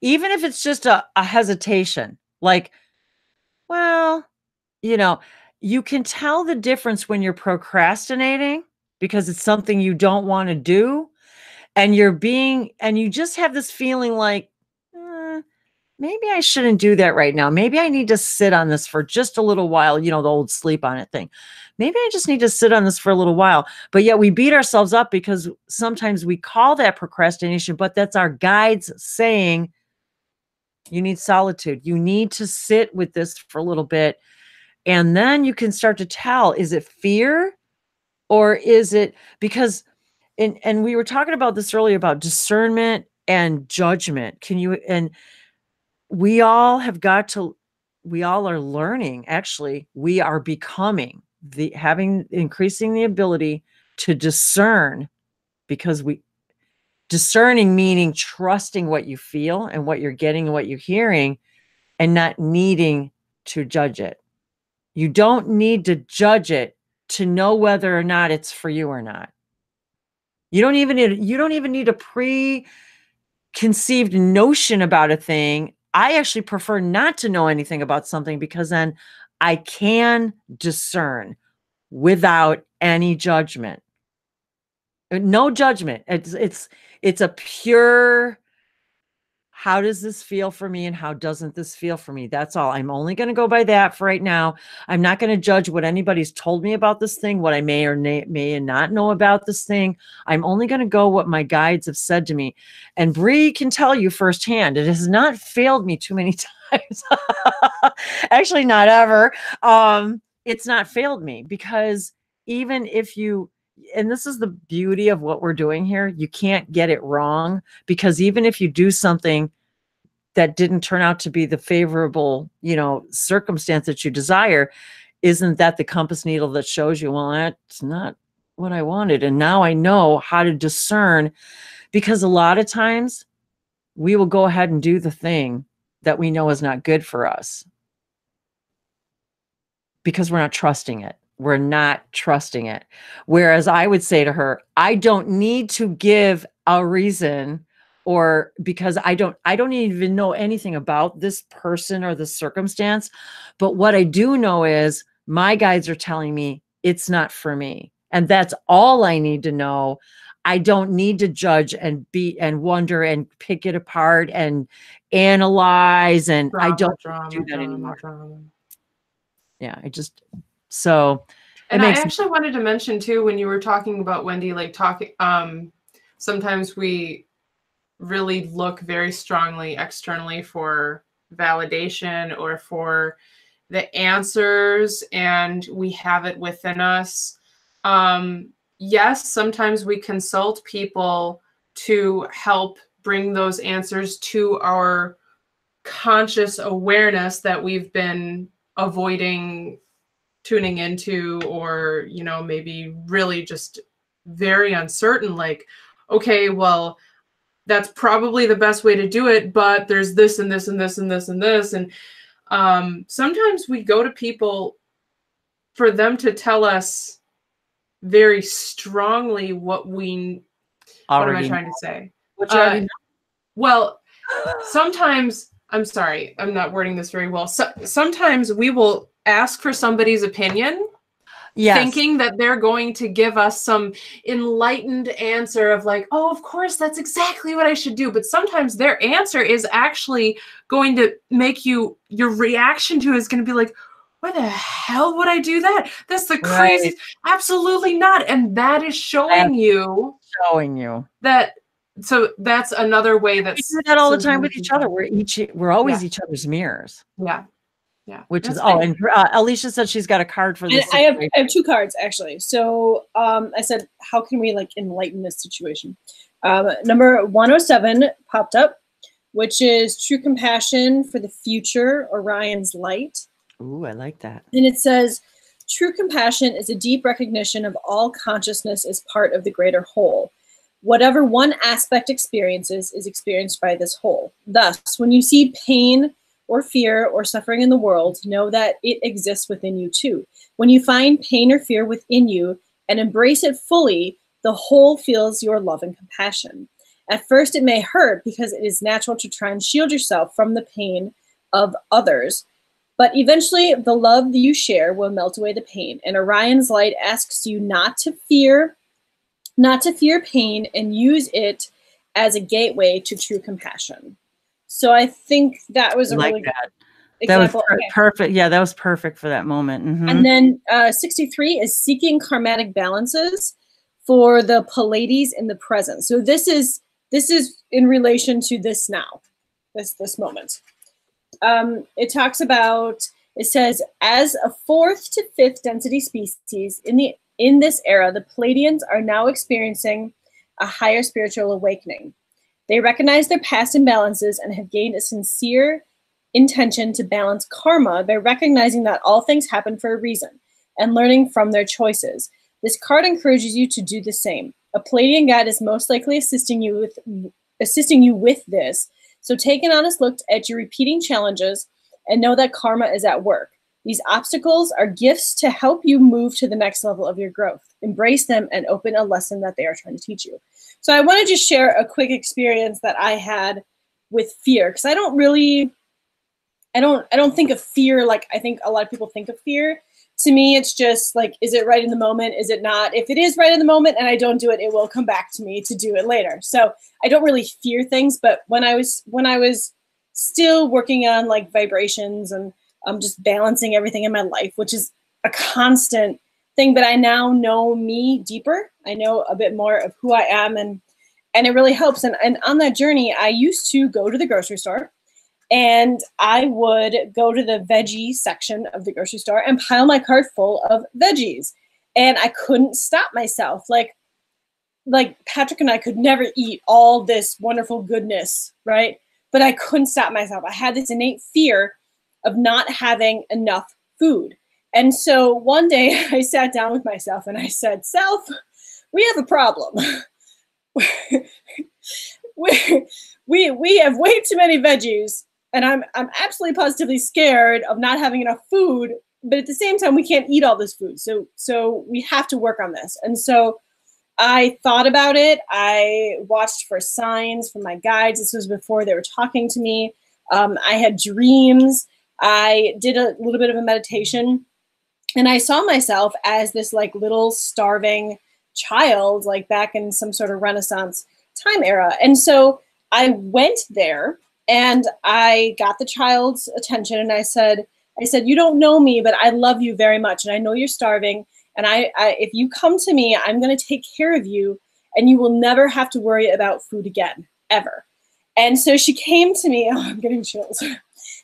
even if it's just a hesitation, like, well, you can tell the difference when you're procrastinating because it's something you don't want to do. And you just have this feeling like, maybe I shouldn't do that right now. Maybe I need to sit on this for just a little while, the old sleep on it thing. Maybe I just need to sit on this for a little while. But yet we beat ourselves up because sometimes we call that procrastination, but that's our guides saying, you need solitude. You need to sit with this for a little bit. And then you can start to tell, is it fear, or is it because, and we were talking about this earlier about discernment and judgment. We all are learning, actually, we are becoming increasing the ability to discern, because discerning meaning trusting what you feel and what you're getting and what you're hearing, and not needing to judge it. You don't need to judge it to know whether or not it's for you or not. You don't even need a preconceived notion about a thing. I actually prefer not to know anything about something, because then I can discern without any judgment. No judgment. It's a pure, how does this feel for me and how doesn't this feel for me? That's all. I'm only going to go by that for right now. I'm not going to judge what anybody's told me about this thing, what I may or may not know about this thing. I'm only going to go what my guides have said to me. And Bree can tell you firsthand, it has not failed me too many times. Actually, not ever. It's not failed me, because even if and this is the beauty of what we're doing here, you can't get it wrong, because even if you do something that didn't turn out to be the favorable, circumstance that you desire, isn't that the compass needle that shows you, well, that's not what I wanted. And now I know how to discern, because a lot of times we will go ahead and do the thing that we know is not good for us, because we're not trusting it. We're not trusting it. Whereas I would say to her, I don't need to give a reason, or because I don't even know anything about this person or the circumstance. But what I do know is my guides are telling me it's not for me. And that's all I need to know. I don't need to judge and wonder and pick it apart and analyze. And I don't do that anymore. Yeah, so and I actually wanted to mention too, when you were talking about Wendy, like sometimes we really look very strongly externally for validation or for the answers, and we have it within us. Yes, sometimes we consult people to help bring those answers to our conscious awareness that we've been avoiding tuning into, or, you know, maybe really just very uncertain, like, okay, well, that's probably the best way to do it, but there's this and this and this and this and this. And sometimes we go to people for them to tell us very strongly what am I trying to say? Well, sometimes, I'm sorry, I'm not wording this very well. Sometimes we will ask for somebody's opinion, thinking that they're going to give us some enlightened answer of like, oh, of course, that's exactly what I should do. But sometimes their answer is actually going to make your reaction to it is going to be like, why the hell would I do that? That's the craziest. Absolutely not. And that is showing you that. So that's another way that we do that all the time with each other. We're always each other's mirrors. Yeah. Which is and Alicia said she's got a card for this. I have 2 cards actually. So I said, how can we like enlighten this situation? Number 107 popped up, which is true compassion for the future, Orion's light. Ooh, I like that. And it says, true compassion is a deep recognition of all consciousness as part of the greater whole. Whatever one aspect experiences is experienced by this whole. Thus, when you see pain or fear or suffering in the world, know that it exists within you too. When you find pain or fear within you and embrace it fully, the whole feels your love and compassion. At first, it may hurt because it is natural to try and shield yourself from the pain of others. But eventually, the love that you share will melt away the pain. And Orion's light asks you not to fear pain and use it as a gateway to true compassion. So I think that was a really good example. That was perfect. Yeah, that was perfect for that moment. Mm-hmm. And then 63 is seeking karmatic balances for the Pleiades in the present. So this is in relation to this now, this moment. It talks about, it says, as a 4th to 5th density species in this era, the Pleiadians are now experiencing a higher spiritual awakening. They recognize their past imbalances and have gained a sincere intention to balance karma by recognizing that all things happen for a reason and learning from their choices. This card encourages you to do the same. A Pleiadian guide is most likely assisting you with this. So take an honest look at your repeating challenges and know that karma is at work. These obstacles are gifts to help you move to the next level of your growth. Embrace them and open a lesson that they are trying to teach you. So I want to just share a quick experience that I had with fear, because I don't think of fear like I think a lot of people think of fear. To me, it's just like, is it right in the moment? Is it not? If it is right in the moment and I don't do it, it will come back to me to do it later. So I don't really fear things. But when I was still working on like vibrations and just balancing everything in my life, which is a constant thing, but I now know me deeper. I know a bit more of who I am, and it really helps. And on that journey, I used to go to the grocery store, and I would go to the veggie section of the grocery store and pile my cart full of veggies. And I couldn't stop myself. Like Patrick and I could never eat all this wonderful goodness, right? But I couldn't stop myself. I had this innate fear of not having enough food. And so one day I sat down with myself and I said, Self, we have a problem. we have way too many veggies, and I'm absolutely positively scared of not having enough food, but at the same time we can't eat all this food. So we have to work on this. And so I thought about it. I watched for signs from my guides. This was before they were talking to me. I had dreams. I did a little bit of a meditation, and I saw myself as this like little starving child, like back in some sort of Renaissance time era. And so I went there and I got the child's attention and I said, you don't know me, but I love you very much. And I know you're starving. And if you come to me, I'm going to take care of you and you will never have to worry about food again, ever. And so she came to me. Oh, I'm getting chills.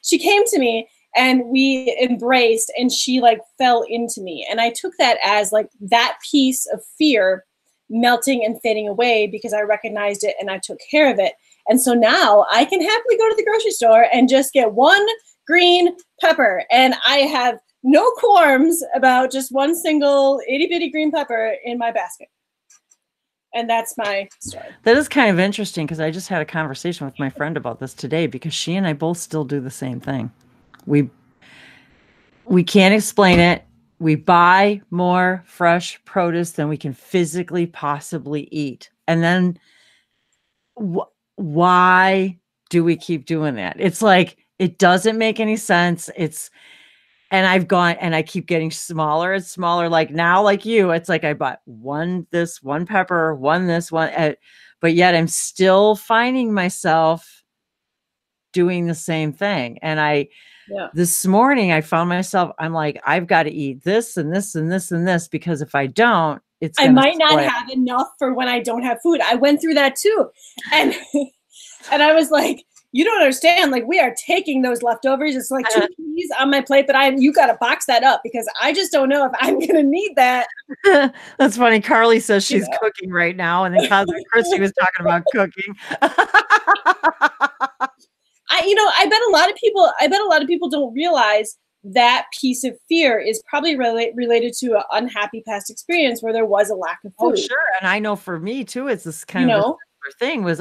She came to me and we embraced and she like fell into me. And I took that as like that piece of fear melting and fading away because I recognized it and I took care of it. And so now I can happily go to the grocery store and just get one green pepper. And I have no qualms about just one single itty bitty green pepper in my basket. And that's my story. That is kind of interesting because I just had a conversation with my friend about this today because she and I both still do the same thing. We can't explain it. We buy more fresh produce than we can physically possibly eat. And then why do we keep doing that? It's like, it doesn't make any sense. And I've gone and I keep getting smaller and smaller. Like now, like you, it's like I bought one pepper, one this, one, but yet I'm still finding myself doing the same thing. And this morning I found myself, I'm like, I've got to eat this and this and this and this, because if I don't, I might not have enough for when I don't have food. I went through that too. And, and I was like, you don't understand. Like, we are taking those leftovers. It's like 2 peas on my plate, but you got to box that up because I just don't know if I'm going to need that. That's funny. Carly says she's cooking right now. And then Christy was talking about cooking. I bet a lot of people don't realize that piece of fear is probably related to an unhappy past experience where there was a lack of food. Oh, sure. And I know for me too, it's this kind of thing was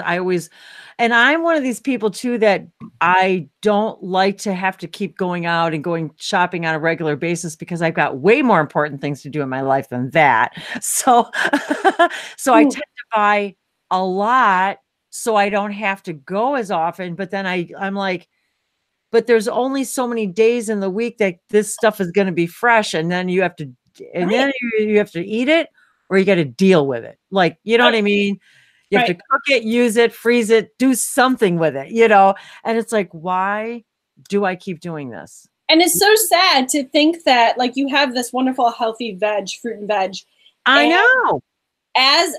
and I'm one of these people too, that I don't like to have to keep going out and going shopping on a regular basis because I've got way more important things to do in my life than that. So, so I tend to buy a lot so I don't have to go as often. But then I'm like, but there's only so many days in the week that this stuff is going to be fresh. And then you have to, then you have to eat it or you got to deal with it. Like, you know what I mean? You have to cook it, use it, freeze it, do something with it, and it's like, why do I keep doing this? And it's so sad to think that like you have this wonderful, healthy fruit and veg. I know. As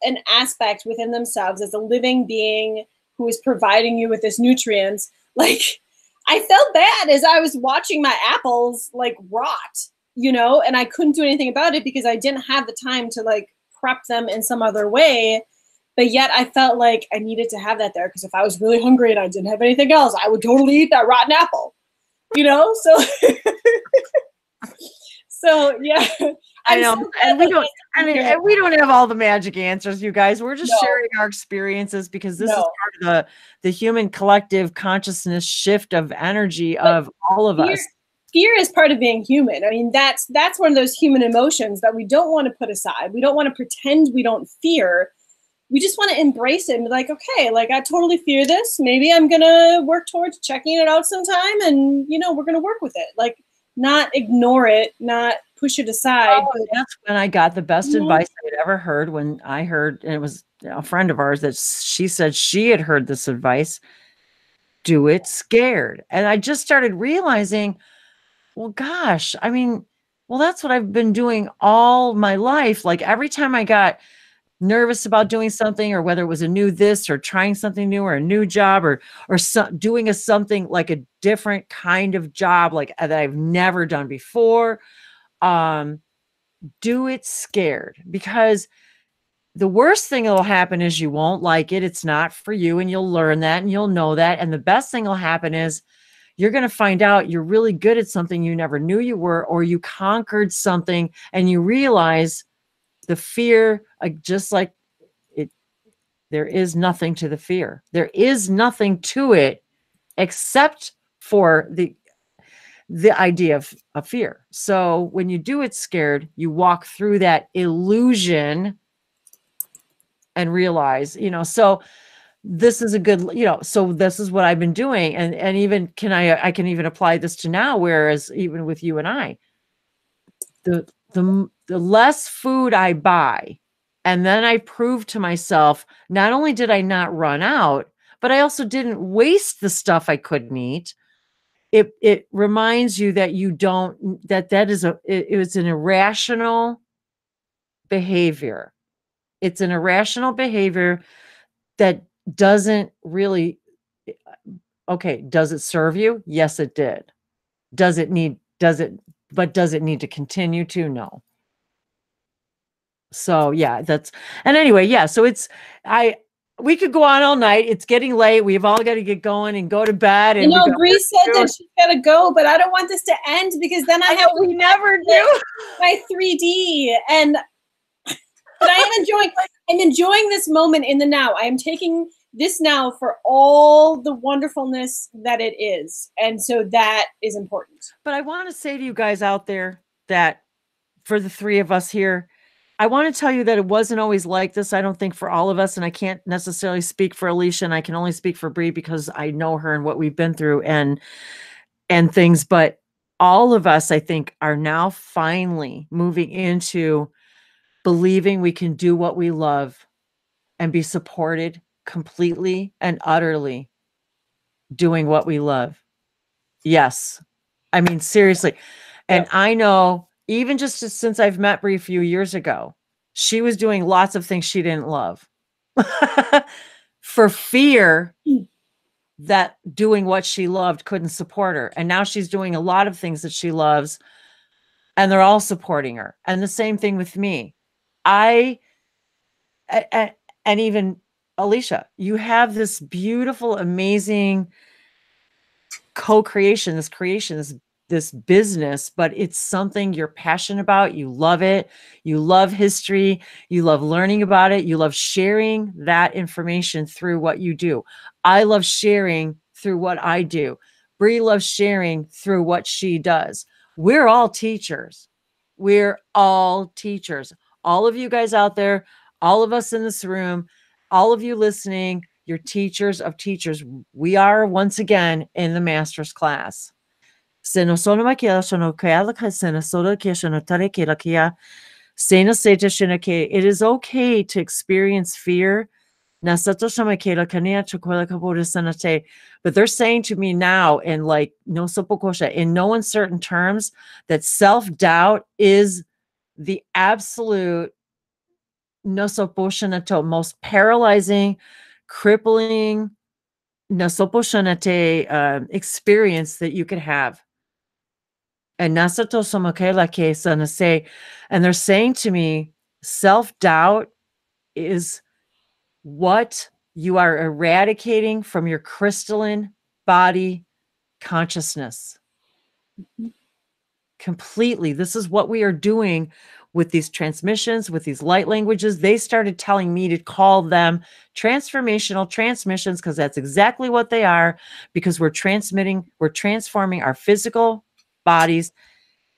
an aspect within themselves, as a living being who is providing you with this nutrients, like I felt bad as I was watching my apples like rot, and I couldn't do anything about it because I didn't have the time to like prep them in some other way. But yet I felt like I needed to have that there because if I was really hungry and I didn't have anything else, I would totally eat that rotten apple, So, so yeah. I know, and we don't have all the magic answers, you guys. We're just sharing our experiences because this is part of the human collective consciousness shift of energy of all of us. Fear is part of being human. I mean, that's one of those human emotions that we don't want to put aside. We don't want to pretend we don't fear. We just want to embrace it and be like, okay, like I totally fear this. Maybe I'm going to work towards checking it out sometime. And, we're going to work with it. Like not ignore it, not push it aside. Oh, that's when I got the best advice I'd ever heard when I heard, and it was a friend of ours that she said she had heard this advice, do it scared. And I just started realizing, well, gosh, I mean, well, that's what I've been doing all my life. Like every time I got nervous about doing something, or whether it was a new this or trying something new or a new job or doing something like a different kind of job, like that I've never done before, do it scared, because the worst thing that'll happen is you won't like it. It's not for you. And you'll learn that and you'll know that. And the best thing will happen is you're going to find out you're really good at something you never knew you were, or you conquered something and you realize the fear, just like it, there is nothing to the fear. There is nothing to it except for the idea of fear. So when you do it scared, you walk through that illusion and realize, so this is a good, so this is what I've been doing. And even I can even apply this to now, whereas even with you and I, the the less food I buy, and then I prove to myself, not only did I not run out, but I also didn't waste the stuff I couldn't eat. It reminds you that you don't, that is it was an irrational behavior. It's an irrational behavior that doesn't really, okay, does it serve you? Yes, it did. Does it need to continue to? No. So yeah, and anyway, yeah, so we could go on all night. It's getting late. We've all got to get going and go to bed. And Bree said that she's got to go, but I don't want this to end because then we never do my 3D. But I'm enjoying this moment in the now. I am taking this now for all the wonderfulness that it is. And so that is important. But I want to say to you guys out there that for the three of us here, I want to tell you that it wasn't always like this. I don't think for all of us, and I can't necessarily speak for Alicia, and I can only speak for Bree because I know her and what we've been through and things. But all of us, I think, are now finally moving into believing we can do what we love and be supported completely and utterly doing what we love. Yes. I mean, seriously. And I know, even just since I've met Bree a few years ago, she was doing lots of things she didn't love for fear that doing what she loved couldn't support her. And now she's doing a lot of things that she loves and they're all supporting her. And the same thing with me. And even Alicia, you have this beautiful, amazing co-creation, this business, but it's something you're passionate about. You love it. You love history. You love learning about it. You love sharing that information through what you do. I love sharing through what I do. Bree loves sharing through what she does. We're all teachers. We're all teachers. All of you guys out there, all of us in this room, all of you listening, you're teachers of teachers. We are once again in the master's class. It is okay to experience fear. But they're saying to me now in in no uncertain terms that self-doubt is the absolute most paralyzing, crippling experience that you could have. And they're saying to me, self-doubt is what you are eradicating from your crystalline body consciousness. Completely. This is what we are doing with these transmissions, with these light languages. They started telling me to call them transformational transmissions because that's exactly what they are, because we're transforming our physical bodies,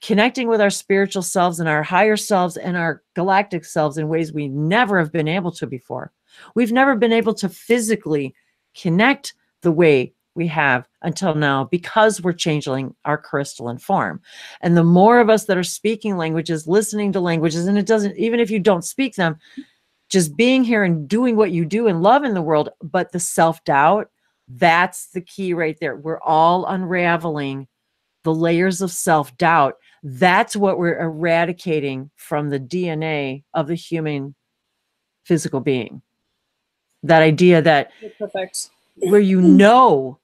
connecting with our spiritual selves and our higher selves and our galactic selves in ways we never have been able to before. We've never been able to physically connect the way we have until now because we're changing our crystalline form. And the more of us that are speaking languages, listening to languages, and it doesn't, even if you don't speak them, just being here and doing what you do and love in the world, but the self-doubt, that's the key right there. We're all unraveling the layers of self-doubt. That's what we're eradicating from the DNA of the human physical being. That idea that perfect. Where you know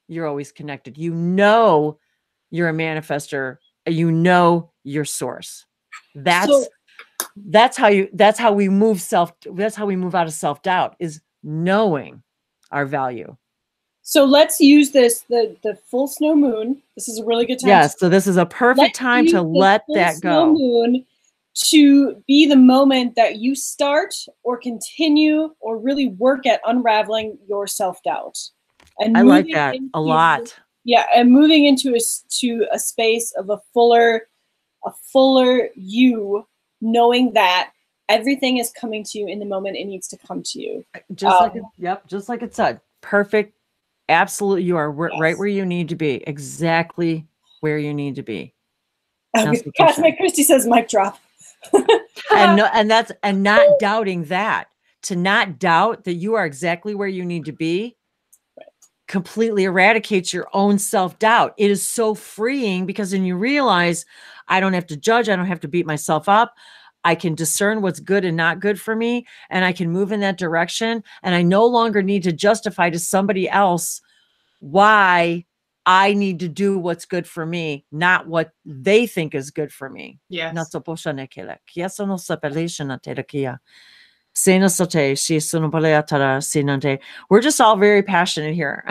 you're always connected. You know you're a manifester. You know your source. That's how we move out of self-doubt, is knowing our value. So let's use this, the full snow moon. This is a really good time. Yes, so this is a perfect time to let that go. Snow moon to be the moment that you start or continue or really work at unraveling your self-doubt. And I like that a lot. Yeah, and moving into a space of a fuller you, knowing that everything is coming to you in the moment it needs to come to you. Just like it said. Perfect. Absolutely. You are right where you need to be. Exactly where you need to be. Cosmic Christie says mic drop. and not doubting that, to not doubt that you are exactly where you need to be, completely eradicates your own self-doubt. It is so freeing, because then you realize, I don't have to judge. I don't have to beat myself up. I can discern what's good and not good for me, and I can move in that direction. And I no longer need to justify to somebody else why I need to do what's good for me, not what they think is good for me. Yes. We're just all very passionate here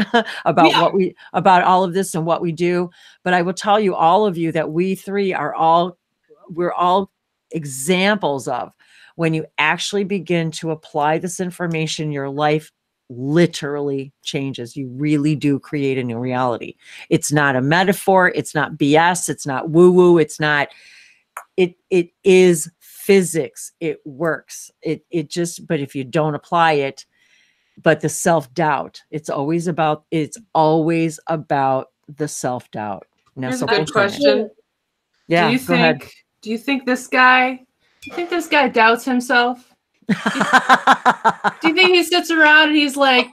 about about all of this and what we do. But I will tell you, all of you, that we three we're all examples of, when you actually begin to apply this information, your life literally changes. You really do create a new reality. It's not a metaphor. It's not BS. It's not woo-woo. It's not, it is physics. It works. It just, but if you don't apply it, but the self-doubt, it's always about the self-doubt. Here's a good question. Yeah. Do you think this guy doubts himself? Do you think he sits around and he's like,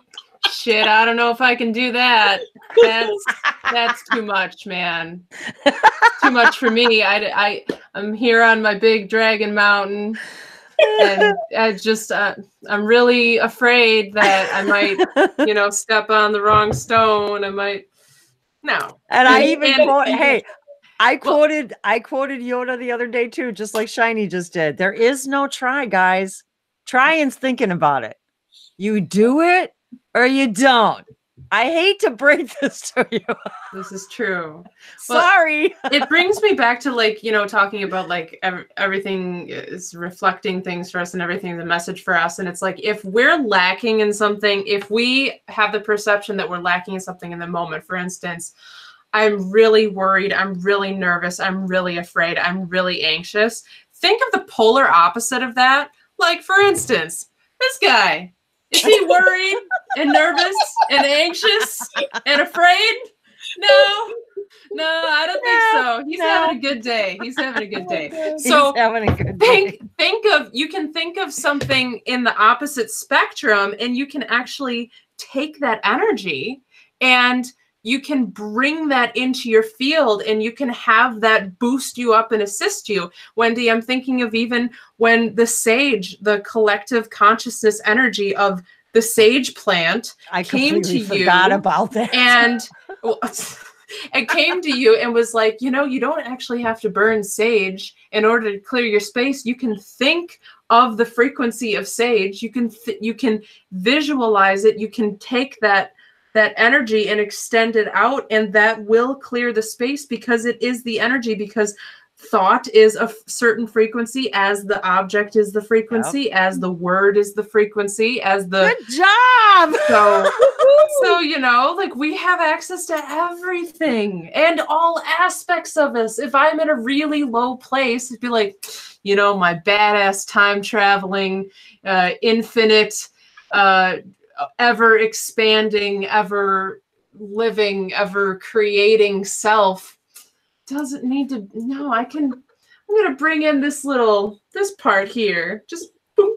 shit, I don't know if I can do that. That's too much, man. Too much for me. I'm here on my big dragon mountain, and I'm really afraid that I might, step on the wrong stone. I might. No. And I quoted Yoda the other day too, just like Shiny just did. There is no try, guys. Trying's thinking about it. You do it or you don't. I hate to break this to you. This is true. Sorry. It brings me back to talking about everything is reflecting things for us, and everything, the message for us. And it's like, if we're lacking in something, if we have the perception that we're lacking in something in the moment, for instance, I'm really worried, I'm really nervous, I'm really afraid, I'm really anxious. Think of the polar opposite of that. Like, for instance, this guy, is he worried and nervous and anxious and afraid? No, I don't think so. He's having a good day. He's having a good day. So you can think of something in the opposite spectrum, and you can actually take that energy and you can bring that into your field, and you can have that boost you up and assist you. Wendy, I'm thinking of even when the sage, the collective consciousness energy of the sage plant came to you. I forgot about that. And it came to you and was like, you don't actually have to burn sage in order to clear your space. You can think of the frequency of sage. You can visualize it. You can take that energy and extend it out, and that will clear the space, because it is the energy, because thought is a certain frequency, as the object is the frequency, as the word is the frequency, as the good job. So we have access to everything and all aspects of us. If I'm in a really low place, it'd be like, my badass time traveling, infinite, ever expanding, ever living, ever creating self doesn't need to. No, I'm going to bring in this part here. Just boom,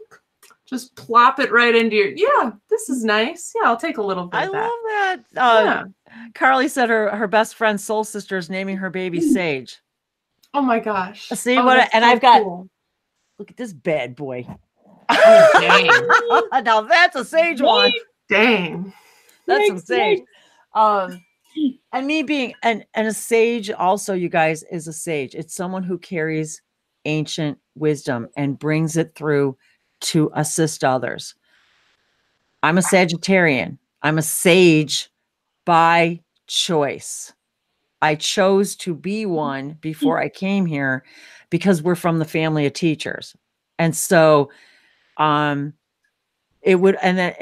just plop it right into your, this is nice. Yeah, I'll take a little bit I of that. love that. Carly said her best friend's soul sister is naming her baby Sage. Oh my gosh. See I've got, look at this bad boy. Oh, dang. Now that's a sage one. Dang. That's some sage. And me being and a sage also, you guys, is a sage. It's someone who carries ancient wisdom and brings it through to assist others. I'm a Sagittarian. I'm a sage by choice. I chose to be one before I came here because we're from the family of teachers. And so it would, and then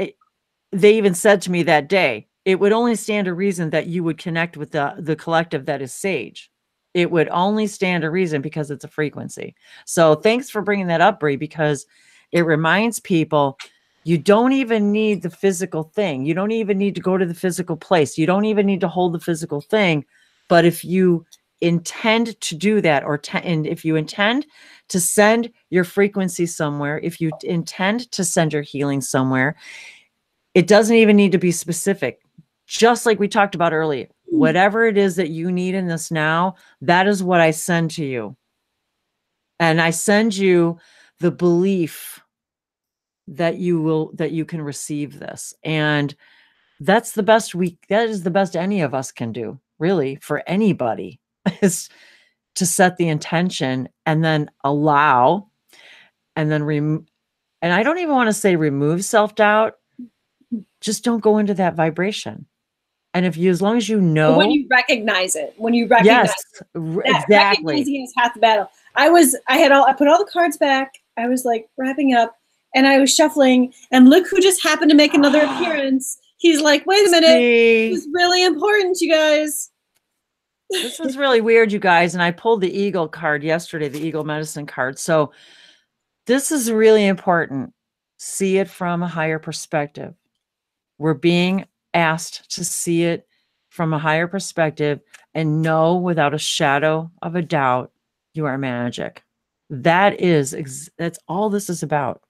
they even said to me that day, it would only stand to reason that you would connect with the collective that is sage. It would only stand to reason because it's a frequency. So thanks for bringing that up, Bree, because it reminds people you don't even need the physical thing. You don't even need to go to the physical place. You don't even need to hold the physical thing. But if you intend to do that, and if you intend to send your frequency somewhere, if you intend to send your healing somewhere, it doesn't even need to be specific. Just like we talked about earlier, whatever it is that you need in this now, that is what I send to you. And I send you the belief that you can receive this. And that's the best that is the best any of us can do, really, for anybody, is to set the intention and then allow, and then and I don't even want to say remove self-doubt. Just don't go into that vibration. And as long as you know, when you recognize it, yes, exactly, recognizing is half the battle. I put all the cards back. I was like wrapping up, and I was shuffling, and look who just happened to make another appearance. He's like, wait a minute, this is really important, you guys. This is really weird, you guys. And I pulled the Eagle card yesterday, the Eagle Medicine card. So this is really important. See it from a higher perspective. We're being asked to see it from a higher perspective and know without a shadow of a doubt, you are magic. That's all this is about.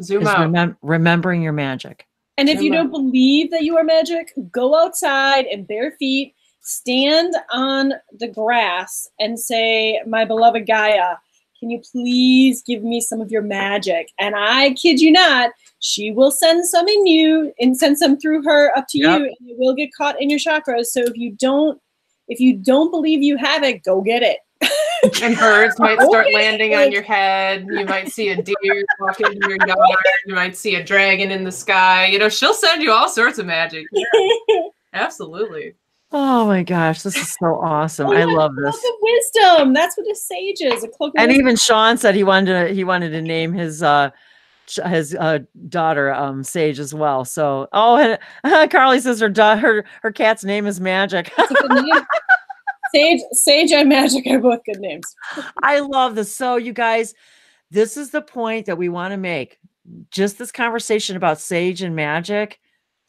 Zoom out. Remembering your magic. And if you don't believe that you are magic, go outside in bare feet, stand on the grass and say, my beloved Gaia, can you please give me some of your magic? And I kid you not, she will send some in you and send some through her up to you, and it will get caught in your chakras. So if you don't believe you have it, go get it. And birds might start landing on your head. You might see a deer walking in your yard. You might see a dragon in the sky. You know, she'll send you all sorts of magic. Yeah. Absolutely. Oh my gosh, this is so awesome. I love this. Cloak of wisdom. That's what a sage is. A cloak of and wisdom. Even Sean said he wanted to name his daughter Sage as well. So, and Carly says her cat's name is Magic. That's a good name. Sage and Magic are both good names. I love this. So you guys, this is the point that we want to make. Just this conversation about Sage and Magic.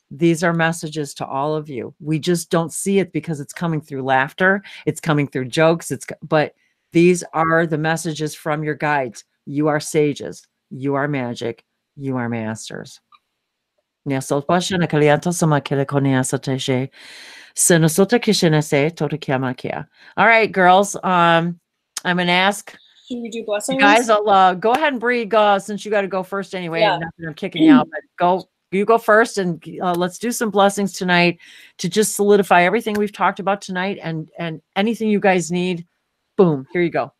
These are messages to all of you. We just don't see it because it's coming through laughter. It's coming through jokes. But these are the messages from your guides. You are sages. You are magic. You are masters. All right, girls. I'm gonna ask. Should we do blessings? You guys, I'll go ahead and Bree, go, since you got to go first anyway. Yeah. I'm kicking you out, but you go first, and let's do some blessings tonight to just solidify everything we've talked about tonight, and anything you guys need. Boom, here you go.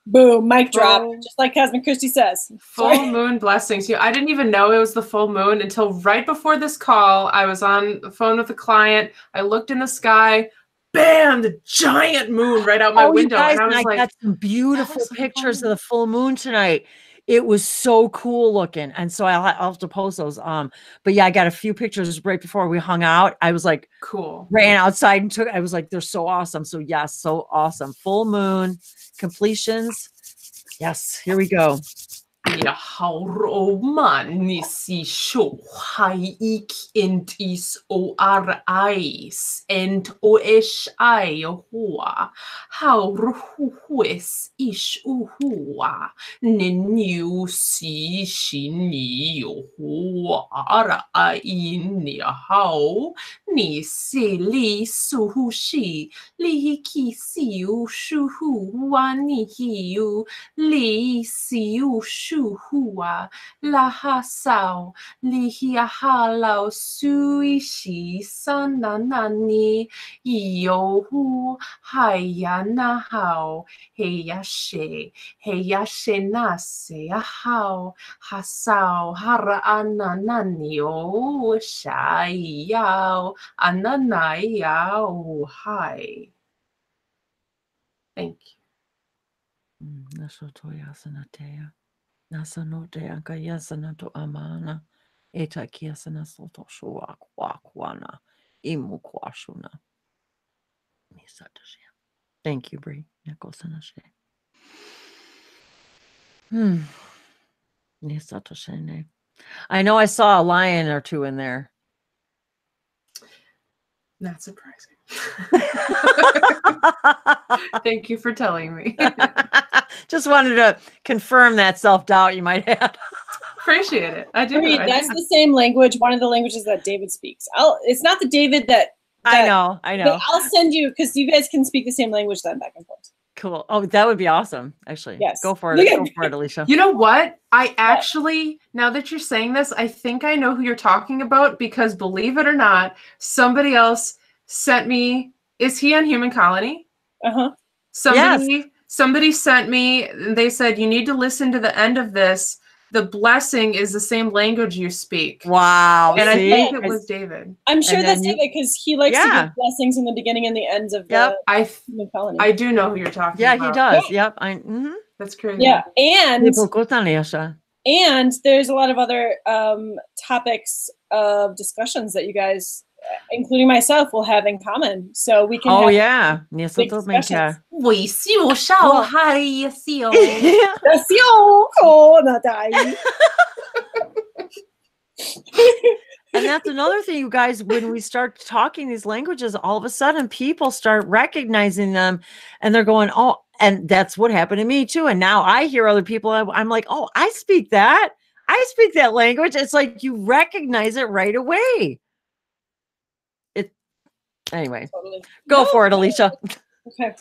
Boom, mic drop, just like Cosmic Christie says. Full moon blessings. I didn't even know it was the full moon until right before this call. I was on the phone with a client. I looked in the sky. Bam! The giant moon right out my window. You guys, and I got some beautiful pictures of the full moon tonight. It was so cool looking. And so I'll have to post those. But yeah, I got a few pictures right before we hung out. I was like, cool. Ran outside and I was like, they're so awesome. So yes, so awesome. Full moon completions. Yes, here we go. Nisi show hai ik entis o arais and o ish I hoa how ruhues ish uhua nenu si shini hoa ara ni how ni se li suhushi li ki siu shuhu wani hiu li siu shuhua la hasao li hiahalau suishi sananani yohu hayanahao heyashe nase ahao hasao hara anananio shayao ananayao hai. Thank you. Nasotoyasanatea. Nasanote ankayasanato amana. Eta kiasana soto shua kwakwana. Imukwashuna. Thank you, Bree. I know I saw a lion or two in there. Not surprising. Thank you for telling me. Just wanted to confirm that self-doubt you might have. Appreciate it. I do. That's the same language. One of the languages that David speaks. It's not the David that I know. But I'll send you, because you guys can speak the same language then back and forth. Cool. Oh, that would be awesome. Actually, yes. Go for it. Go for it, Alicia. You know what? I actually, now that you're saying this, I think I know who you're talking about, because believe it or not, somebody else sent me. Is he on Human Colony? Somebody sent me. They said you need to listen to the end of this. The blessing is the same language you speak. Wow. And I think it was David. I'm sure that's David, because he likes to give blessings in the beginning and the ends of the Human Colony. I do know who you're talking about. Yeah, he does. Yep. That's crazy. Yeah. And there's a lot of other topics of discussions that you guys, including myself, will have in common. So we can And that's another thing, you guys, when we start talking these languages, all of a sudden people start recognizing them and they're going, oh, and that's what happened to me too. And now I hear other people, I'm like, oh, I speak that. I speak that language. It's like you recognize it right away. Anyway, go for it, Alicia. Okay.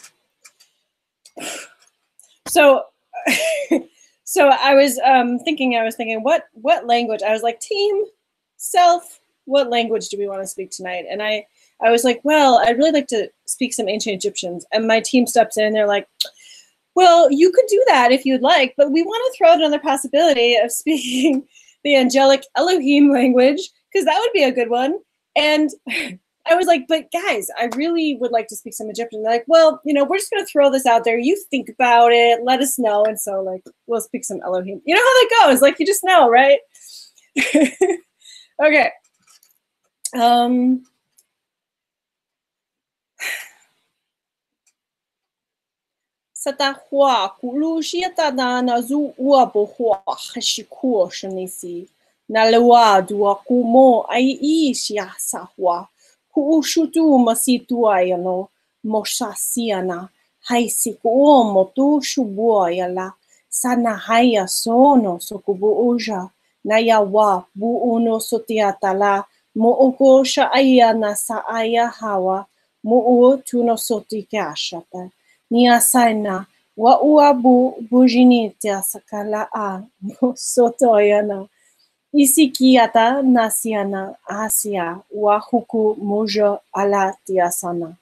So I was thinking, what language? I was like, team, self, what language do we want to speak tonight? And I was like, well, I'd really like to speak some ancient Egyptians. And my team steps in and they're like, well, you could do that if you'd like, but we want to throw out another possibility of speaking the angelic Elohim language, because that would be a good one. And I was like, but guys, I really would like to speak some Egyptian. They're like, well, we're just going to throw this out there. You think about it. Let us know. And so, like, we'll speak some Elohim. You know how that goes. Like, you just know, right? Okay. Satahua kulushita na nazu uabohua hashikuo shanisi. Nalewa dua kumo ai shia sahua. Kuushutu masituayano moshasiana haisikuo motu shubuayala sana haya sono sokubuuja nayawa buuno sotiatala mooko shaayana saaya hawa moo tuno sotikashata niasaina wa uabu bujinita sakala a sotoyana Isikiata nasiana asia wahuku mujo ala tiasana.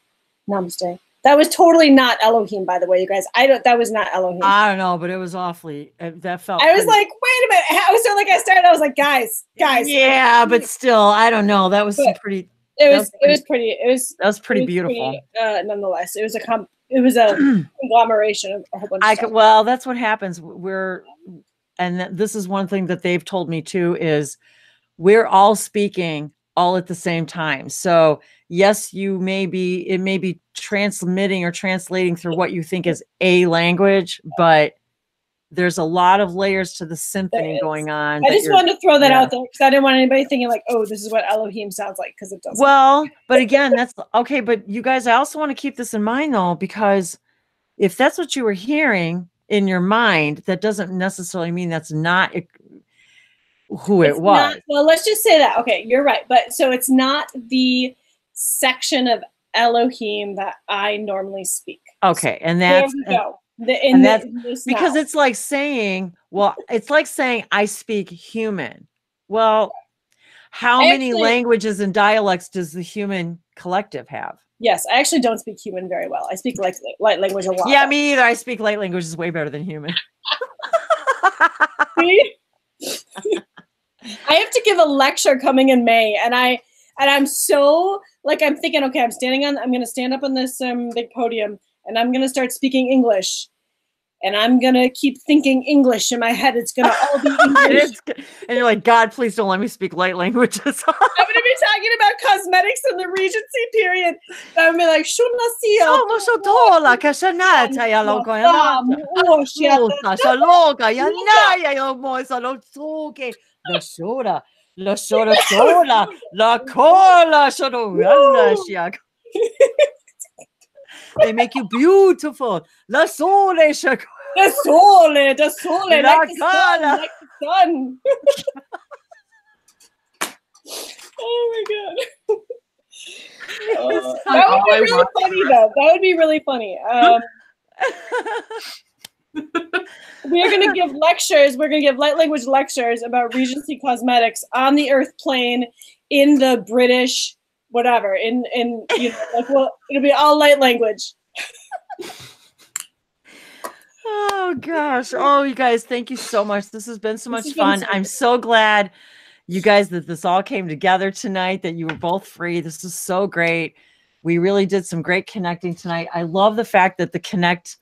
Namaste. That was totally not Elohim, by the way, you guys. That was not Elohim. I don't know, but it was awfully. That felt. I was like, wait a minute. I was I started. I was like, guys. Yeah, but still, I don't know. That was pretty. That was pretty beautiful. Nonetheless, it was a conglomeration of a whole bunch of stuff. Well, that's what happens. And this is one thing that they've told me too, is we're all speaking all at the same time. So yes, it may be transmitting or translating through what you think is a language, but there's a lot of layers to the symphony going on. I just wanted to throw that out there because I didn't want anybody thinking like, oh, this is what Elohim sounds like, because it doesn't. Well, but again, that's okay. But you guys, I also want to keep this in mind though, because if that's what you were hearing in your mind, that doesn't necessarily mean that's not who it was. Well, let's just say that. Okay, you're right. But so it's not the section of Elohim that I normally speak. Okay, and that's because it's like saying, I speak human. Well, how many languages and dialects does the human collective have? Yes, I actually don't speak human very well. I speak light language a lot. Yeah, me either. I speak light languages way better than human. I have to give a lecture coming in May, and I'm so like, I'm thinking, okay, I'm going to stand up on this big podium, and I'm going to start speaking English. And I'm going to keep thinking English in my head. It's going to all be English. And you're like, God, please don't let me speak light languages. I'm going to be talking about cosmetics in the Regency period. I'm going to be like, They make you beautiful. La sole, the sole, like the sun, like the sun. Oh my god. That would be really funny, though. That would be really funny. We are going to give lectures. We're going to give light language lectures about Regency Cosmetics on the Earth plane in the British whatever. In you know, like, well, it'll be all light language. Oh gosh. Oh, you guys, thank you so much. This has been so much fun. I'm so glad you guys that this all came together tonight, that you were both free. This is so great. We really did some great connecting tonight. I love the fact that the connect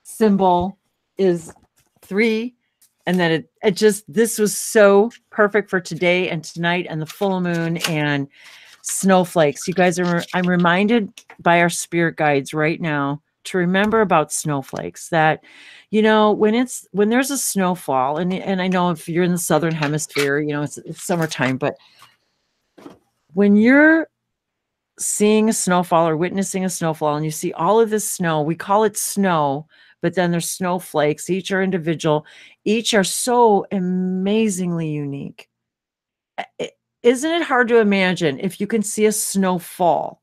symbol is 3, and that it just, this was so perfect for today and tonight and the full moon and snowflakes. You guys I'm reminded by our spirit guides right now to remember about snowflakes, that, you know, when there's a snowfall, and I know if you're in the southern hemisphere, you know, it's summertime, but when you're seeing a snowfall or witnessing a snowfall and you see all of this snow, we call it snow, but then there's snowflakes. Each are individual. Each are so amazingly unique. Isn't it hard to imagine if you can see a snowfall?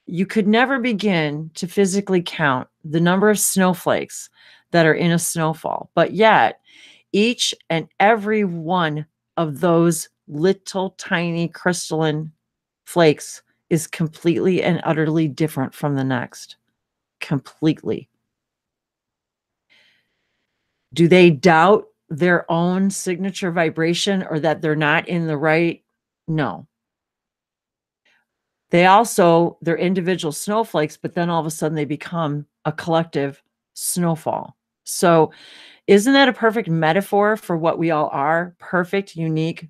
You could never begin to physically count the number of snowflakes that are in a snowfall, but yet each and every one of those little tiny crystalline flakes is completely and utterly different from the next. Completely. Do they doubt their own signature vibration or that they're not in the right? No. They're individual snowflakes, but then all of a sudden they become a collective snowfall. So isn't that a perfect metaphor for what we all are? Perfect, unique,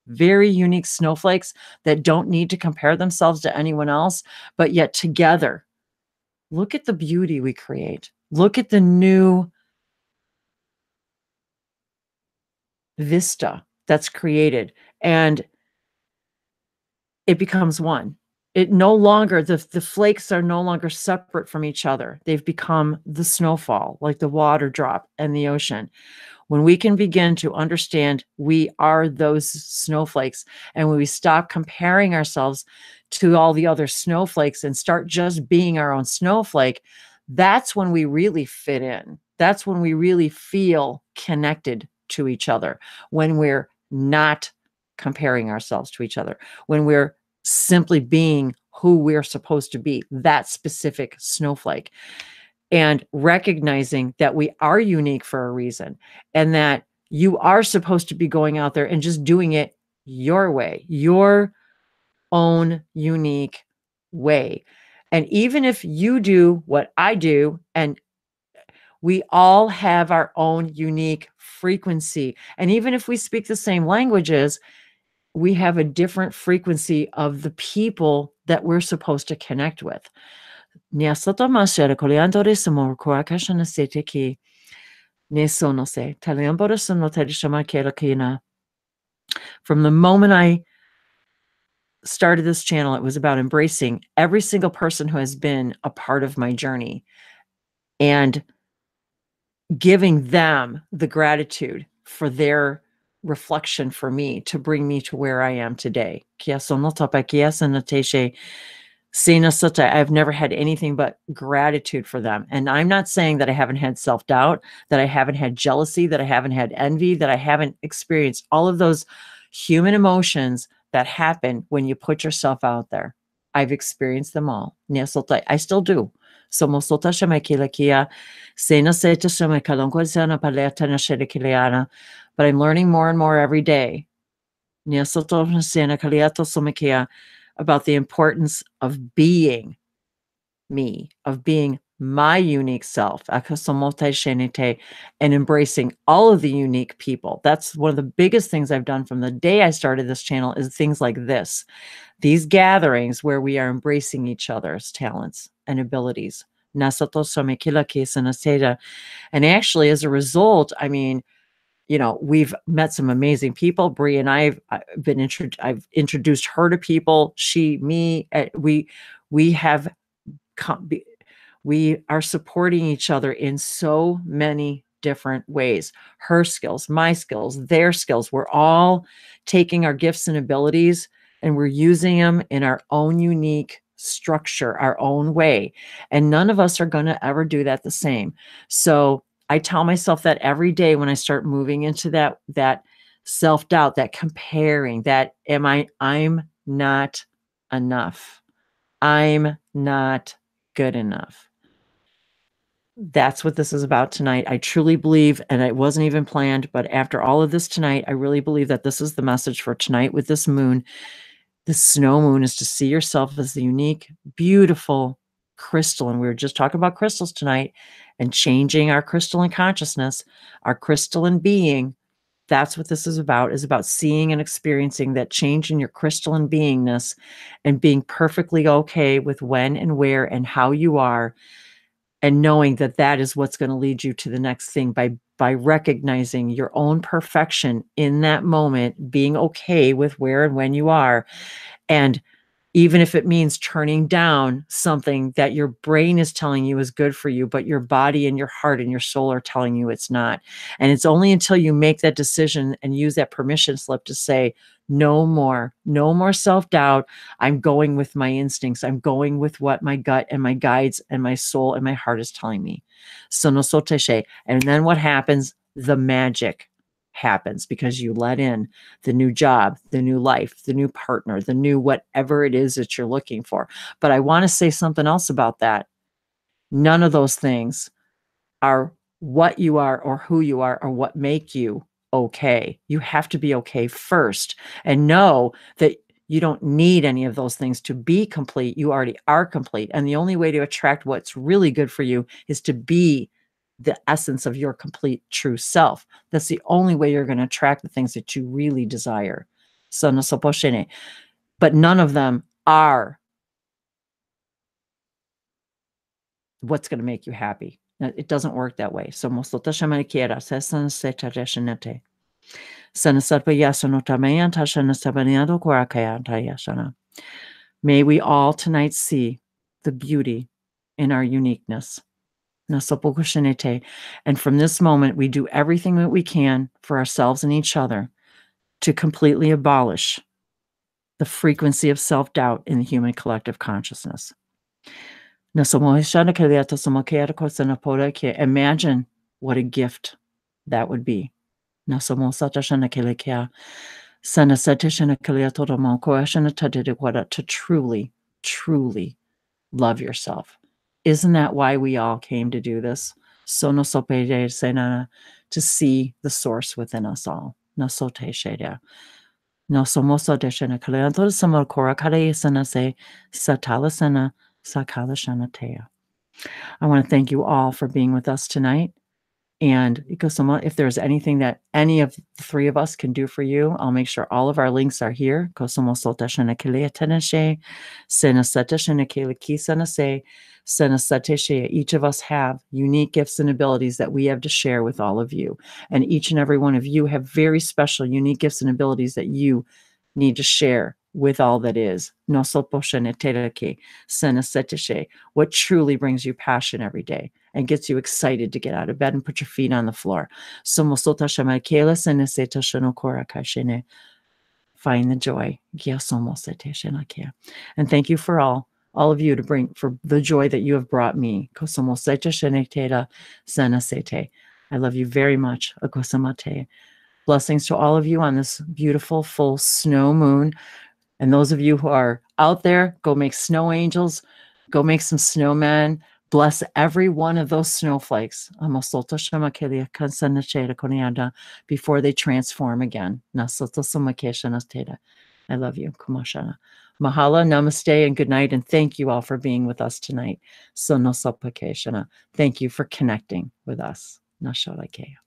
very unique snowflakes that don't need to compare themselves to anyone else, but yet together, look at the beauty we create. Look at the new vista that's created, and it becomes one. It no longer, the flakes are no longer separate from each other. They've become the snowfall, like the water drop and the ocean. When we can begin to understand we are those snowflakes, and when we stop comparing ourselves to all the other snowflakes and start just being our own snowflake, that's when we really fit in. That's when we really feel connected to each other, when we're not comparing ourselves to each other, when we're simply being who we're supposed to be, that specific snowflake, and recognizing that we are unique for a reason, and that you are supposed to be going out there and just doing it your way, your own unique way. And even if you do what I do, and we all have our own unique frequency, and even if we speak the same languages, we have a different frequency of the people that we're supposed to connect with. From the moment I started this channel, it was about embracing every single person who has been a part of my journey and giving them the gratitude for their reflection for me to bring me to where I am today. I've never had anything but gratitude for them. And I'm not saying that I haven't had self-doubt, that I haven't had jealousy, that I haven't had envy, that I haven't experienced all of those human emotions that happen when you put yourself out there. I've experienced them all. I still do. But I'm learning more and more every day about the importance of being me, of being my unique self, and embracing all of the unique people. That's one of the biggest things I've done from the day I started this channel, is things like this, these gatherings where we are embracing each other's talents and abilities. And actually, as a result, I mean, you know, we've met some amazing people. Bree and I've introduced her to people. She, me, we have We are supporting each other in so many different ways. Her skills, my skills, their skills. We're all taking our gifts and abilities and we're using them in our own unique structure, our own way. And none of us are going to ever do that the same. So I tell myself that every day when I start moving into that self-doubt, that comparing, that I'm not enough. I'm not good enough. That's what this is about tonight. I truly believe, and it wasn't even planned, but after all of this tonight, I really believe that this is the message for tonight with this moon. This snow moon is to see yourself as the unique, beautiful crystal. And we were just talking about crystals tonight and changing our crystalline consciousness, our crystalline being. That's what this is about seeing and experiencing that change in your crystalline beingness and being perfectly okay with when and where and how you are, and knowing that that is what's going to lead you to the next thing by recognizing your own perfection in that moment, being okay with where and when you are. And even if it means turning down something that your brain is telling you is good for you, but your body and your heart and your soul are telling you it's not. And it's only until you make that decision and use that permission slip to say, no more self-doubt. I'm going with my instincts. I'm going with what my gut and my guides and my soul and my heart is telling me. So no soteshe. And then what happens? The magic happens because you let in the new job, the new life, the new partner, the new whatever it is that you're looking for. But I want to say something else about that. None of those things are what you are or who you are or what make you okay. You have to be okay first and know that you don't need any of those things to be complete. You already are complete. And the only way to attract what's really good for you is to be the essence of your complete true self. That's the only way you're going to attract the things that you really desire. So no soposhene. But none of them are what's going to make you happy. It doesn't work that way. So may we all tonight see the beauty in our uniqueness. And from this moment, we do everything that we can for ourselves and each other to completely abolish the frequency of self-doubt in the human collective consciousness. Imagine what a gift that would be. To truly, truly love yourself. Isn't that why we all came to do this? To see the source within us all. I want to thank you all for being with us tonight. And if there's anything that any of the three of us can do for you, I'll make sure all of our links are here. Each of us have unique gifts and abilities that we have to share with all of you. And each and every one of you have very special, unique gifts and abilities that you need to share with all that is. What truly brings you passion every day and gets you excited to get out of bed and put your feet on the floor. Find the joy. And thank you for all of you for the joy that you have brought me. I love you very much. Blessings to all of you on this beautiful full snow moon. And those of you who are out there, go make snow angels, go make some snowmen. Bless every one of those snowflakes before they transform again. I love you. Mahalo, namaste, and good night. And thank you all for being with us tonight. Thank you for connecting with us. Nashalakea.